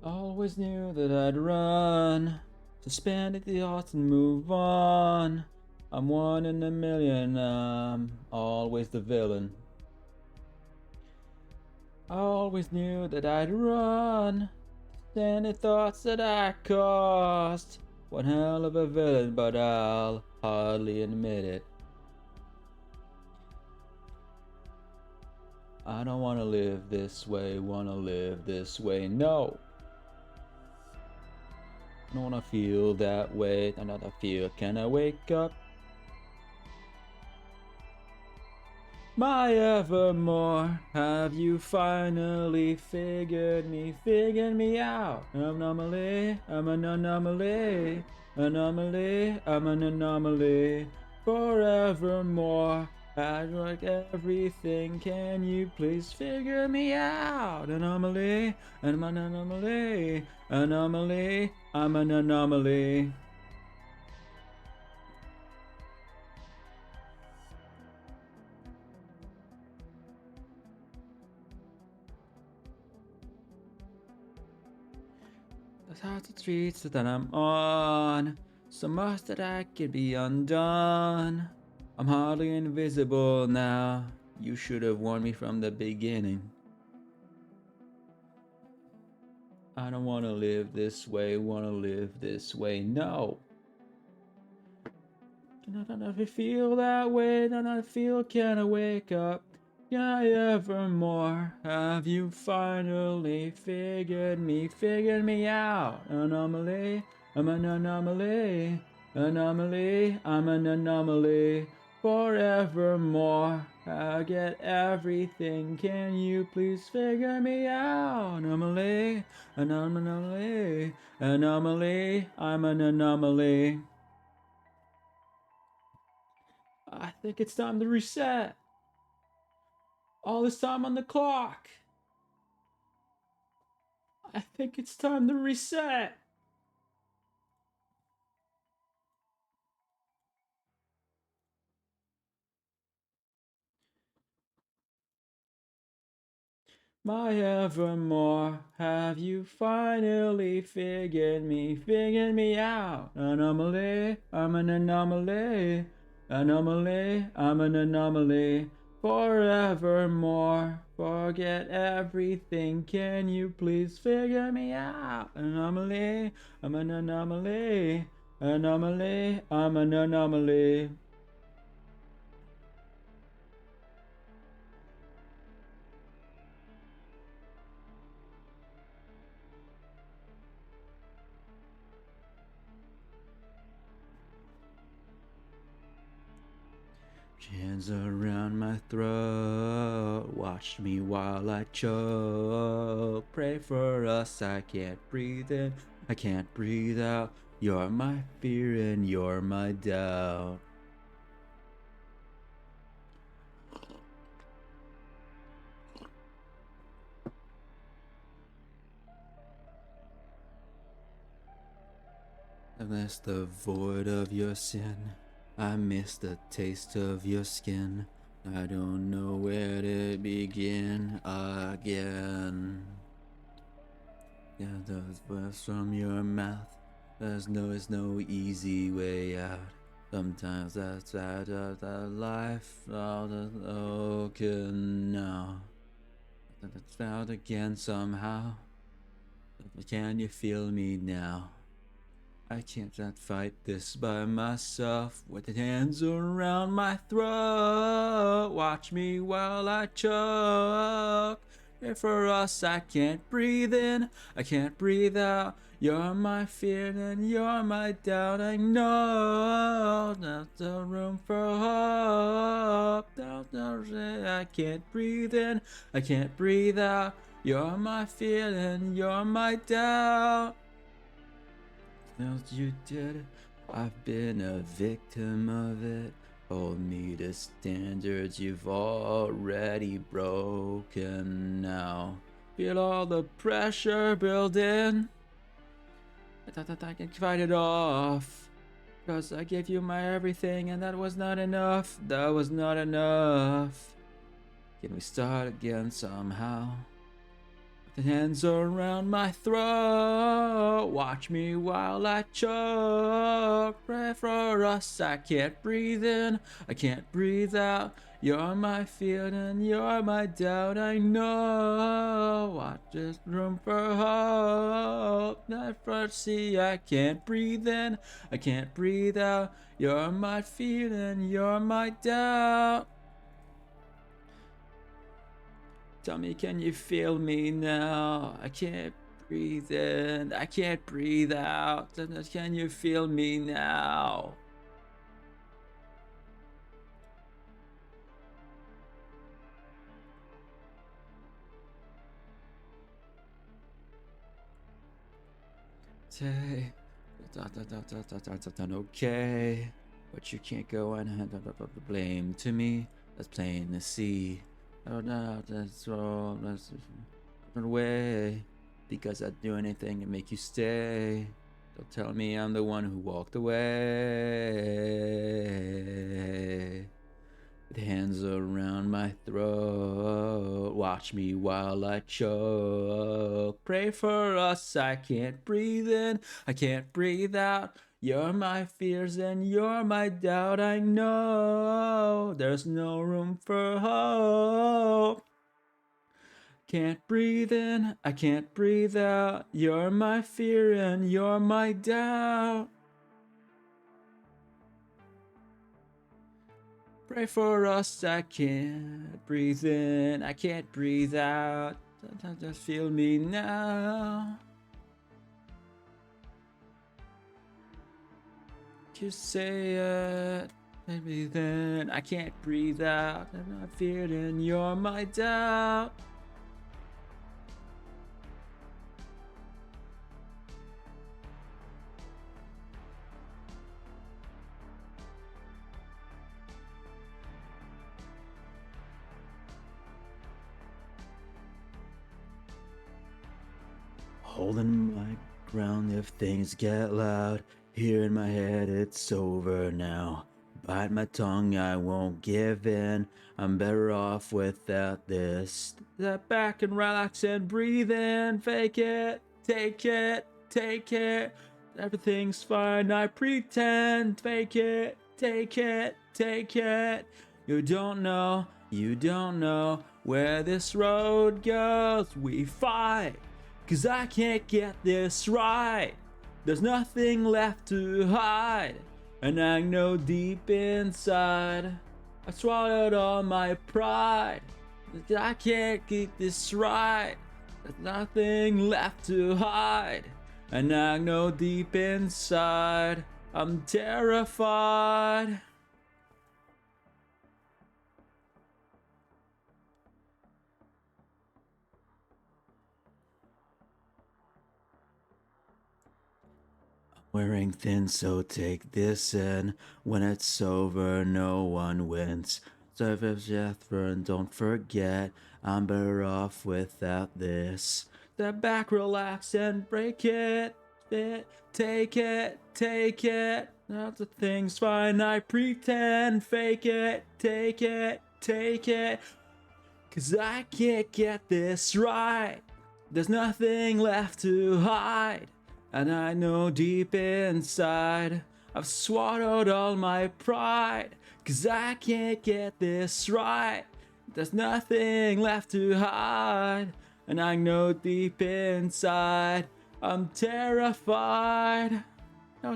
I always knew that I'd run, suspended the odds and move on. I'm one in a million, I'm always the villain. I always knew that I'd run, any thoughts that I caused. One hell of a villain, but I'll hardly admit it. I don't wanna live this way, no. I don't wanna feel that way, I don't feel, can I wake up? My evermore, have you finally figured me out? Anomaly, I'm an anomaly, I'm an anomaly. Forevermore, I like everything, can you please figure me out? Anomaly, I'm an anomaly, I'm an anomaly. The hearts of streets that I'm on, so much that I could be undone. I'm hardly invisible now, you should have warned me from the beginning. I don't wanna live this way, no. Can I feel that way, don't I feel, can I wake up? Can I evermore, have you finally figured me out? Anomaly, I'm an anomaly, I'm an anomaly. Forevermore, I get everything, can you please figure me out? Anomaly, I'm an anomaly. I think it's time to reset. All this time on the clock. I think it's time to reset. My evermore, have you finally figured me out? Anomaly, I'm an anomaly, I'm an anomaly. Forevermore, forget everything, can you please figure me out? Anomaly, I'm an anomaly, I'm an anomaly. Hands around my throat, watch me while I choke. Pray for us, I can't breathe in, I can't breathe out. You're my fear and you're my doubt. Unless the void of your sin, I miss the taste of your skin. I don't know where to begin again. Yeah, those words from your mouth, there's no easy way out. Sometimes that's out of the life, all the broken now. It's out again somehow. Can you feel me now? I can't fight this by myself with the hands around my throat. Watch me while I choke. If for us I can't breathe in, I can't breathe out. You're my fear and you're my doubt. I know there's no room for hope. I can't breathe in, I can't breathe out. You're my fear and you're my doubt. Else you did, I've been a victim of it. Hold me to standards you've already broken now. Feel all the pressure build in. I thought that I could fight it off, 'cause I gave you my everything and that was not enough. That was not enough. Can we start again somehow? The hands around my throat, watch me while I choke. Pray for us, I can't breathe in, I can't breathe out. You're my field and you're my doubt, I know. Watch this room for hope. That first see, I can't breathe in, I can't breathe out. You're my field and you're my doubt. Tell me, can you feel me now? I can't breathe in, I can't breathe out. Can you feel me now? Say, okay, but you can't go and hand the blame to me. That's plain to see. I don't know, that's wrong, that's run away, because I'd do anything to make you stay. Don't tell me I'm the one who walked away. With hands around my throat, watch me while I choke. Pray for us, I can't breathe in, I can't breathe out. You're my fears and you're my doubt, I know. There's no room for hope. Can't breathe in, I can't breathe out. You're my fear and you're my doubt. Pray for us, I can't breathe in, I can't breathe out. Just feel me now. Just say it, maybe then I can't breathe out. I'm not feared and you're my doubt. Holding my ground if things get loud. Here in my head, it's over now. Bite my tongue, I won't give in. I'm better off without this. Step back and relax and breathe in. Fake it, take it, take it. Everything's fine, I pretend. Fake it, take it, take it. You don't know where this road goes. We fight, 'cause I can't get this right. There's nothing left to hide, and I know deep inside I swallowed all my pride. That I can't get this right. There's nothing left to hide, and I know deep inside I'm terrified. Wearing thin, so take this in. When it's over, no one wins. Service death and don't forget, I'm better off without this. Step back, relax, and break it. Take it, take it. Now the thing's fine, I pretend. Fake it, take it, take it. 'Cause I can't get this right. There's nothing left to hide. And I know deep inside I've swallowed all my pride. 'Cause I can't get this right. There's nothing left to hide. And I know deep inside I'm terrified.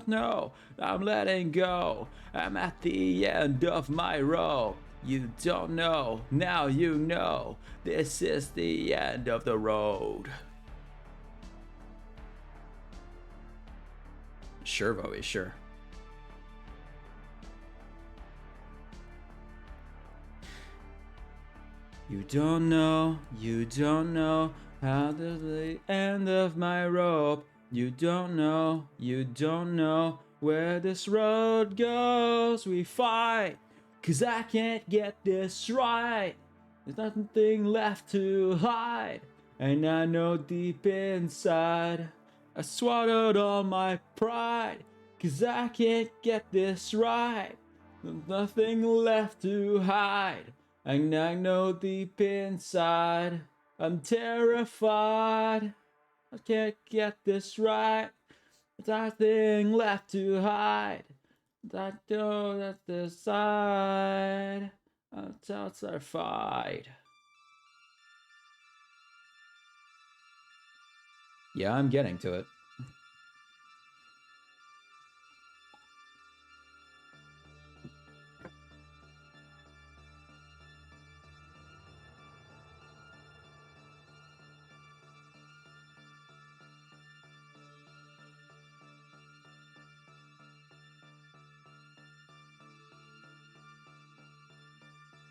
No, I'm letting go. I'm at the end of my rope. You don't know, now you know. This is the end of the road. Sure, Bowie, sure. You don't know how to the end of my rope. You don't know where this road goes. We fight, 'cause I can't get this right. There's nothing left to hide, and I know deep inside I swallowed all my pride. 'Cause I can't get this right. There's nothing left to hide, and I know deep inside I'm terrified. I can't get this right. There's nothing left to hide. I know that this side. I'm terrified. Yeah, I'm getting to it.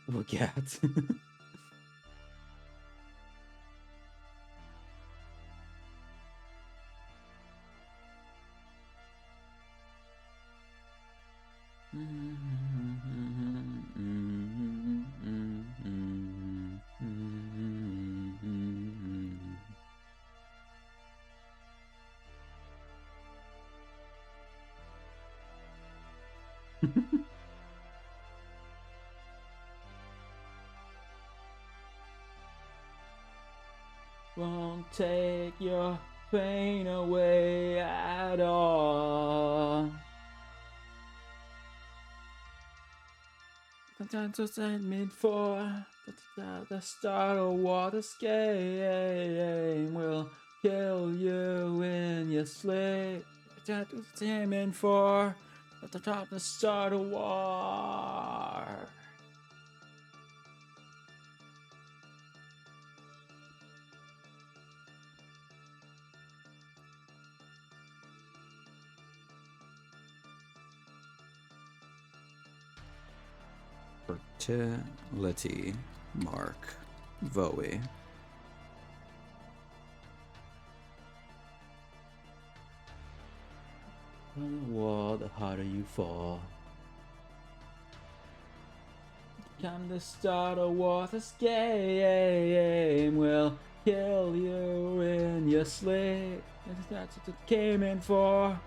Look at. Won't take your pain away at all. Sometimes what's I mean for the start of water's game will kill you in your sleep. That's what's aiming for at the top the start of war. Fertility Mark Voe. The wall, the harder you fall. Come to start a war, this game will kill you in your sleep. That's what it came in for.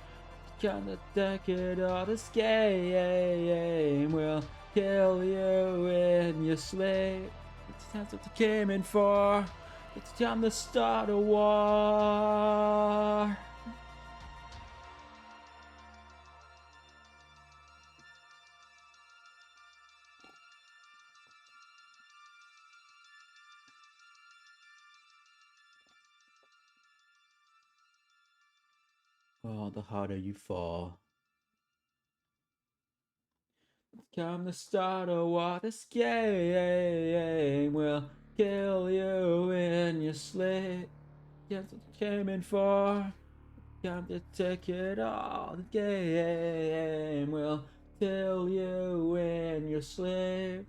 Come to decade of this game will kill you in your sleep. That's what it came in for. It's time to start a war. Oh, the harder you fall. Come to start a war, this game will kill you in your sleep. That's what it came in for. Come to take it all. The game will kill you in your sleep.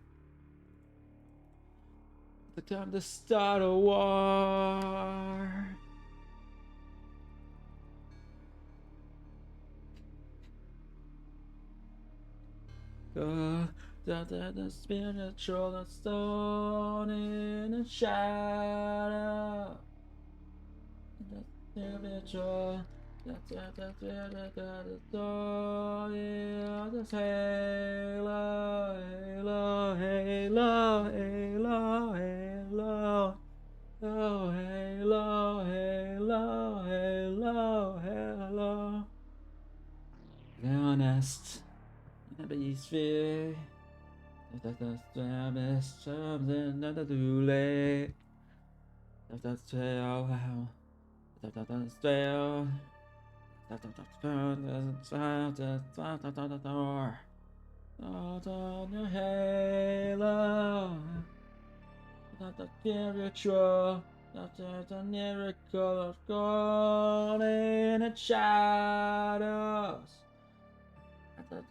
The time to start a war. The spiritual the stone in the shadow. The spiritual. The halo, halo, halo, halo, halo. Oh, halo, halo, halo, halo. Be honest. Never use fear. That's something not too late. That's how. That's fail. That's on your halo. That's the spiritual. That's the miracle of God in the shadows. The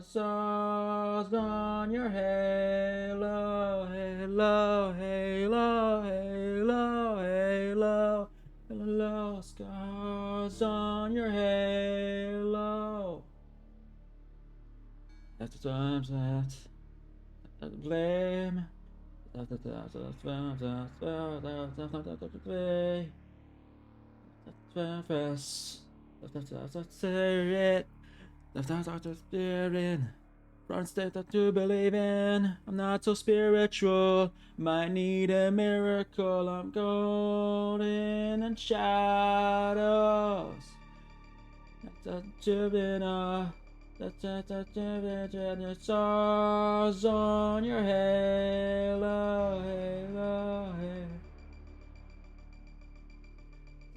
stars on your halo, halo, halo, halo, halo, halo, scars on your halo. That's the times that blame. That's it. That's the spirit. Front state to believe in. I'm not so spiritual. Might need a miracle. I'm golden and shadows. The stars on your halo, halo, halo.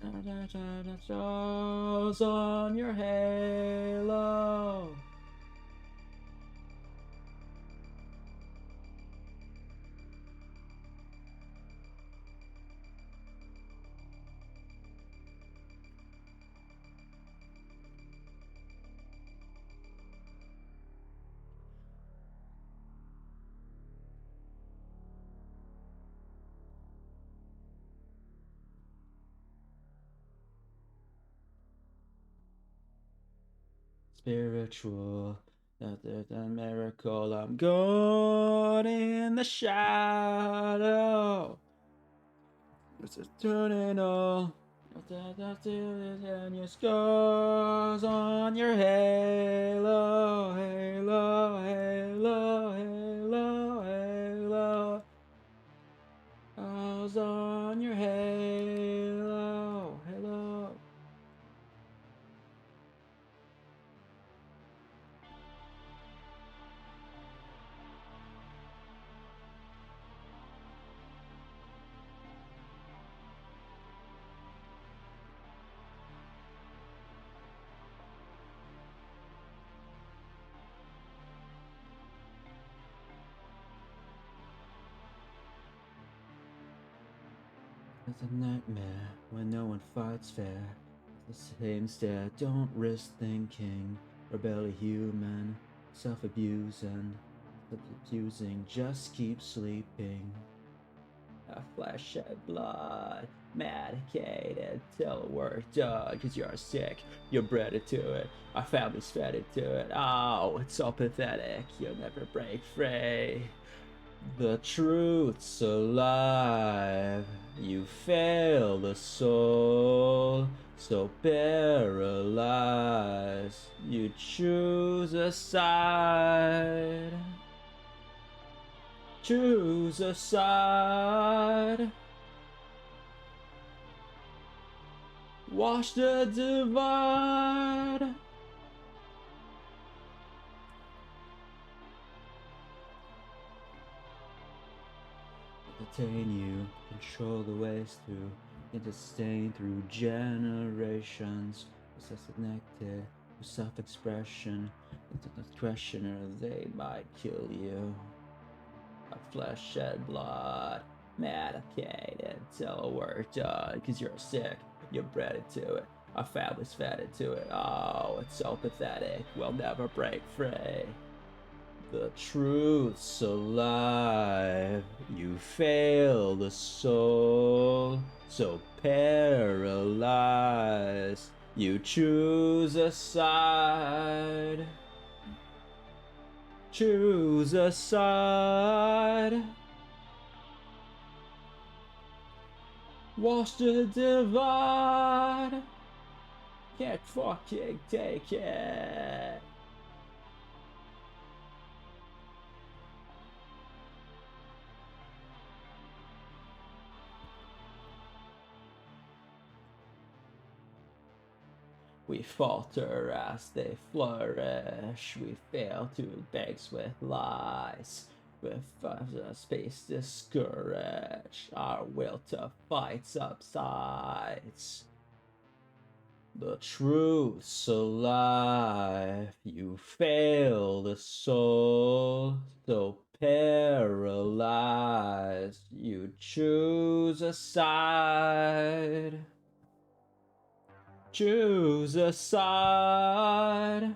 The stars on your halo. Spiritual, the miracle. I'm God in the shadow. It's eternal. And your scars on your halo, halo, halo, halo, halo. Scars on your halo, halo. It's a nightmare when no one fights fair. The same stare, don't risk thinking. Rebellion human, self-abusing, just keep sleeping. A flesh shed blood, medicated till we're done. Cause you're sick, you're bred into it. Our family's fed into it. Oh, it's so pathetic, you'll never break free. The truth's alive. You fail the soul, so paralyzed. You choose a side. Choose a side. Watch the divide. Attain you, control the ways through, interstain through generations, possess connected with self-expression, into the questioner, they might kill you. A flesh shed blood, medicated till we're done, cause you're sick, you're bred into it, our family's fed into it, oh, it's so pathetic, we'll never break free. The truth's alive. You fail the soul, so paralyzed. You choose a side. Choose a side. Watch the divide. Can't fucking take it. We falter as they flourish. We fail to banks with lies. With space discouraged. Our will to fight subsides. The truth's alive. You fail the soul. So paralyzed. You choose a side. Choose a side.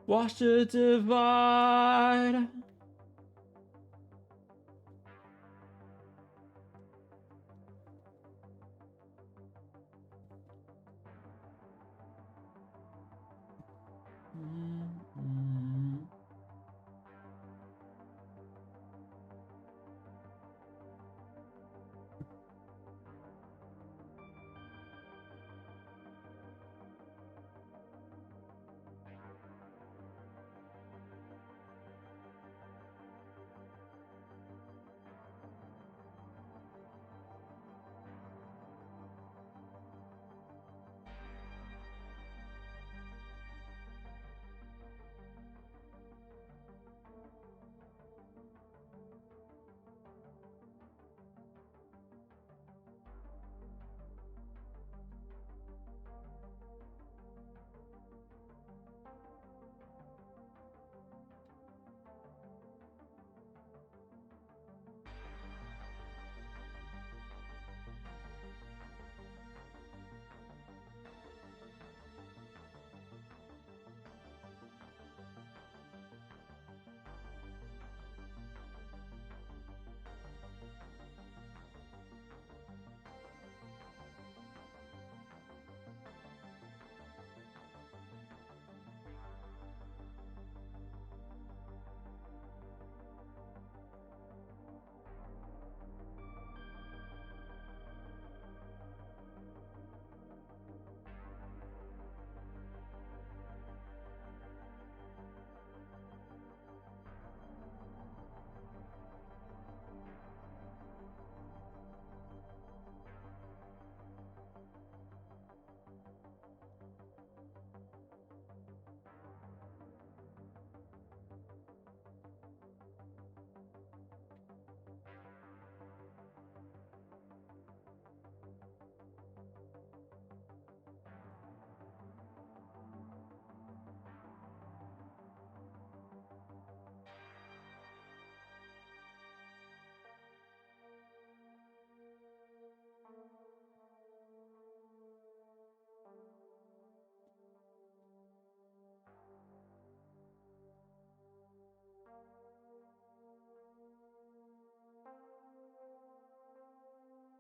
Watch the divide.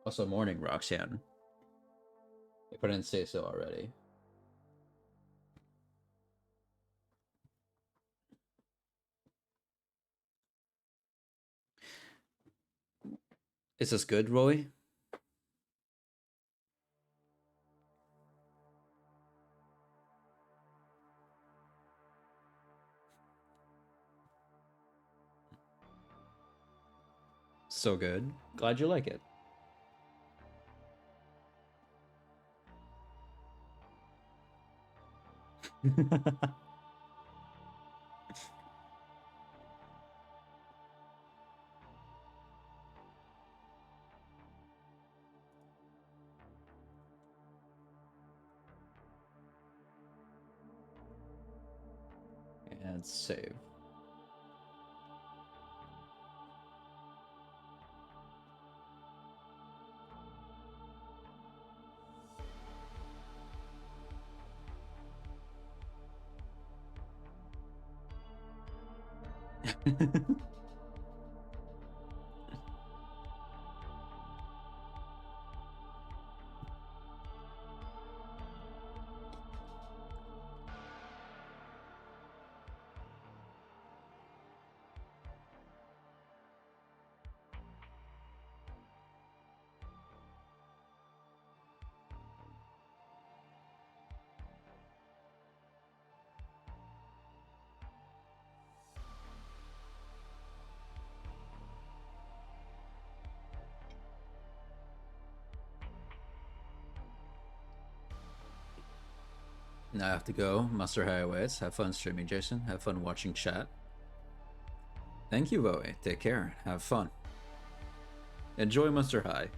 Also, morning, Roxanne. If I didn't say so already. Is this good, Roy? So good. Glad you like it. And save. Now I have to go. Master Highways. Have fun streaming, Jason. Have fun watching chat. Thank you, Bowie. Take care. Have fun. Enjoy Monster High.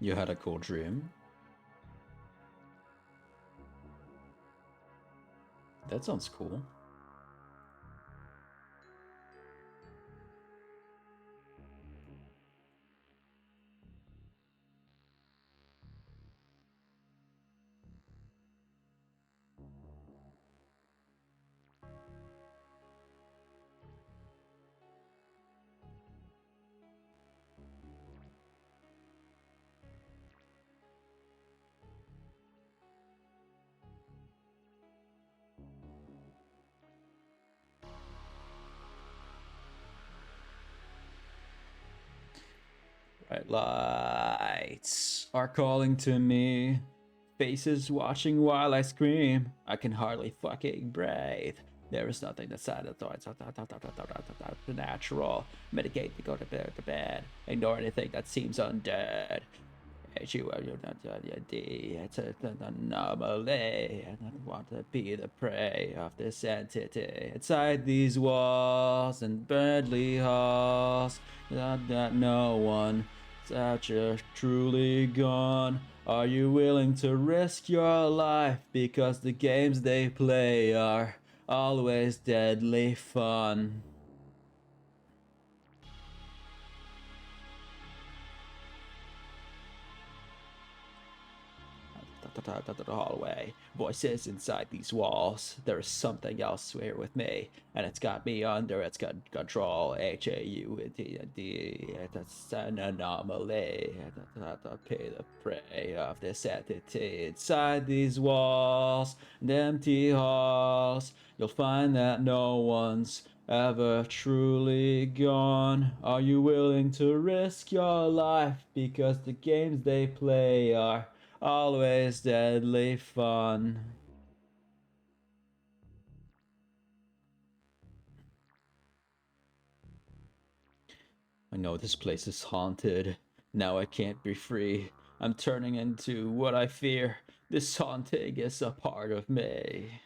You had a cool dream? That sounds cool. Bright lights are calling to me. Faces watching while I scream. I can hardly fucking breathe. There is nothing that satisfies the natural. Mitigate to go to bed. Ignore anything that seems undead. You're not it's an anomaly. I don't want to be the prey of this entity. Inside these walls and Bradley halls, that no one such a truly gone. Are you willing to risk your life because the games they play are always deadly fun? The hallway, voices inside these walls. There is something else here with me, and it's got me under its control. HAUD, that's an anomaly. To pay the prey of this entity inside these walls and empty halls. You'll find that no one's ever truly gone. Are you willing to risk your life because the games they play are always deadly fun? I know this place is haunted. Now I can't be free. I'm turning into what I fear. This haunting is a part of me.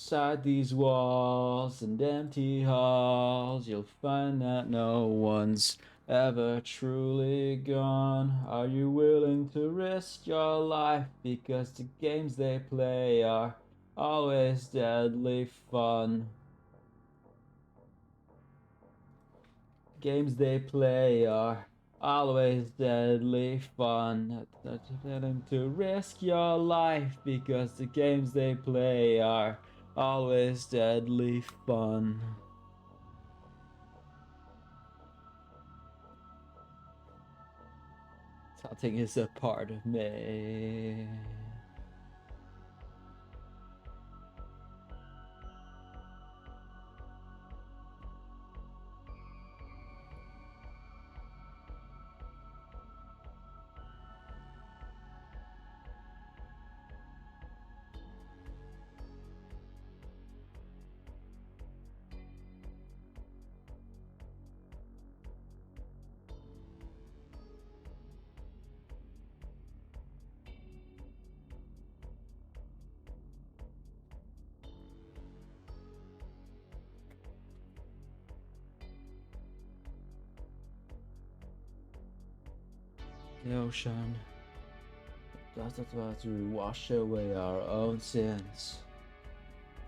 Inside these walls and empty halls, you'll find that no one's ever truly gone. Are you willing to risk your life because the games they play are always deadly fun? Games they play are always deadly fun. Willing to risk your life because the games they play are always deadly fun. Something is a part of me. The ocean does it well to wash away our own sins.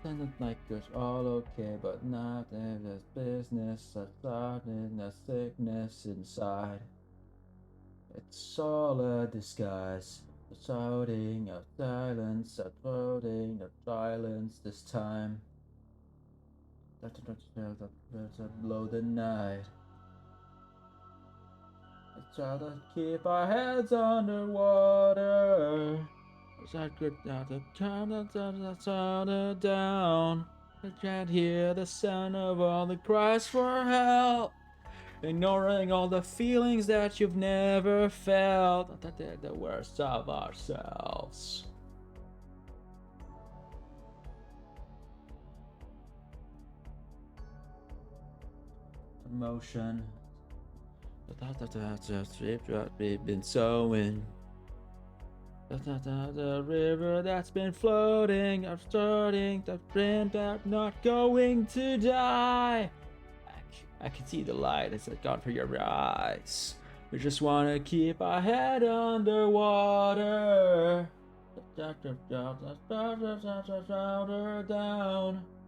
Sounded like it's all okay, but not in this business. I thought in the sickness inside. It's all a disguise. The shouting of silence, a floating of silence this time. That blow the night. Try to keep our heads underwater. I could not turn the sound down. I can't hear the sound of all the cries for help. Ignoring all the feelings that you've never felt. That they're the worst of ourselves. Emotion. We've been sowing. The river that's been floating, I'm starting to print out, not going to die. I can see the light as it's gone for your eyes. We just want to keep our head underwater. Down.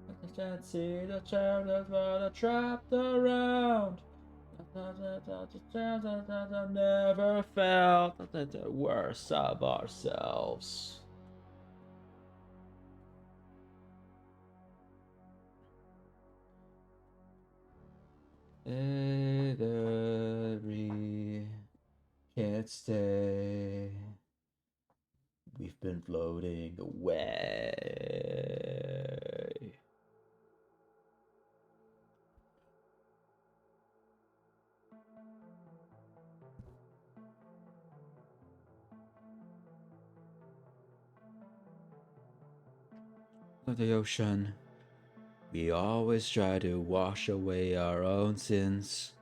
I can't see the children that are trapped around. Never felt the worst of ourselves. Every can't stay. We've been floating away. The ocean. We always try to wash away our own sins,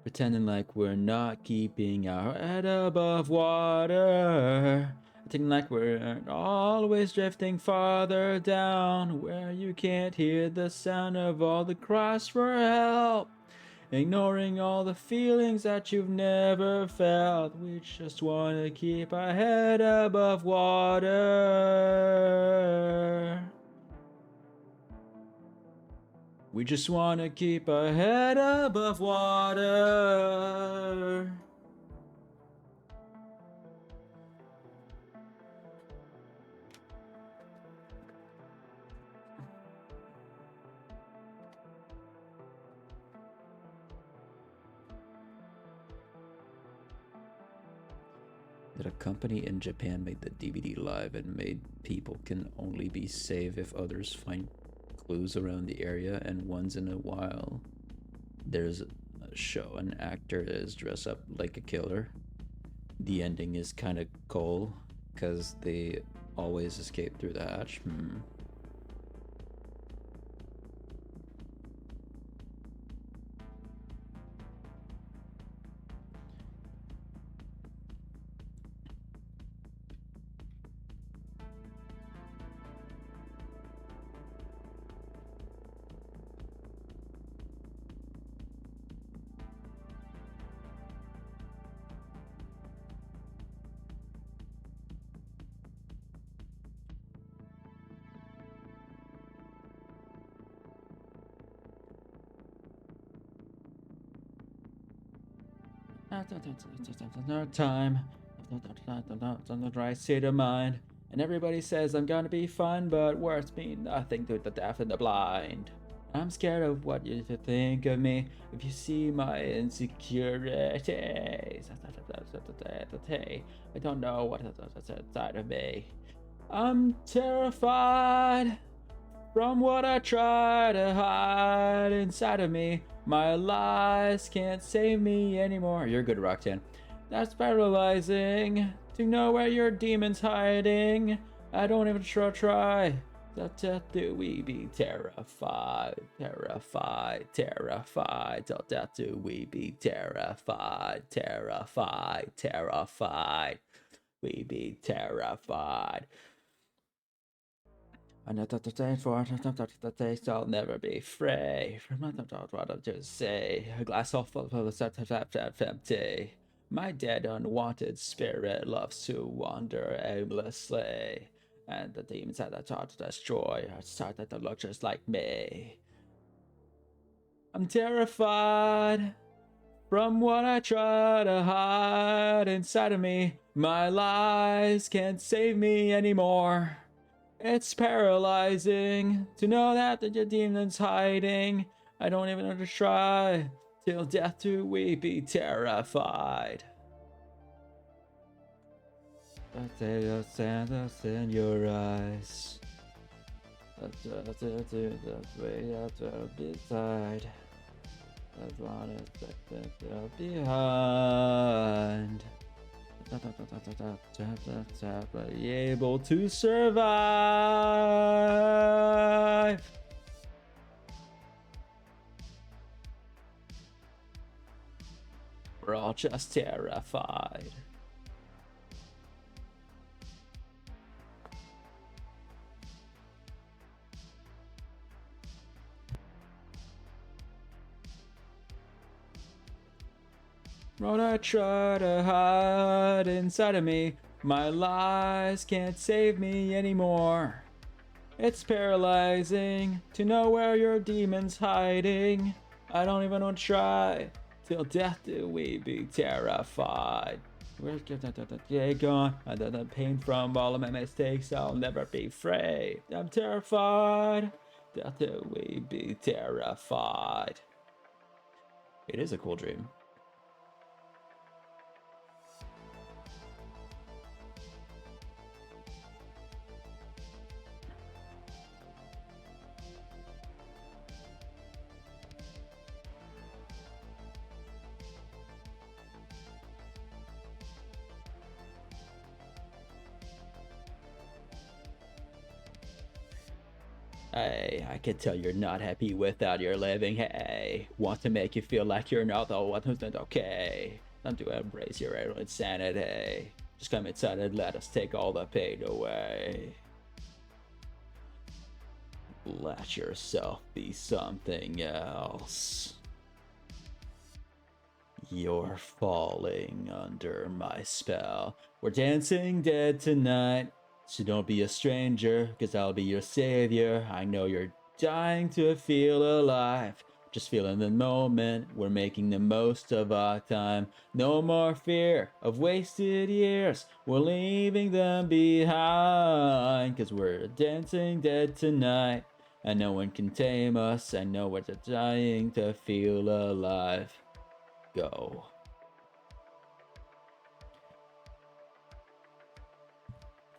pretending like we're not keeping our head above water, pretending like we're always drifting farther down, where you can't hear the sound of all the cries for help, ignoring all the feelings that you've never felt. We just want to keep our head above water. We just want to keep our head above water. That a company in Japan made the DVD live and made people can only be safe if others find clues around the area, and once in a while there's a show an actor is dressed up like a killer. The ending is kind of cool because they always escape through the hatch. No time, the right state of mind, and everybody says I'm gonna be fine, but words mean nothing to the deaf and the blind. I'm scared of what you think of me if you see my insecurities. I don't know what's inside of me. I'm terrified from what I try to hide inside of me. My lies can't save me anymore. You're good, Roxanne. That's paralyzing to know where your demon's hiding. I don't even try. Till death do we be terrified, terrified, terrified. Till death do we be terrified, terrified, terrified. We be terrified. Another day for the taste, I'll never be free. From what I'm to say, a glass half full of empty. My dead, unwanted spirit loves to wander aimlessly, and the demons that I taught to destroy are starting to look just like me. I'm terrified from what I try to hide inside of me. My lies can't save me anymore. It's paralyzing to know that your demon's hiding. I don't even have to try. Till death do we be terrified. But they just send us in your eyes. That's the way that beside. That's what it's behind. Able to survive. We're all just terrified. What I try to hide inside of me, my lies can't save me anymore. It's paralyzing to know where your demon's hiding. I don't even want to try. Till death do we be terrified. We're gone under the pain from all of my mistakes. I'll never be free. I'm terrified. Death do we be terrified. It is a cool dream. I can tell you're not happy with how you're living. Hey, want to make you feel like you're not all what isn't okay. Time to embrace your own insanity. Just come inside and let us take all the pain away. Let yourself be something else. You're falling under my spell. We're dancing dead tonight. So don't be a stranger, cause I'll be your savior. I know you're dying to feel alive. Just feel in the moment, we're making the most of our time. No more fear of wasted years, we're leaving them behind. Cause we're dancing dead tonight, and no one can tame us. I know we're dying to feel alive. Go.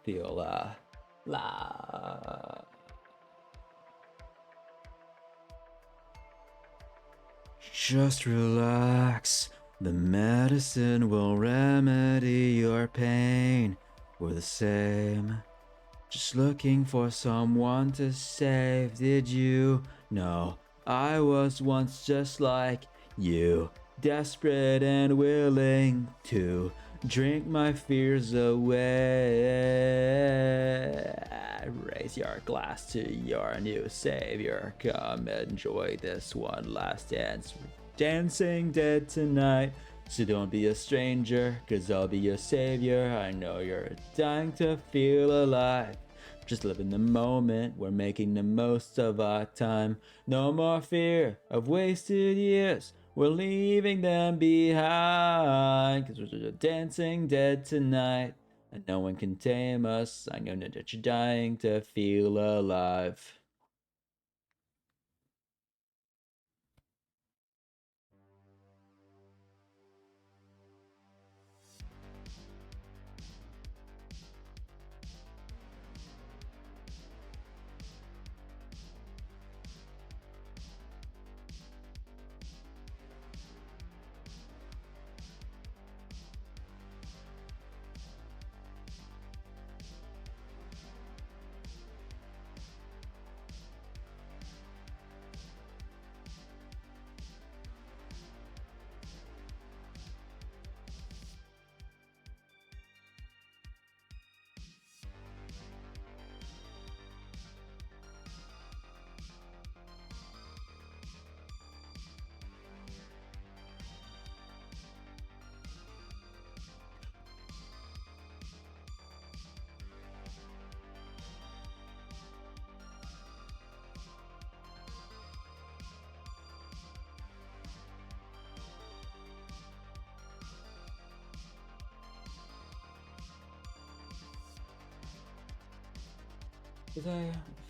Feel la. Just relax. The medicine will remedy your pain. We're the same. Just looking for someone to save. Did you know I was once just like you? Desperate and willing to drink my fears away. Raise your glass to your new savior. Come enjoy this one last dance. Dancing dead tonight. So don't be a stranger, cause I'll be your savior. I know you're dying to feel alive. Just live in the moment, we're making the most of our time. No more fear of wasted years, we're leaving them behind. Cause we're dancing dead tonight, and no one can tame us. I know that you're dying to feel alive.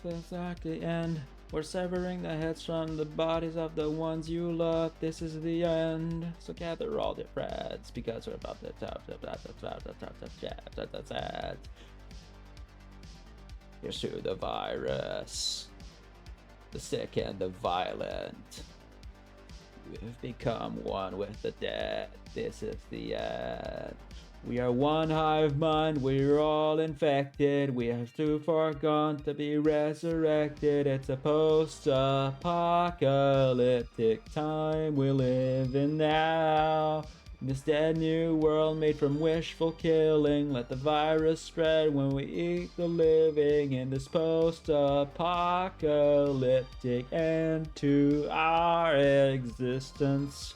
Feels like the end. We're severing the heads from the bodies of the ones you love. This is the end. So gather all the threads, because we're about to top. Here's to the virus, the sick and the violent. We've become one with the dead. This is the end. We are one hive mind, we're all infected. We have too far gone to be resurrected. It's a post-apocalyptic time we live in now. This dead new world made from wishful killing. Let the virus spread when we eat the living. In this post-apocalyptic end to our existence.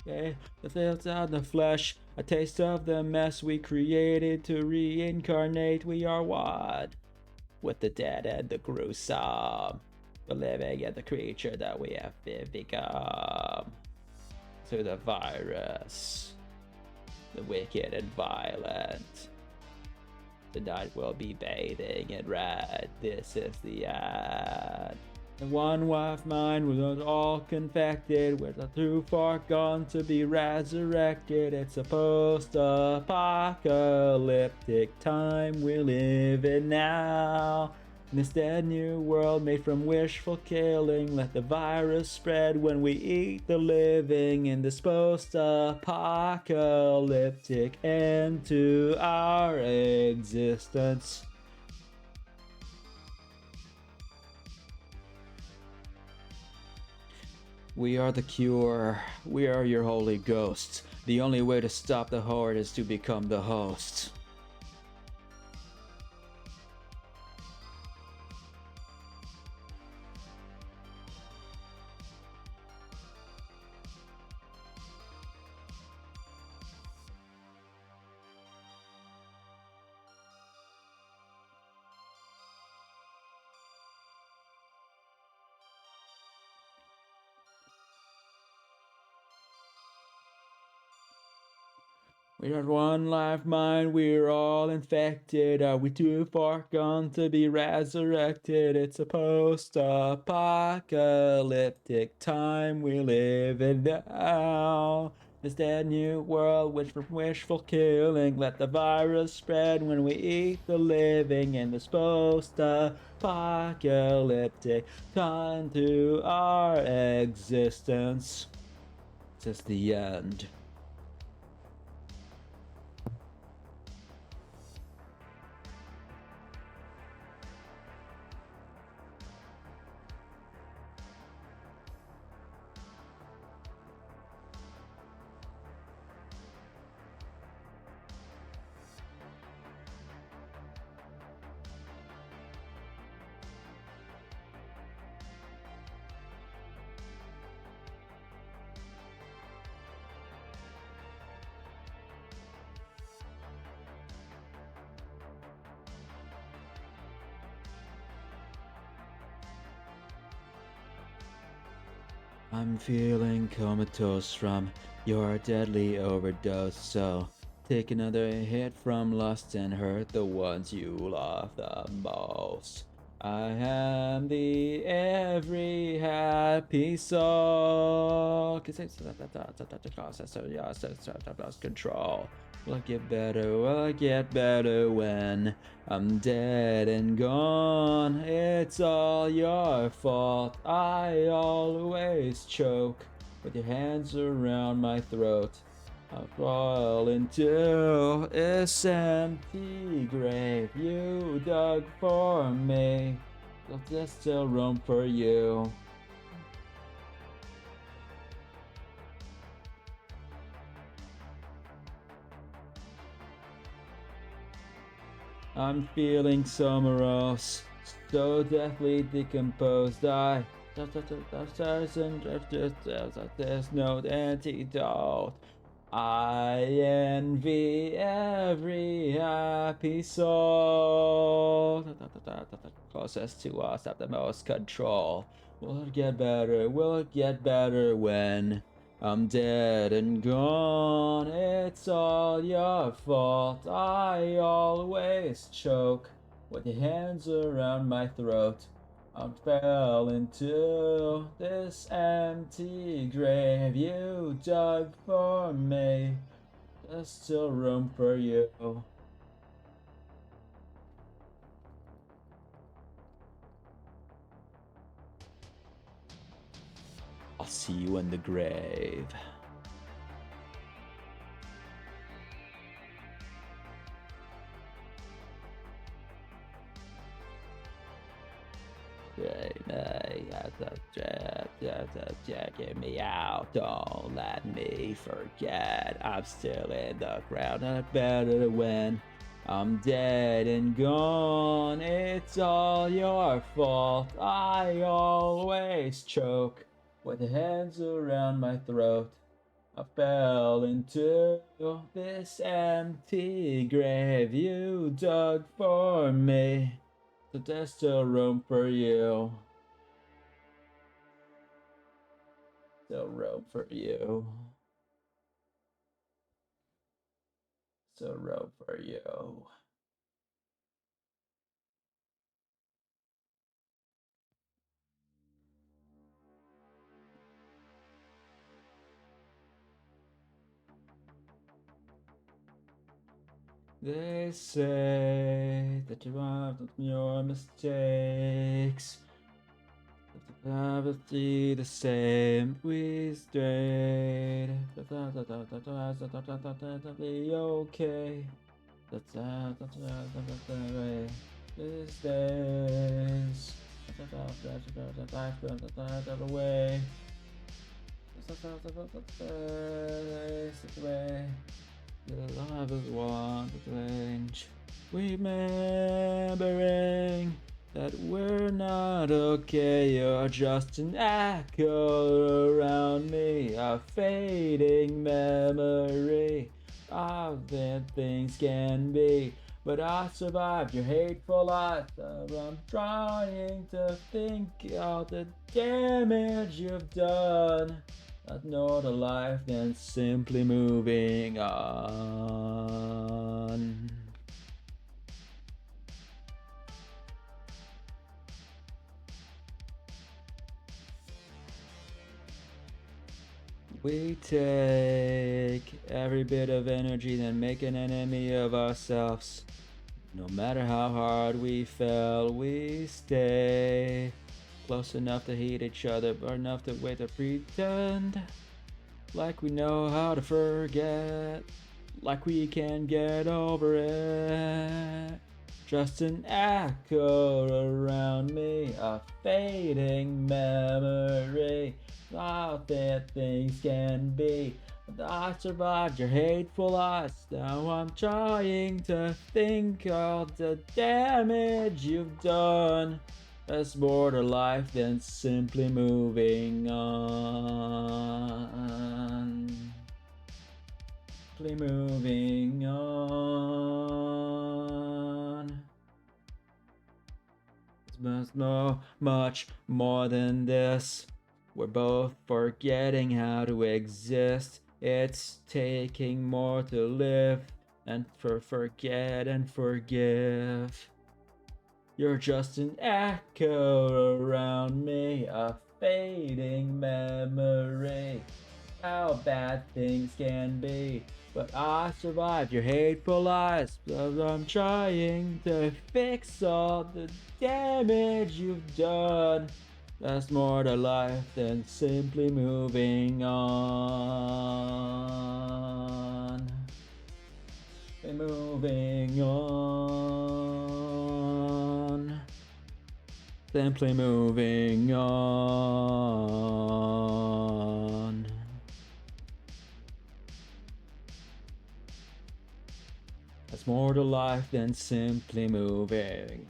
Okay, the feels out the flesh, a taste of the mess we created to reincarnate. We are one with the dead and the gruesome, the living and the creature that we have become. To the virus, the wicked and violent. Tonight we'll be bathing in red. This is the end. The one wife mind was all confected. We're too far gone to be resurrected. It's a post-apocalyptic time we live in now. In this dead new world made from wishful killing, let the virus spread when we eat the living. In this post-apocalyptic end to our existence. We are the cure. We are your holy ghosts. The only way to stop the horde is to become the host. We are one life mind, we're all infected. Are we too far gone to be resurrected? It's a post-apocalyptic time we live in now. This dead new world, which from wishful killing, let the virus spread when we eat the living. In this post-apocalyptic time to our existence. It's the end. I'm feeling comatose from your deadly overdose, so take another hit from lust and hurt the ones you love the most. I am the every happy soul. Lost control. Will it get better? Will it get better when I'm dead and gone? It's all your fault. I always choke with your hands around my throat. I fall into this empty grave you dug for me. There's still room for you. I'm feeling so morose, so deathly decomposed. There's no antidote. I envy every happy soul. Closest to us, have the most control. Will it get better? Will it get better when I'm dead and gone? It's all your fault. I always choke with your hands around my throat. I fell into this empty grave you dug for me. There's still room for you. I'll see you in the grave. Check me out, don't let me forget. I'm still in the ground, and better when I'm dead and gone. It's all your fault. I always choke with hands around my throat. I fell into this empty grave you dug for me. So there's still room for you. Still room for you. Still room for you. They say that you are not your mistakes. Obviously the same. We straight. Be okay. These days. Away. The love is one to change. Remembering that we're not okay. You're just an echo around me, a fading memory of than things can be. But I survived your hateful lies. I'm trying to think of the damage you've done. Not know the life than simply moving on. We take every bit of energy and make an enemy of ourselves. No matter how hard we fell, we stay close enough to hate each other, but enough to wait to pretend like we know how to forget, like we can get over it. Just an echo around me, a fading memory of that things can be. I survived your hateful lies. Now I'm trying to think of the damage you've done. There's more to life than simply moving on. Simply moving on. There's much more than this. We're both forgetting how to exist. It's taking more to live and forget and forgive. You're just an echo around me, a fading memory. How bad things can be. But I survived your hateful lies. I'm trying to fix all the damage you've done. There's more to life than simply moving on. Moving on. Simply moving on. There's more to life than simply moving.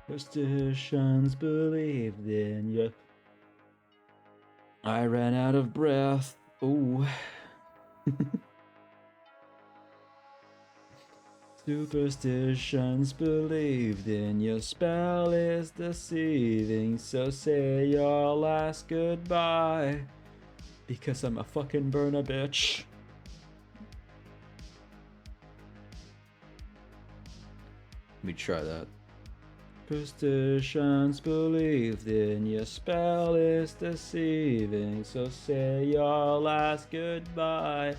Superstitions believed in you. I ran out of breath. Ooh. Superstitions believed in your spell is deceiving, so say your last goodbye. Because I'm a fucking burner bitch. Let me try that. Superstitions believed in your spell is deceiving, so say your last goodbye.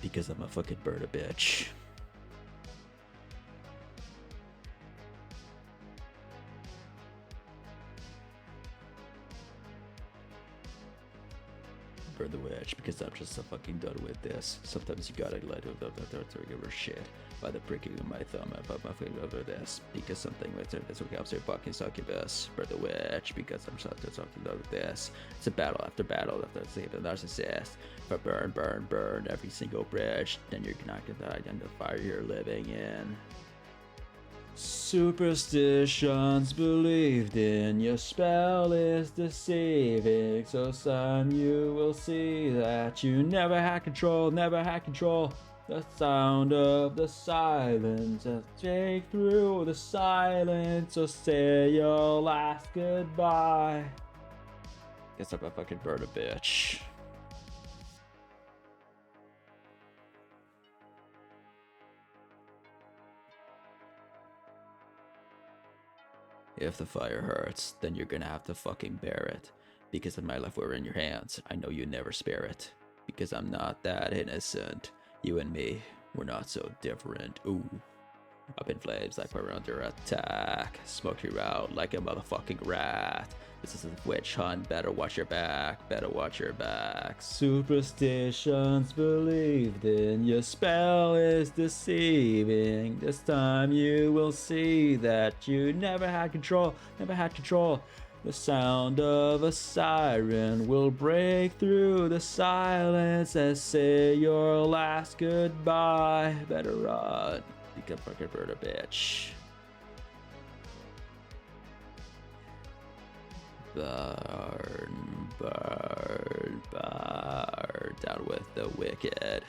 Because I'm a fucking burner bitch. burn the witch, because I'm just so fucking done with this. Sometimes you gotta let it give a shit by the pricking of my thumb above my finger over this, because something with this will help your fucking succubus. Burn the witch, because I'm so fucking done with this. It's a battle after save the narcissist. But burn every single bridge, then you're not gonna identify you're living in. Superstitions believed in, your spell is deceiving, so son you will see that you never had control, The sound of the silence as take through the silence, so say your last goodbye. Guess I'm a fucking bird a bitch. If the fire hurts, then you're gonna have to fucking bear it. Because if my life were in your hands, I know you'd never spare it. Because I'm not that innocent. You and me, we're not so different. Ooh. Up in flames like we're under attack. Smoke you out like a motherfucking rat. This is a witch hunt, better watch your back, Superstitions believed in, your spell is deceiving. This time you will see that you never had control, The sound of a siren will break through the silence and say your last goodbye. Better run, become fucking bird a bitch. Burn, down with the wicked.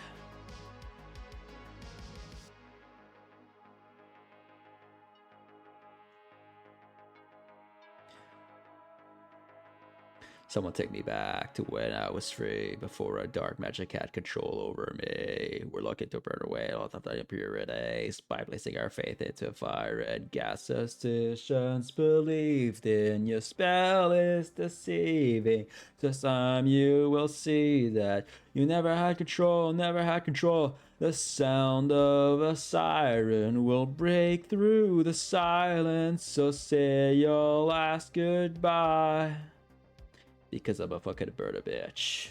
Someone take me back to when I was free, before a dark magic had control over me. We're looking to burn away all of the impurities by placing our faith into fire and gas. Superstitions believed in, your spell is deceiving. This time you will see that you never had control, The sound of a siren will break through the silence, so say your last goodbye. Because I'm a fucking bird a bitch.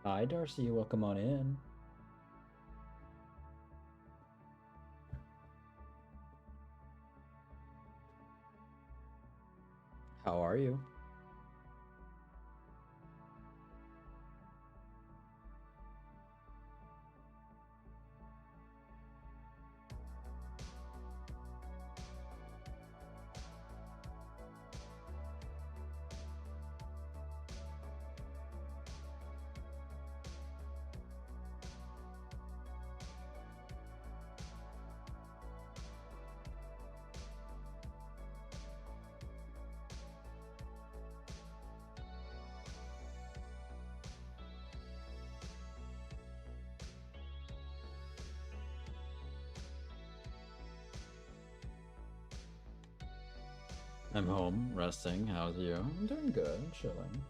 Hi, Darcy. Welcome on in. How are you? I'm home, resting. How's you? I'm doing good. I'm chilling.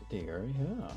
Dear, yeah.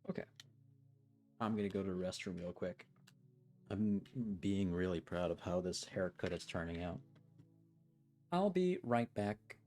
Okay. I'm gonna go to the restroom real quick. I'm being really proud of how this haircut is turning out. I'll be right back.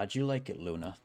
How'd you like it, Luna?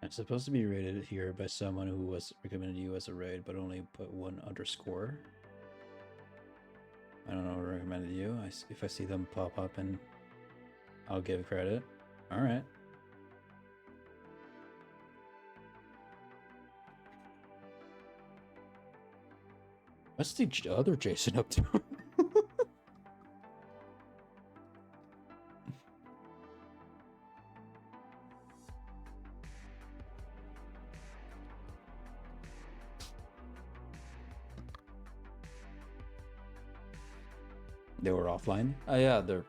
It's supposed to be rated here by someone who was recommended you as a raid, but only put 1 underscore. I don't know who recommended you. If I see them pop up, and I'll give credit. All right. What's the other Jason up to? They were offline. Oh yeah, they're.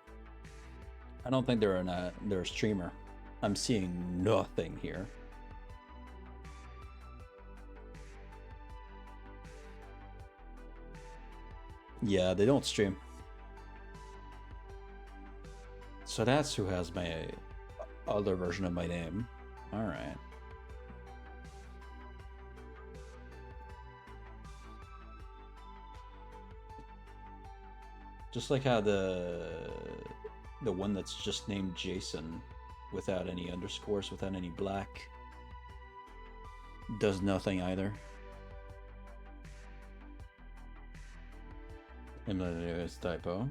I don't think they're they're a streamer. I'm seeing nothing here. Yeah, they don't stream. So that's who has my other version of my name. All right. Just like how the one that's just named Jason without any underscores, without any black, does nothing either. It's typo.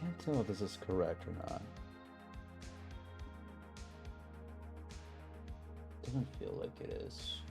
can't tell if this is correct or not. Doesn't feel like it is.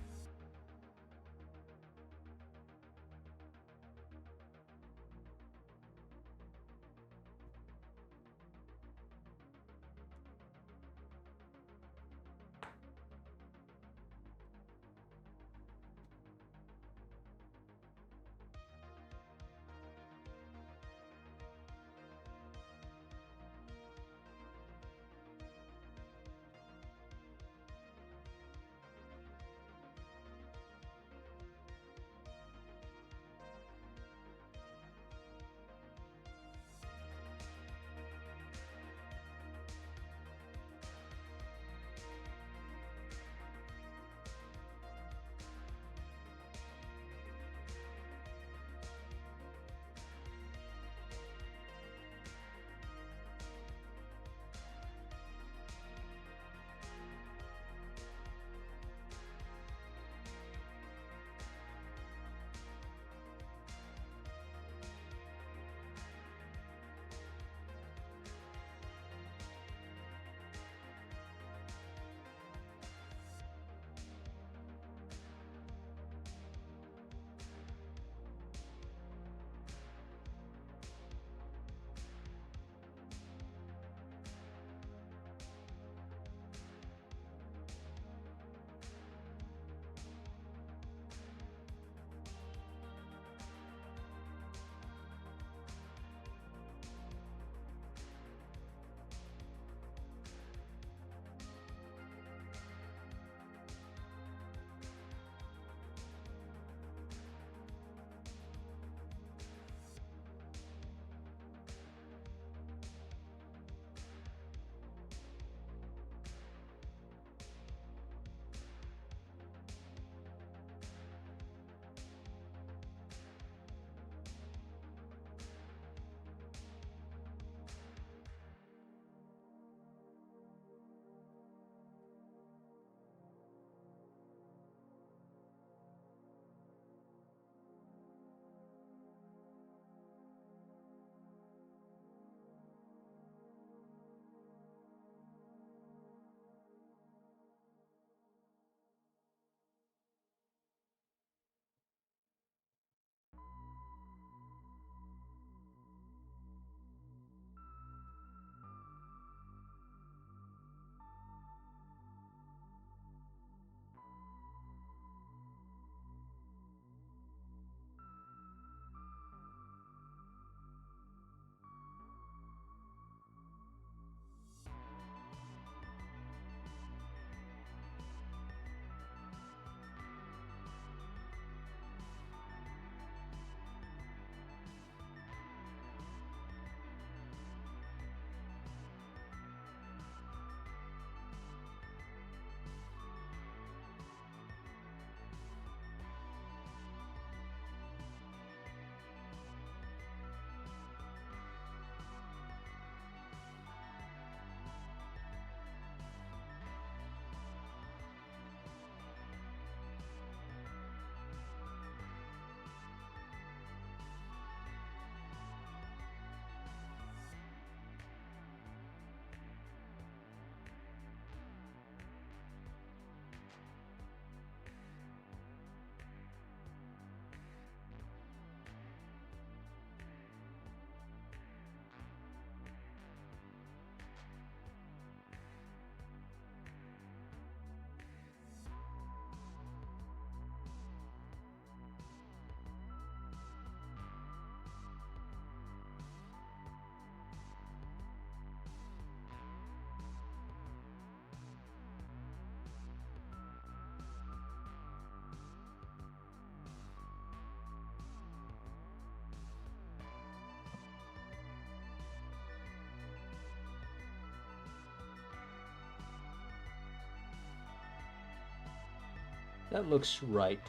That looks right.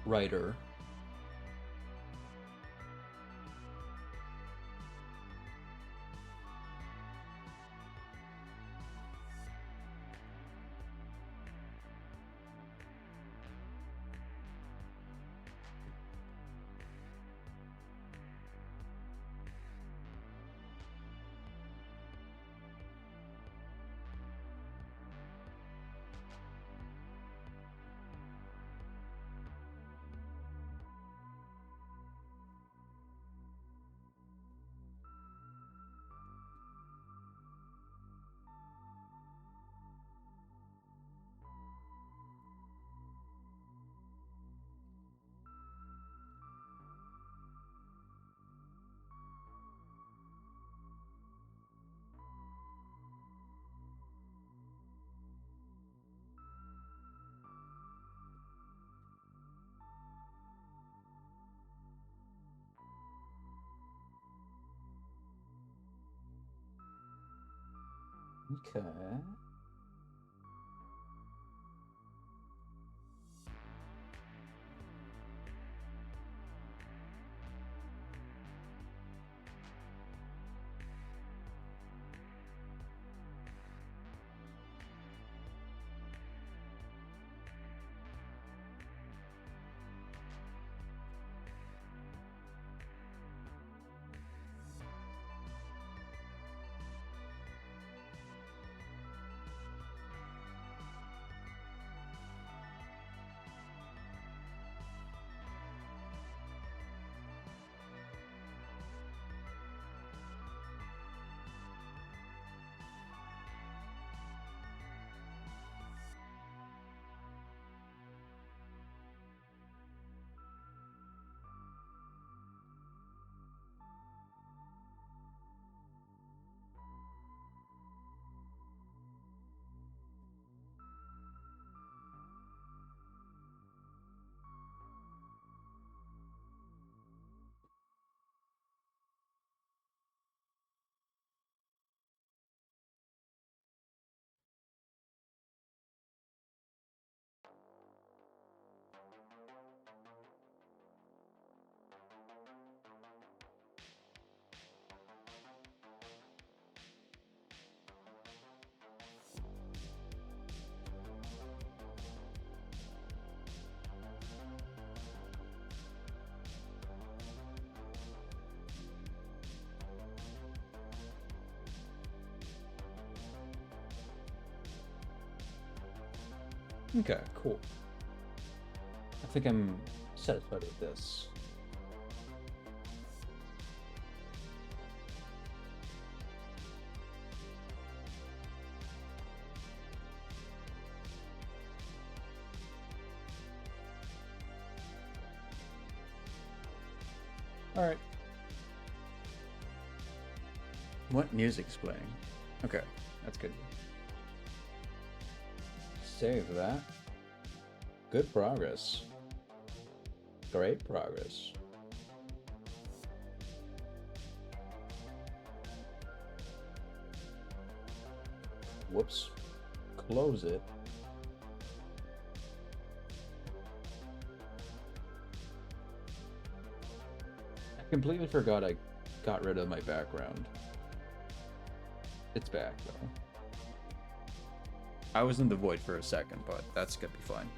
Righter. Okay. Okay, cool. I think I'm satisfied with this. Alright. What music's playing? Okay, that's good. Save that. Good progress. Great progress. Whoops. Close it. I completely forgot I got rid of my background. It's back though. I was in the void for a second, but that's gonna be fine.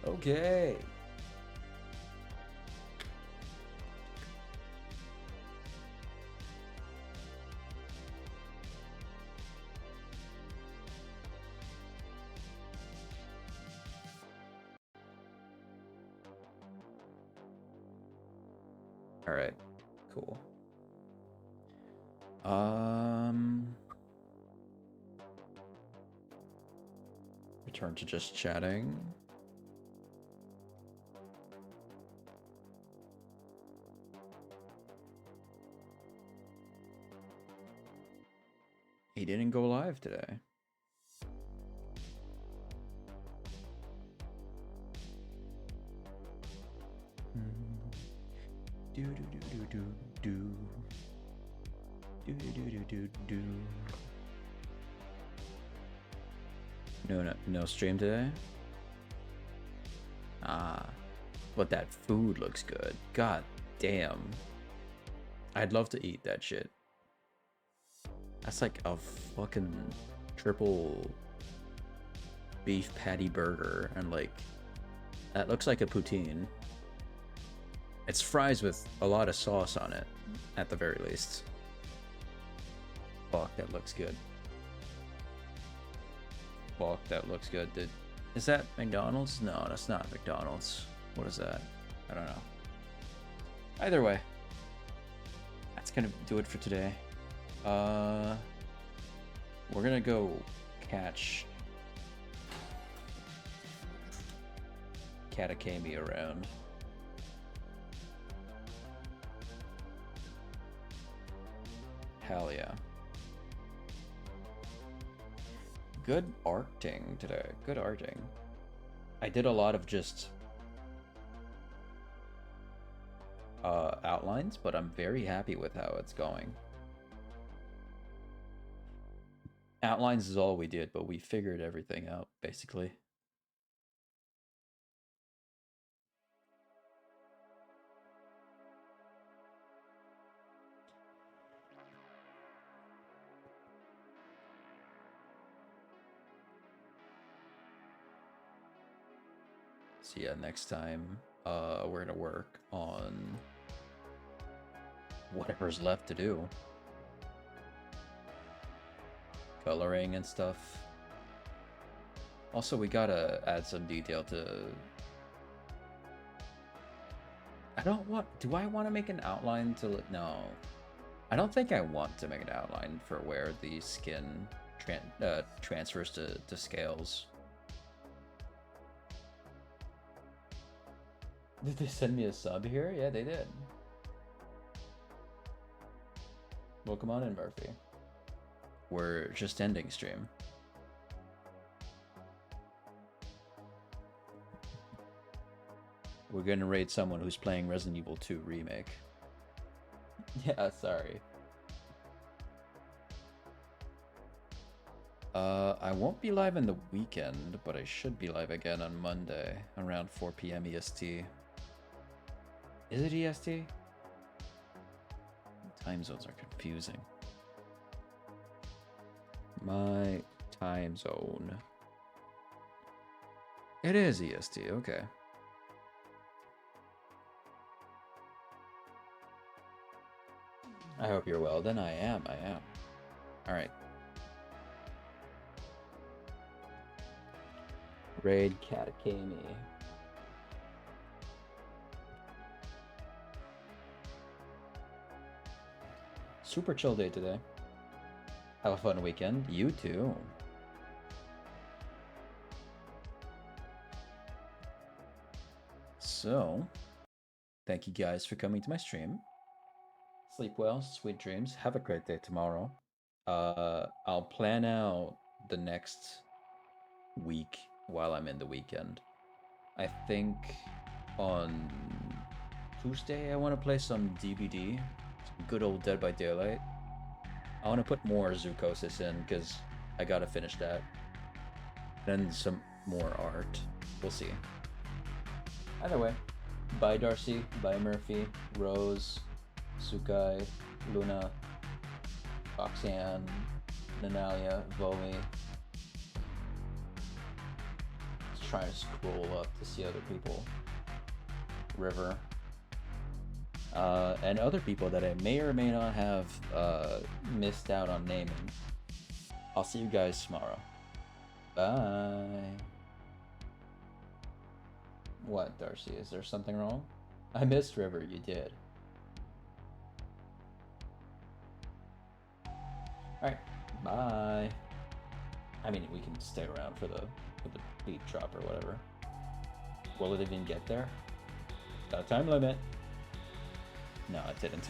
Okay. All right, cool. Return to just chatting. He didn't go live today. Do do do do do do do do do do do. No stream today. Ah, but that food looks good. God damn. I'd love to eat that shit. That's like a fucking triple beef patty burger, and like that looks like a poutine. It's fries with a lot of sauce on it, at the very least. Fuck, that looks good. Fuck, that looks good, dude. Is that McDonald's? No, that's not McDonald's. What is that? I don't know. Either way, that's gonna do it for today. We're gonna go catch Katakami around. Hell yeah. Good arting today. Good arting. I did a lot of just outlines, but I'm very happy with how it's going. Outlines is all we did, but we figured everything out, basically. So yeah, next time, we're gonna work on whatever's left to do. Coloring and stuff. Also, we gotta add some detail to... Do I want to make an outline to... No. I don't think I want to make an outline for where the skin transfers to scales. Did they send me a sub here? Yeah, they did. Well, come on in, Murphy. We're just ending stream. We're gonna raid someone who's playing Resident Evil 2 Remake. Yeah, sorry. I won't be live in the weekend, but I should be live again on Monday around 4 p.m. EST. Is it EST? Time zones are confusing. My time zone. It is EST, okay. I hope you're well. Then I am. Alright. Raid Katakami. Super chill day today. Have a fun weekend. You too. So, thank you guys for coming to my stream. Sleep well, sweet dreams. Have a great day tomorrow. I'll plan out the next week while I'm in the weekend. I think on Tuesday I want to play some DBD, some good old Dead by Daylight. I want to put more Zookosis in because I gotta finish that. Then some more art. We'll see. Either way, bye Darcy, bye Murphy, Rose, Sukai, Luna, Roxanne, Nanalia, Vomi. Just trying to scroll up to see other people. River. And other people that I may or may not have missed out on naming. I'll see you guys tomorrow. Bye. What, Darcy? Is there something wrong? I missed River, you did. Alright, bye. I mean, we can stay around for the beat drop or whatever. Will it even get there? Got a time limit. No, it didn't.